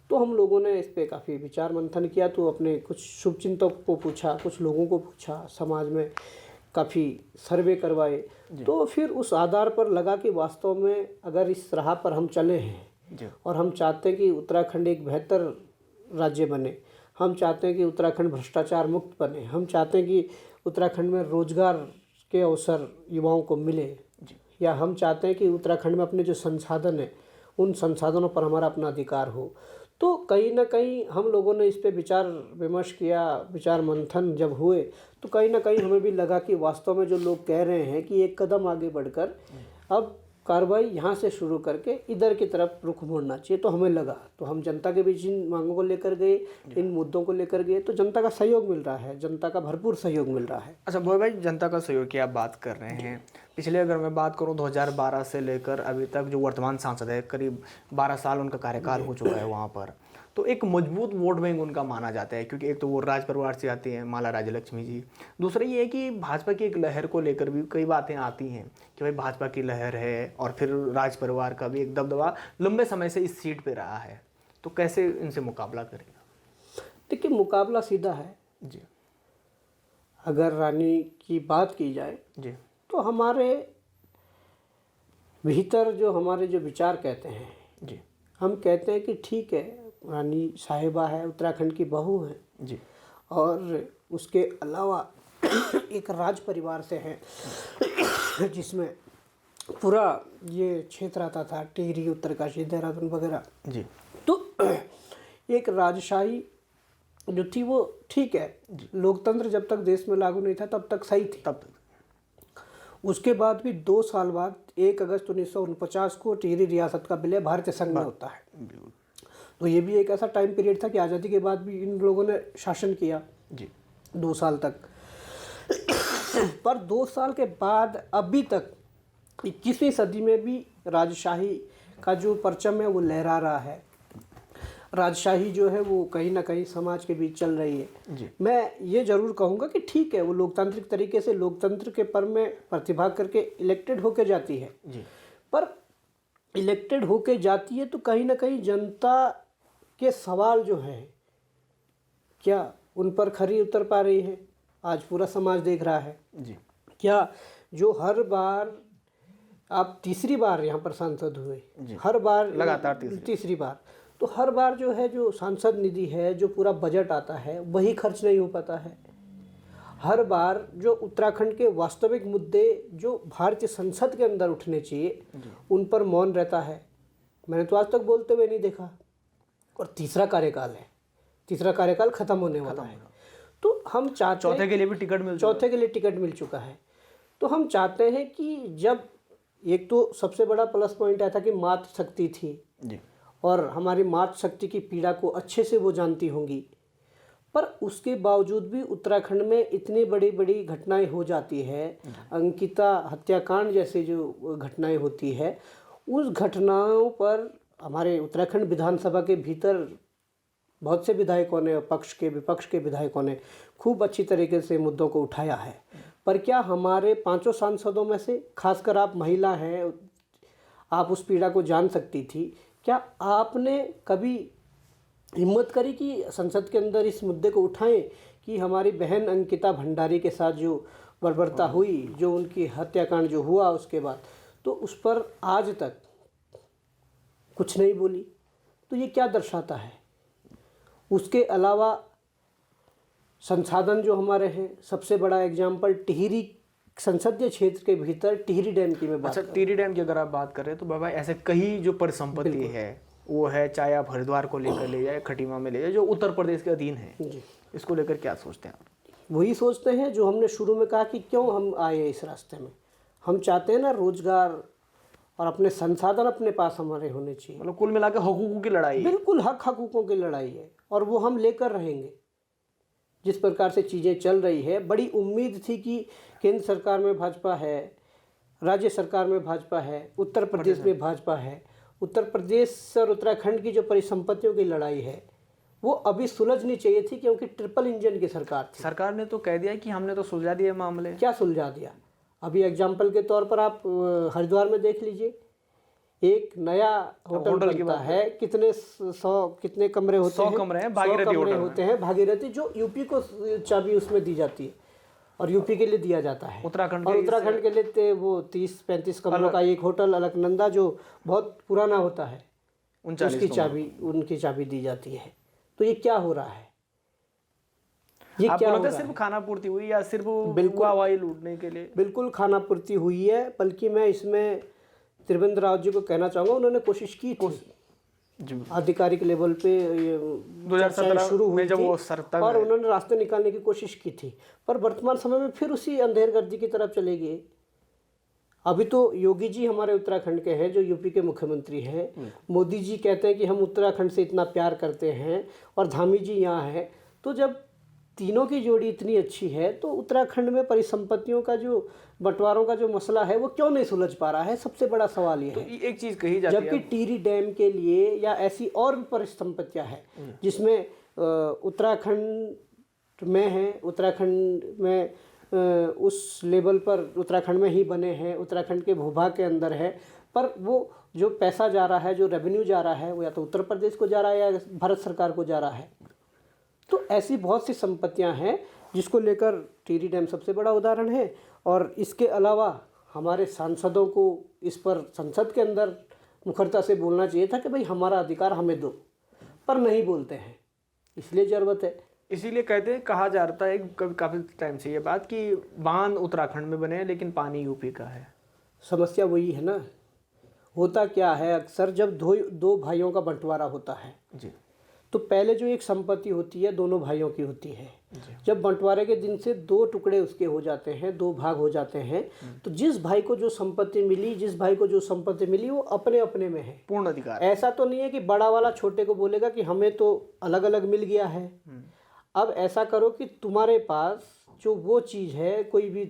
तो हम लोगों ने इस पे काफ़ी विचार मंथन किया। तो अपने कुछ शुभचिंतकों को पूछा, कुछ लोगों को पूछा, समाज में काफ़ी सर्वे करवाए। तो फिर उस आधार पर लगा कि वास्तव में अगर इस राह पर हम चले हैं और हम चाहते हैं कि उत्तराखंड एक बेहतर राज्य बने, हम चाहते हैं कि उत्तराखंड भ्रष्टाचार मुक्त बने, हम चाहते हैं कि उत्तराखंड में रोजगार के अवसर युवाओं को मिले, या हम चाहते हैं कि उत्तराखंड में अपने जो संसाधन हैं उन संसाधनों पर हमारा अपना अधिकार हो, तो कहीं ना कहीं हम लोगों ने इस पे विचार विमर्श किया। विचार मंथन जब हुए तो कहीं ना कहीं हमें भी लगा कि वास्तव में जो लोग कह रहे हैं कि एक कदम आगे बढ़कर अब कार्रवाई यहाँ से शुरू करके इधर की तरफ रुख मोड़ना चाहिए, तो हमें लगा। तो हम जनता के बीच इन मांगों को लेकर गए, इन मुद्दों को लेकर गए, तो जनता का सहयोग मिल रहा है, जनता का भरपूर सहयोग मिल रहा है। अच्छा भोए भाई, जनता का सहयोग की आप बात कर रहे हैं। पिछले अगर मैं बात करूं 2012 से लेकर अभी तक जो वर्तमान सांसद है, करीब 12 साल उनका कार्यकाल हो चुका है वहाँ पर, तो एक मजबूत वोट बैंक उनका माना जाता है, क्योंकि एक तो वो राज परिवार से आती हैं, माला राज्य लक्ष्मी जी। दूसरा ये है कि भाजपा की एक लहर को लेकर भी कई बातें आती हैं कि भाई भाजपा की लहर है, और फिर राज परिवार का भी एक दबदबा लंबे समय से इस सीट पे रहा है, तो कैसे इनसे मुकाबला करेगा? देखिए, मुकाबला सीधा है जी। अगर रानी की बात की जाए जी, तो हमारे भीतर जो हमारे जो विचार कहते हैं जी, हम कहते हैं कि ठीक है, रानी साहिबा है, उत्तराखंड की बहू है जी, और उसके अलावा एक राज परिवार से है जिसमें पूरा ये क्षेत्र आता था, टिहरी, उत्तरकाशी, देहरादून वगैरह जी। तो एक राजशाही जो थी वो ठीक है, लोकतंत्र जब तक देश में लागू नहीं था तब तक सही थी। तब तक उसके बाद भी 2 साल बाद 1 अगस्त 1949 को टिहरी रियासत का विलय भारतीय संघ में होता है। तो ये भी एक ऐसा टाइम पीरियड था कि आज़ादी के बाद भी इन लोगों ने शासन किया जी 2 साल तक। पर 2 साल के बाद अभी तक 21वीं सदी में भी राजशाही का जो परचम है वो लहरा रहा है। राजशाही जो है वो कहीं ना कहीं समाज के बीच चल रही है जी। मैं ये ज़रूर कहूँगा कि ठीक है, वो लोकतांत्रिक तरीके से लोकतंत्र के पर्व में प्रतिभाग करके इलेक्टेड होके जाती है जी। पर इलेक्टेड होके जाती है तो कहीं ना कहीं जनता के सवाल जो हैं क्या उन पर खरी उतर पा रही है? आज पूरा समाज देख रहा है। जी। क्या जो हर बार आप तीसरी बार यहाँ पर सांसद हुए, हर बार लगातार तीसरी बार, तो हर बार जो है जो सांसद निधि है, जो पूरा बजट आता है, वही खर्च नहीं हो पाता है। हर बार जो उत्तराखंड के वास्तविक मुद्दे जो भारतीय संसद के अंदर उठने चाहिए, उन पर मौन रहता है। मैंने तो आज तक बोलते हुए नहीं देखा। और तीसरा कार्यकाल है, तीसरा कार्यकाल खत्म होने वाला है, तो हम चाहते चौथे के लिए भी टिकट मिल चुका है। तो हम चाहते हैं कि जब एक तो सबसे बड़ा प्लस पॉइंट आया था कि मातृशक्ति थी जी, और हमारी मातृशक्ति की पीड़ा को अच्छे से वो जानती होंगी, पर उसके बावजूद भी उत्तराखंड में इतनी बड़ी बड़ी घटनाएं हो जाती है, अंकिता हत्याकांड जैसे जो घटनाएं होती है, उस घटनाओं पर हमारे उत्तराखंड विधानसभा के भीतर बहुत से विधायकों ने, पक्ष के विपक्ष के विधायकों ने खूब अच्छी तरीके से मुद्दों को उठाया है। पर क्या हमारे 5 सांसदों में से, खासकर आप महिला हैं, आप उस पीड़ा को जान सकती थी, क्या आपने कभी हिम्मत करी कि संसद के अंदर इस मुद्दे को उठाएं कि हमारी बहन अंकिता भंडारी के साथ जो बर्बरता हुई, जो उनकी हत्याकांड जो हुआ उसके बाद, तो उस पर आज तक कुछ नहीं बोली? तो ये क्या दर्शाता है? उसके अलावा संसाधन जो हमारे हैं, सबसे बड़ा एग्जाम्पल टिहरी संसदीय क्षेत्र के भीतर टिहरी डैम की मैं बात टिहरी डैम की अगर आप बात करें तो बाबा ऐसे कई जो परिसंपत्ति है वो है, चाहे आप हरिद्वार को लेकर ले जाए, खटीमा में ले जाए, जो उत्तर प्रदेश के अधीन है, इसको लेकर क्या सोचते हैं आप? वही सोचते हैं जो हमने शुरू में कहा कि क्यों हम आए इस रास्ते में। हम चाहते हैं ना रोजगार और अपने संसाधन अपने पास हमारे होने चाहिए। मतलब कुल मिलाकर हकूकों की लड़ाई है। बिल्कुल हकूकों की लड़ाई है और वो हम लेकर रहेंगे। जिस प्रकार से चीज़ें चल रही है, बड़ी उम्मीद थी कि केंद्र सरकार में भाजपा है, राज्य सरकार में भाजपा है, उत्तर प्रदेश में भाजपा है। उत्तर प्रदेश और उत्तराखंड की जो परिसंपत्तियों की लड़ाई है वो अभी सुलझनी चाहिए थी, क्योंकि ट्रिपल इंजन की सरकार थी। सरकार ने तो कह दिया कि हमने तो सुलझा दिया मामले। क्या सुलझा दिया? अभी एग्जाम्पल के तौर पर आप हरिद्वार में देख लीजिए, एक नया होटल बनता है, कितने कमरे होते हैं? 100 कमरे हैं, भागीरथी होटल होते हैं, भागीरथी, जो यूपी को चाबी उसमें दी जाती है और यूपी के लिए दिया जाता है। उत्तराखंड के लिए वो 30-35 कमरों का एक होटल अलकनंदा, जो बहुत पुराना होता है, उनकी चाबी दी जाती है। तो ये क्या हो रहा है? ये क्या हो रहा है? सिर्फ खाना पूर्ति हुई या सिर्फ बिल्कुल हवाई लूटने के लिए? बिल्कुल खाना पूर्ति हुई है, बल्कि मैं इसमें त्रिवेंद्र रावत जी को कहना चाहूँगा, उन्होंने कोशिश की थी आधिकारिक लेवल पे 2017 शुरू हुई जब थी वो सरता और उन्होंने रास्ते निकालने की कोशिश की थी, पर वर्तमान समय में फिर उसी अंधेरगर्दी की तरफ चले गए। अभी तो योगी जी हमारे उत्तराखंड के हैं, जो यूपी के मुख्यमंत्री हैं। मोदी जी कहते हैं कि हम उत्तराखंड से इतना प्यार करते हैं, और धामी जी यहाँ हैं। तो जब तीनों की जोड़ी इतनी अच्छी है, तो उत्तराखंड में परिसंपत्तियों का जो बंटवारों का जो मसला है वो क्यों नहीं सुलझ पा रहा है? सबसे बड़ा सवाल ये है। तो एक चीज़ कही जाती है, जबकि टिहरी डैम के लिए या ऐसी और भी परिसंपत्तियाँ हैं जिसमें उत्तराखंड में है, उत्तराखंड में उस लेवल पर उत्तराखंड में ही बने हैं, उत्तराखंड के भूभाग के अंदर है, पर वो जो पैसा जा रहा है, जो रेवेन्यू जा रहा है, वो या तो उत्तर प्रदेश को जा रहा है या भारत सरकार को जा रहा है। तो ऐसी बहुत सी संपत्तियां हैं जिसको लेकर टिहरी डैम सबसे बड़ा उदाहरण है। और इसके अलावा हमारे सांसदों को इस पर संसद के अंदर मुखरता से बोलना चाहिए था कि भाई हमारा अधिकार हमें दो, पर नहीं बोलते हैं, इसलिए ज़रूरत है। इसीलिए कहते हैं, कहा जाता है काफ़ी टाइम से ये बात कि बांध उत्तराखंड में बने हैं लेकिन पानी यूपी का है। समस्या वही है ना। होता क्या है, अक्सर जब दो भाइयों का बंटवारा होता है जी, तो पहले जो एक संपत्ति होती है दोनों भाइयों की होती है। जब बंटवारे के दिन से 2 टुकड़े उसके हो जाते हैं, 2 भाग हो जाते हैं, तो जिस भाई को जो संपत्ति मिली वो अपने अपने में है, पूर्ण अधिकार। ऐसा तो नहीं है कि बड़ा वाला छोटे को बोलेगा कि हमें तो अलग अलग मिल गया है। अब ऐसा करो कि तुम्हारे पास जो वो चीज़ है, कोई भी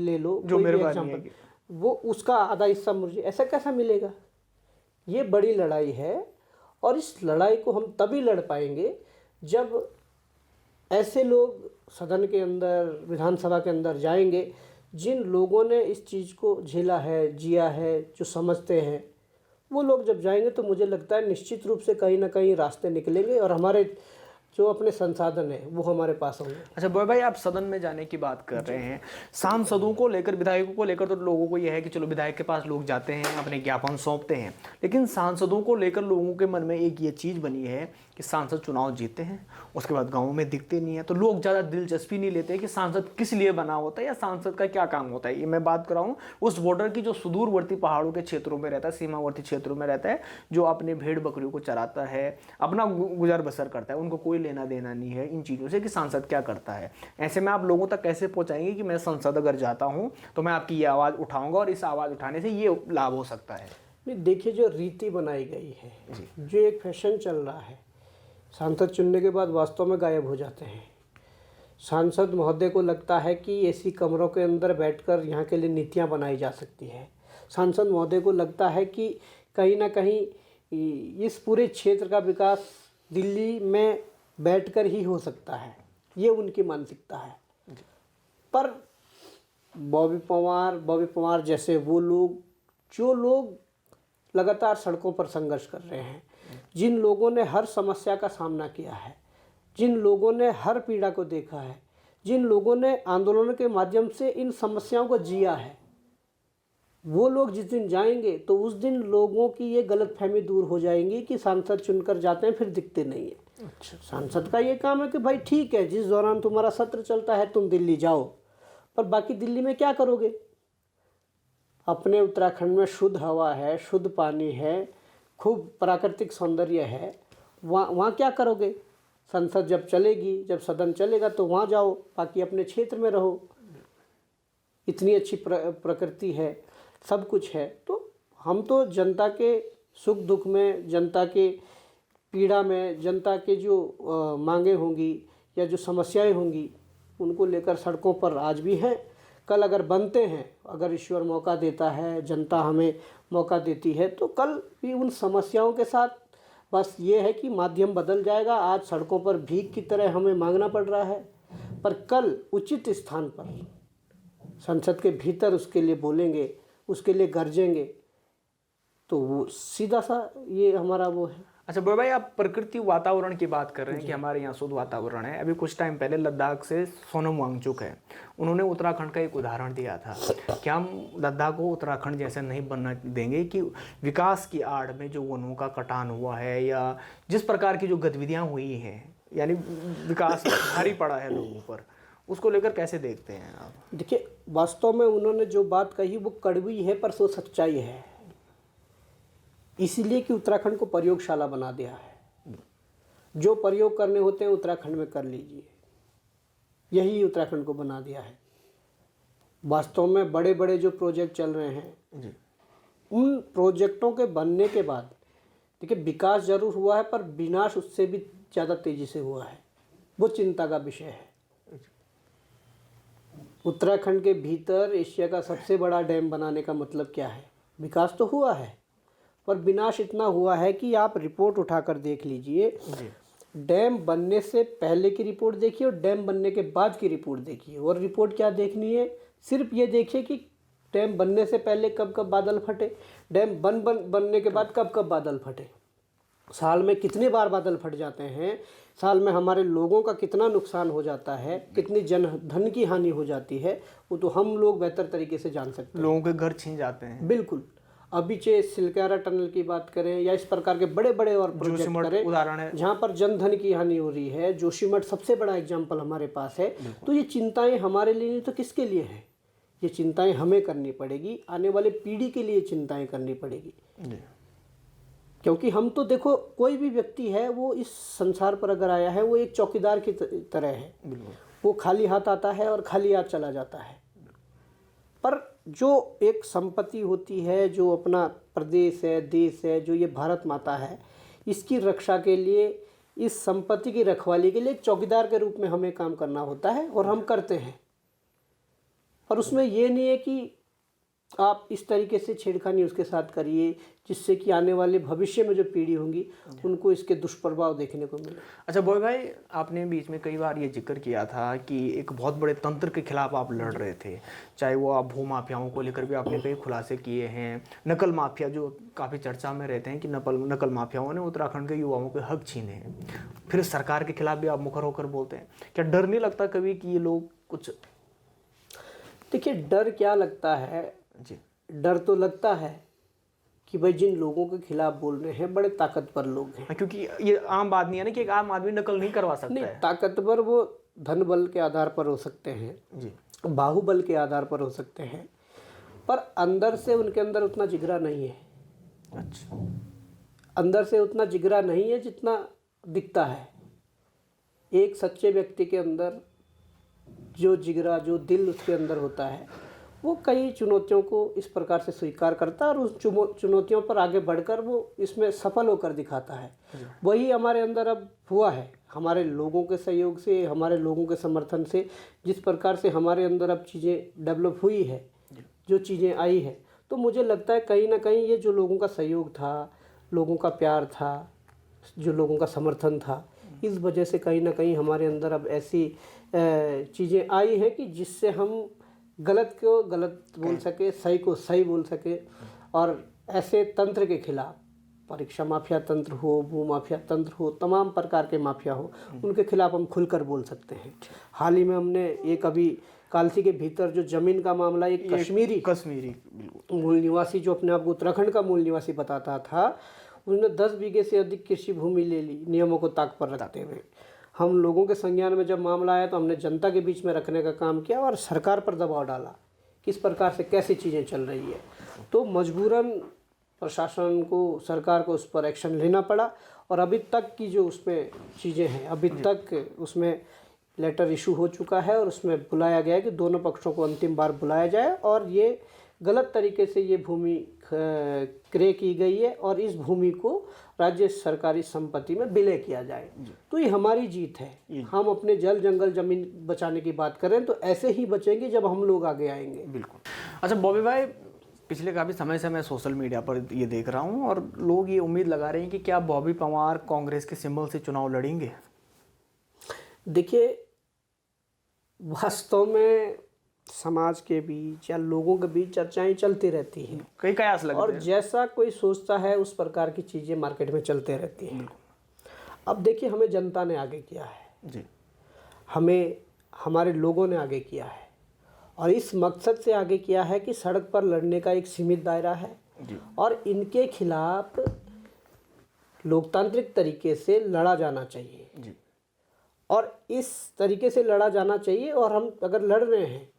ले लो, जो मेहरबानी है, वो उसका आधा हिस्सा मुझे, ऐसा कैसा मिलेगा? ये बड़ी लड़ाई है, और इस लड़ाई को हम तभी लड़ पाएंगे जब ऐसे लोग सदन के अंदर, विधानसभा के अंदर जाएंगे जिन लोगों ने इस चीज़ को झेला है, जिया है, जो समझते हैं, वो लोग जब जाएंगे तो मुझे लगता है निश्चित रूप से कहीं ना कहीं रास्ते निकलेंगे और हमारे जो अपने संसाधन है वो हमारे पास होंगे। अच्छा बॉय भाई, आप सदन में जाने की बात कर रहे हैं, सांसदों को लेकर, विधायकों को लेकर तो लोगों को यह है कि चलो विधायक के पास लोग जाते हैं, अपने ज्ञापन सौंपते हैं, लेकिन सांसदों को लेकर लोगों के मन में एक ये चीज़ बनी है कि सांसद चुनाव जीतते हैं, उसके बाद गाँव में दिखते नहीं है, तो लोग ज़्यादा दिलचस्पी नहीं लेते कि सांसद किस लिए बना होता है या सांसद का क्या काम होता है। ये मैं बात कर रहा हूँ उस बॉर्डर की जो सुदूरवर्ती पहाड़ों के क्षेत्रों में रहता है, सीमावर्ती क्षेत्रों में रहता है, जो अपने भेड़ बकरियों को चराता है, अपना गुजर बसर करता है, उनको कोई लेना देना नहीं है इन चीज़ों से कि सांसद क्या करता है। ऐसे में आप लोगों तक कैसे पहुंचाएंगे कि मैं संसद अगर जाता हूं तो मैं आपकी ये आवाज़ उठाऊंगा और इस आवाज़ उठाने से ये लाभ हो सकता है। नहीं, देखिए जो रीति बनाई गई है, जो एक फैशन चल रहा है, सांसद चुनने के बाद वास्तव में गायब हो जाते हैं। सांसद महोदय को लगता है कि ऐसी कमरों के अंदर बैठकर यहाँ के लिए नीतियाँ बनाई जा सकती है। सांसद महोदय को लगता है कि कहीं ना कहीं इस पूरे क्षेत्र का विकास दिल्ली में बैठकर ही हो सकता है, ये उनकी मानसिकता है। पर बॉबी पवार जैसे वो लोग, जो लोग लगातार सड़कों पर संघर्ष कर रहे हैं, जिन लोगों ने हर समस्या का सामना किया है, जिन लोगों ने हर पीड़ा को देखा है, जिन लोगों ने आंदोलन के माध्यम से इन समस्याओं को जिया है, वो लोग जिस दिन जाएंगे तो उस दिन लोगों की ये गलतफहमी दूर हो जाएंगी कि सांसद चुनकर जाते हैं फिर दिखते नहीं है। अच्छा, सांसद का ये काम है कि भाई ठीक है, जिस दौरान तुम्हारा सत्र चलता है तुम दिल्ली जाओ, पर बाकी दिल्ली में क्या करोगे? अपने उत्तराखंड में शुद्ध हवा है, शुद्ध पानी है, खूब प्राकृतिक सौंदर्य है, वहाँ क्या करोगे? संसद जब चलेगी, जब सदन चलेगा तो वहाँ जाओ, बाकी अपने क्षेत्र में रहो। इतनी अच्छी प्रकृति है, सब कुछ है। तो हम तो जनता के सुख दुख में, जनता के पीड़ा में, जनता के जो मांगे होंगी या जो समस्याएं होंगी उनको लेकर सड़कों पर आज भी हैं। कल अगर बनते हैं, अगर ईश्वर मौका देता है, जनता हमें मौका देती है, तो कल भी उन समस्याओं के साथ, बस ये है कि माध्यम बदल जाएगा। आज सड़कों पर भीख की तरह हमें मांगना पड़ रहा है, पर कल उचित स्थान पर संसद के भीतर उसके लिए बोलेंगे, उसके लिए गरजेंगे, तो वो सीधा सा ये हमारा वो है। अच्छा बड़े भाई, आप प्रकृति वातावरण की बात कर रहे हैं कि हमारे यहाँ शुद्ध वातावरण है। अभी कुछ टाइम पहले लद्दाख से सोनम वांगचुक है, उन्होंने उत्तराखंड का एक उदाहरण दिया था। क्या हम लद्दाख को उत्तराखंड जैसे नहीं बनना देंगे कि विकास की आड़ में जो वनों का कटान हुआ है या जिस प्रकार की जो गतिविधियाँ हुई हैं, यानी विकास भारी पड़ा है लोगों पर, उसको लेकर कैसे देखते हैं आप? देखिए, वास्तव में उन्होंने जो बात कही वो कड़वी है पर सो सच्चाई है। इसीलिए कि उत्तराखंड को प्रयोगशाला बना दिया है। जो प्रयोग करने होते हैं उत्तराखंड में कर लीजिए, यही उत्तराखंड को बना दिया है। वास्तव में बड़े बड़े जो प्रोजेक्ट चल रहे हैं जी, उन प्रोजेक्टों के बनने के बाद देखिए विकास जरूर हुआ है, पर विनाश उससे भी ज़्यादा तेज़ी से हुआ है। वो चिंता का विषय है। उत्तराखंड के भीतर एशिया का सबसे बड़ा डैम बनाने का मतलब क्या है? विकास तो हुआ है, पर विनाश इतना हुआ है कि आप रिपोर्ट उठाकर देख लीजिए। डैम बनने से पहले की रिपोर्ट देखिए और डैम बनने के बाद की रिपोर्ट देखिए। और रिपोर्ट क्या देखनी है? सिर्फ ये देखिए कि डैम बनने से पहले कब कब बादल फटे, डैम बनने के बाद कब कब बादल फटे, साल में कितने बार बादल फट जाते हैं, साल में हमारे लोगों का कितना नुकसान हो जाता है, कितनी धन की हानि हो जाती है, वो तो हम लोग बेहतर तरीके से जान सकते हैं। लोगों के घर छीन जाते हैं। बिल्कुल। अभी चाहे सिलकारा टनल की बात करें या इस प्रकार के बड़े बड़े और प्रोजेक्ट करें, उदाहरण है जहाँ पर जनधन की हानि हो रही है, जोशीमठ सबसे बड़ा एग्जाम्पल हमारे पास है। तो ये चिंताएं हमारे लिए नहीं तो किसके लिए है? ये चिंताएं हमें करनी पड़ेगी, आने वाले पीढ़ी के लिए चिंताएं करनी पड़ेगी। क्योंकि हम तो देखो, कोई भी व्यक्ति है वो इस संसार पर अगर आया है वो एक चौकीदार की तरह है। वो खाली हाथ आता है और खाली हाथ चला जाता है। पर जो एक संपत्ति होती है, जो अपना प्रदेश है, देश है, जो ये भारत माता है, इसकी रक्षा के लिए, इस संपत्ति की रखवाली के लिए एक चौकीदार के रूप में हमें काम करना होता है और हम करते हैं। पर उसमें ये नहीं है कि आप इस तरीके से छेड़खानी उसके साथ करिए जिससे कि आने वाले भविष्य में जो पीढ़ी होंगी उनको इसके दुष्प्रभाव देखने को मिले। अच्छा बॉय भाई, आपने बीच में कई बार ये जिक्र किया था कि एक बहुत बड़े तंत्र के खिलाफ आप लड़ रहे थे, चाहे वो आप भू माफियाओं को लेकर भी आपने कई खुलासे किए हैं, नकल माफिया जो काफ़ी चर्चा में रहते हैं कि नकल माफियाओं ने उत्तराखंड के युवाओं के हक छीने हैं, फिर सरकार के खिलाफ भी आप मुखर होकर बोलते हैं। क्या डर नहीं लगता कभी कि ये लोग कुछ? देखिए, डर क्या लगता है जी, डर तो लगता है कि भाई जिन लोगों के खिलाफ बोल रहे हैं बड़े ताकतवर लोग हैं। क्योंकि ये आम आदमी है ना कि एक आम आदमी नकल नहीं करवा सकता नहीं, है। ताकतवर वो धन बल के आधार पर हो सकते हैं, जी, बाहुबल के आधार पर हो सकते हैं, पर अंदर से उनके अंदर उतना जिगरा नहीं है। अच्छा, अंदर से उतना जिगरा नहीं है जितना दिखता है। एक सच्चे व्यक्ति के अंदर जो जिगरा, जो दिल उसके अंदर होता है, वो कई चुनौतियों को इस प्रकार से स्वीकार करता है और उस चुनौतियों पर आगे बढ़कर वो इसमें सफल होकर दिखाता है। वही हमारे अंदर अब हुआ है, हमारे लोगों के सहयोग से, हमारे लोगों के समर्थन से, जिस प्रकार से हमारे अंदर अब चीज़ें डेवलप हुई है, जो चीज़ें आई है, तो मुझे लगता है कहीं ना कहीं ये जो लोगों का सहयोग था, लोगों का प्यार था, जो लोगों का समर्थन था, इस वजह से कहीं ना कहीं हमारे अंदर अब ऐसी चीज़ें आई हैं कि जिससे हम गलत को गलत बोल सके, सही को सही बोल सके, और ऐसे तंत्र के खिलाफ, परीक्षा माफिया तंत्र हो, भू माफिया तंत्र हो, तमाम प्रकार के माफिया हो, उनके खिलाफ हम खुलकर बोल सकते हैं। हाल ही में हमने एक अभी कालसी के भीतर जो ज़मीन का मामला, एक कश्मीरी मूल निवासी जो अपने आप को उत्तराखंड का मूल निवासी बताता था, उसने 10 बीघे से अधिक कृषि भूमि ले ली नियमों को ताक पर रखते हुए। हम लोगों के संज्ञान में जब मामला आया तो हमने जनता के बीच में रखने का काम किया और सरकार पर दबाव डाला किस प्रकार से कैसी चीज़ें चल रही है। तो मजबूरन प्रशासन को, सरकार को उस पर एक्शन लेना पड़ा और अभी तक की जो उसमें चीज़ें हैं, अभी तक उसमें लेटर इशू हो चुका है और उसमें बुलाया गया है कि दोनों पक्षों को अंतिम बार बुलाया जाए और ये गलत तरीके से ये भूमि क्रय की गई है और इस भूमि को राज्य सरकारी संपत्ति में विलय किया जाए। तो ये हमारी जीत है। हम अपने जल जंगल जमीन बचाने की बात करें तो ऐसे ही बचेंगे जब हम लोग आगे आएंगे। बिल्कुल। अच्छा बॉबी भाई, पिछले काफ़ी समय से मैं सोशल मीडिया पर ये देख रहा हूँ और लोग ये उम्मीद लगा रहे हैं कि क्या बॉबी पंवार कांग्रेस के सिंबल से चुनाव लड़ेंगे? देखिए, वास्तव में समाज के बीच या लोगों के बीच चर्चाएं चलती रहती हैं, कई कयास लगते और हैं। जैसा कोई सोचता है उस प्रकार की चीज़ें मार्केट में चलते रहती हैं। अब देखिए, हमें जनता ने आगे किया है जी, हमें हमारे लोगों ने आगे किया है और इस मकसद से आगे किया है कि सड़क पर लड़ने का एक सीमित दायरा है जी, और इनके खिलाफ लोकतांत्रिक तरीके से लड़ा जाना चाहिए जी, और इस तरीके से लड़ा जाना चाहिए। और हम अगर लड़ रहे हैं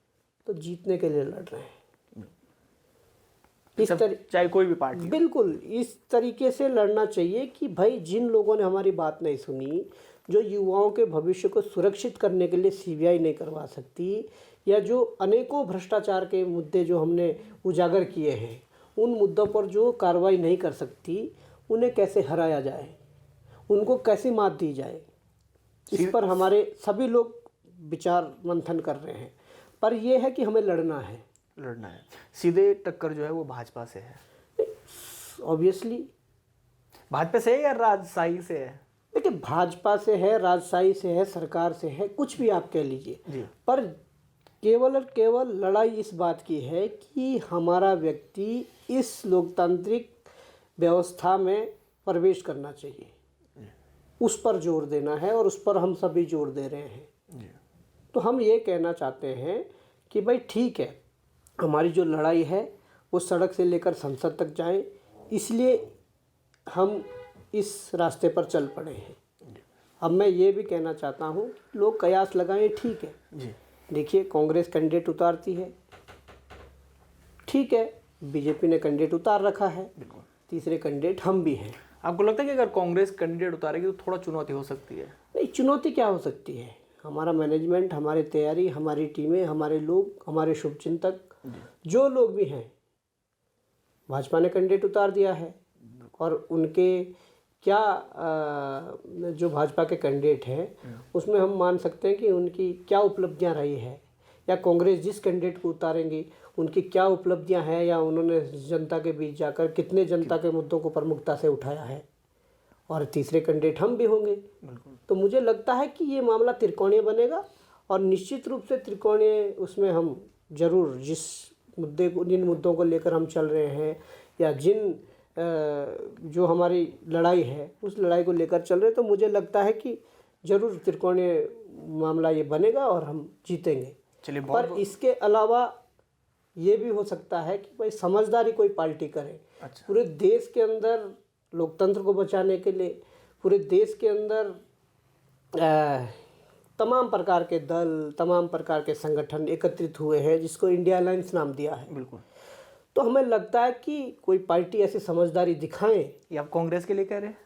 तो जीतने के लिए लड़ रहे हैं। चाहे कोई भी पार्टी। बिल्कुल इस तरीके से लड़ना चाहिए कि भाई जिन लोगों ने हमारी बात नहीं सुनी, जो युवाओं के भविष्य को सुरक्षित करने के लिए सीबीआई नहीं करवा सकती, या जो अनेकों भ्रष्टाचार के मुद्दे जो हमने उजागर किए हैं उन मुद्दों पर जो कार्रवाई नहीं कर सकती, उन्हें कैसे हराया जाए, उनको कैसे मात दी जाए, इस पर हमारे सभी लोग विचार मंथन कर रहे हैं। पर यह है कि हमें लड़ना है। सीधे टक्कर जो है वो भाजपा से है। ऑब्वियसली भाजपा से है या राजशाही से है? देखिए, भाजपा से है, राजशाही से है, सरकार से है, कुछ भी आप कह लीजिए, पर केवल और केवल लड़ाई इस बात की है कि हमारा व्यक्ति इस लोकतांत्रिक व्यवस्था में प्रवेश करना चाहिए, उस पर जोर देना है और उस पर हम सभी जोर दे रहे हैं। तो हम ये कहना चाहते हैं कि भाई ठीक है, हमारी जो लड़ाई है वो सड़क से लेकर संसद तक जाए, इसलिए हम इस रास्ते पर चल पड़े हैं। अब मैं ये भी कहना चाहता हूँ, लोग कयास लगाएं, ठीक है जी, देखिए कांग्रेस कैंडिडेट उतारती है, ठीक है, बीजेपी ने कैंडिडेट उतार रखा है, तीसरे कैंडिडेट हम भी हैं। आपको लगता है कि अगर कांग्रेस कैंडिडेट उतारेगी तो थोड़ा चुनौती हो सकती है? नहीं, चुनौती क्या हो सकती है, हमारा मैनेजमेंट, हमारी तैयारी, हमारी टीमें, हमारे लोग, हमारे शुभचिंतक, जो लोग भी हैं, भाजपा ने कैंडिडेट उतार दिया है और उनके क्या जो भाजपा के कैंडिडेट हैं उसमें हम मान सकते हैं कि उनकी क्या उपलब्धियां रही है, या कांग्रेस जिस कैंडिडेट को उतारेंगी उनकी क्या उपलब्धियां हैं या उन्होंने जनता के बीच जाकर कितने जनता के मुद्दों को प्रमुखता से उठाया है, और तीसरे कैंडिडेट हम भी होंगे। तो मुझे लगता है कि ये मामला त्रिकोणीय बनेगा, और निश्चित रूप से त्रिकोणीय उसमें हम जरूर जिन मुद्दों को लेकर हम चल रहे हैं या जो हमारी लड़ाई है उस लड़ाई को लेकर चल रहे हैं, तो मुझे लगता है कि जरूर त्रिकोणीय मामला ये बनेगा और हम जीतेंगे। चलिए, पर इसके अलावा ये भी हो सकता है कि भाई समझदारी कोई पार्टी करे। अच्छा। पूरे देश के अंदर लोकतंत्र को बचाने के लिए पूरे देश के अंदर तमाम प्रकार के दल, तमाम प्रकार के संगठन एकत्रित हुए हैं, जिसको इंडिया अलायंस नाम दिया है। बिल्कुल। तो हमें लगता है कि कोई पार्टी ऐसी समझदारी दिखाएं। ये आप कांग्रेस के लिए कह रहे हैं?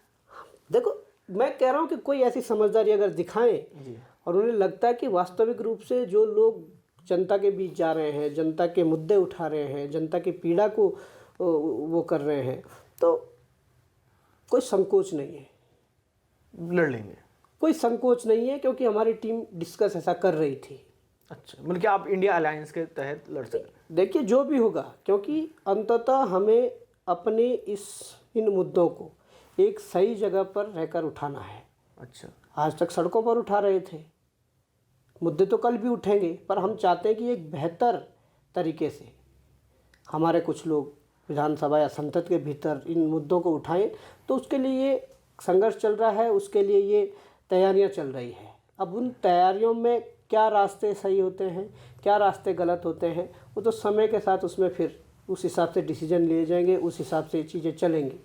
देखो, मैं कह रहा हूं कि कोई ऐसी समझदारी अगर दिखाएं और उन्हें लगता है कि वास्तविक रूप से जो लोग जनता के बीच जा रहे हैं, जनता के मुद्दे उठा रहे हैं, जनता की पीड़ा को वो कर रहे हैं, तो कोई संकोच नहीं है, लड़ लेंगे। कोई संकोच नहीं है, क्योंकि हमारी टीम डिस्कस ऐसा कर रही थी। अच्छा, मतलब कि आप इंडिया अलायंस के तहत लड़ सकते? देखिए, जो भी होगा, क्योंकि अंततः हमें अपने इन मुद्दों को एक सही जगह पर रहकर उठाना है। अच्छा। आज तक सड़कों पर उठा रहे थे, मुद्दे तो कल भी उठेंगे, पर हम चाहते हैं कि एक बेहतर तरीके से हमारे कुछ लोग विधानसभा या संसद के भीतर इन मुद्दों को उठाएं। तो उसके लिए संघर्ष चल रहा है, उसके लिए ये तैयारियां चल रही है। अब उन तैयारियों में क्या रास्ते सही होते हैं, क्या रास्ते गलत होते हैं, वो तो समय के साथ उसमें फिर उस हिसाब से डिसीजन लिए जाएंगे, उस हिसाब से चीज़ें चलेंगी।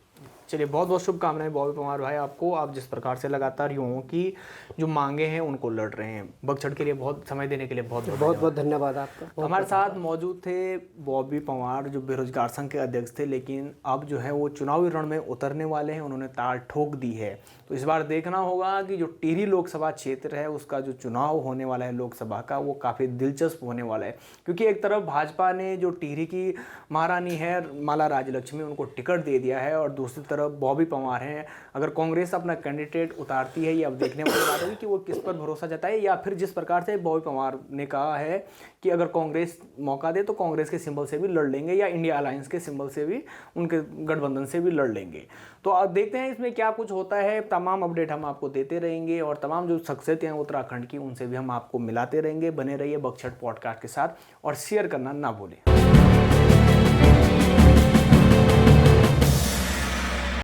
चलिए, बहुत बहुत शुभकामनाएं बॉबी परमार भाई आपको। आप जिस प्रकार से लगातार युवाओं की जो मांगे हैं उनको लड़ रहे हैं, बगछड़ के लिए बहुत समय देने के लिए बहुत बहुत धन्यवाद आपका। हमारे साथ मौजूद थे बॉबी परमार, जो बेरोजगार संघ के अध्यक्ष थे, लेकिन अब जो है वो चुनावी रण में उतरने वाले हैं। उन्होंने ताल ठोक दी है। तो इस बार देखना होगा कि जो टिहरी लोकसभा क्षेत्र है उसका जो चुनाव होने वाला है लोकसभा का, वो काफ़ी दिलचस्प होने वाला है। क्योंकि एक तरफ भाजपा ने जो टिहरी की महारानी है माला राज्यलक्ष्मी, उनको टिकट दे दिया है, और दूसरी तरफ बॉबी परमार हैं। अगर कांग्रेस अपना कैंडिडेट उतारती है, ये अब देखने वाली बात होगी कि वो किस पर भरोसा जताए, या फिर जिस प्रकार से बॉबी परमार ने कहा है कि अगर कांग्रेस मौका दे तो कांग्रेस के सिंबल से भी लड़ लेंगे, या इंडिया अलायंस के सिंबल से भी, उनके गठबंधन से भी लड़ लेंगे। तो अब देखते हैं इसमें क्या कुछ होता है। तमाम अपडेट हम आपको देते रहेंगे, और तमाम जो शख्सियतें हैं उत्तराखंड की, उनसे भी हम आपको मिलाते रहेंगे। बने रहिए बगछड़ पॉडकास्ट के साथ, और शेयर करना ना भूलें।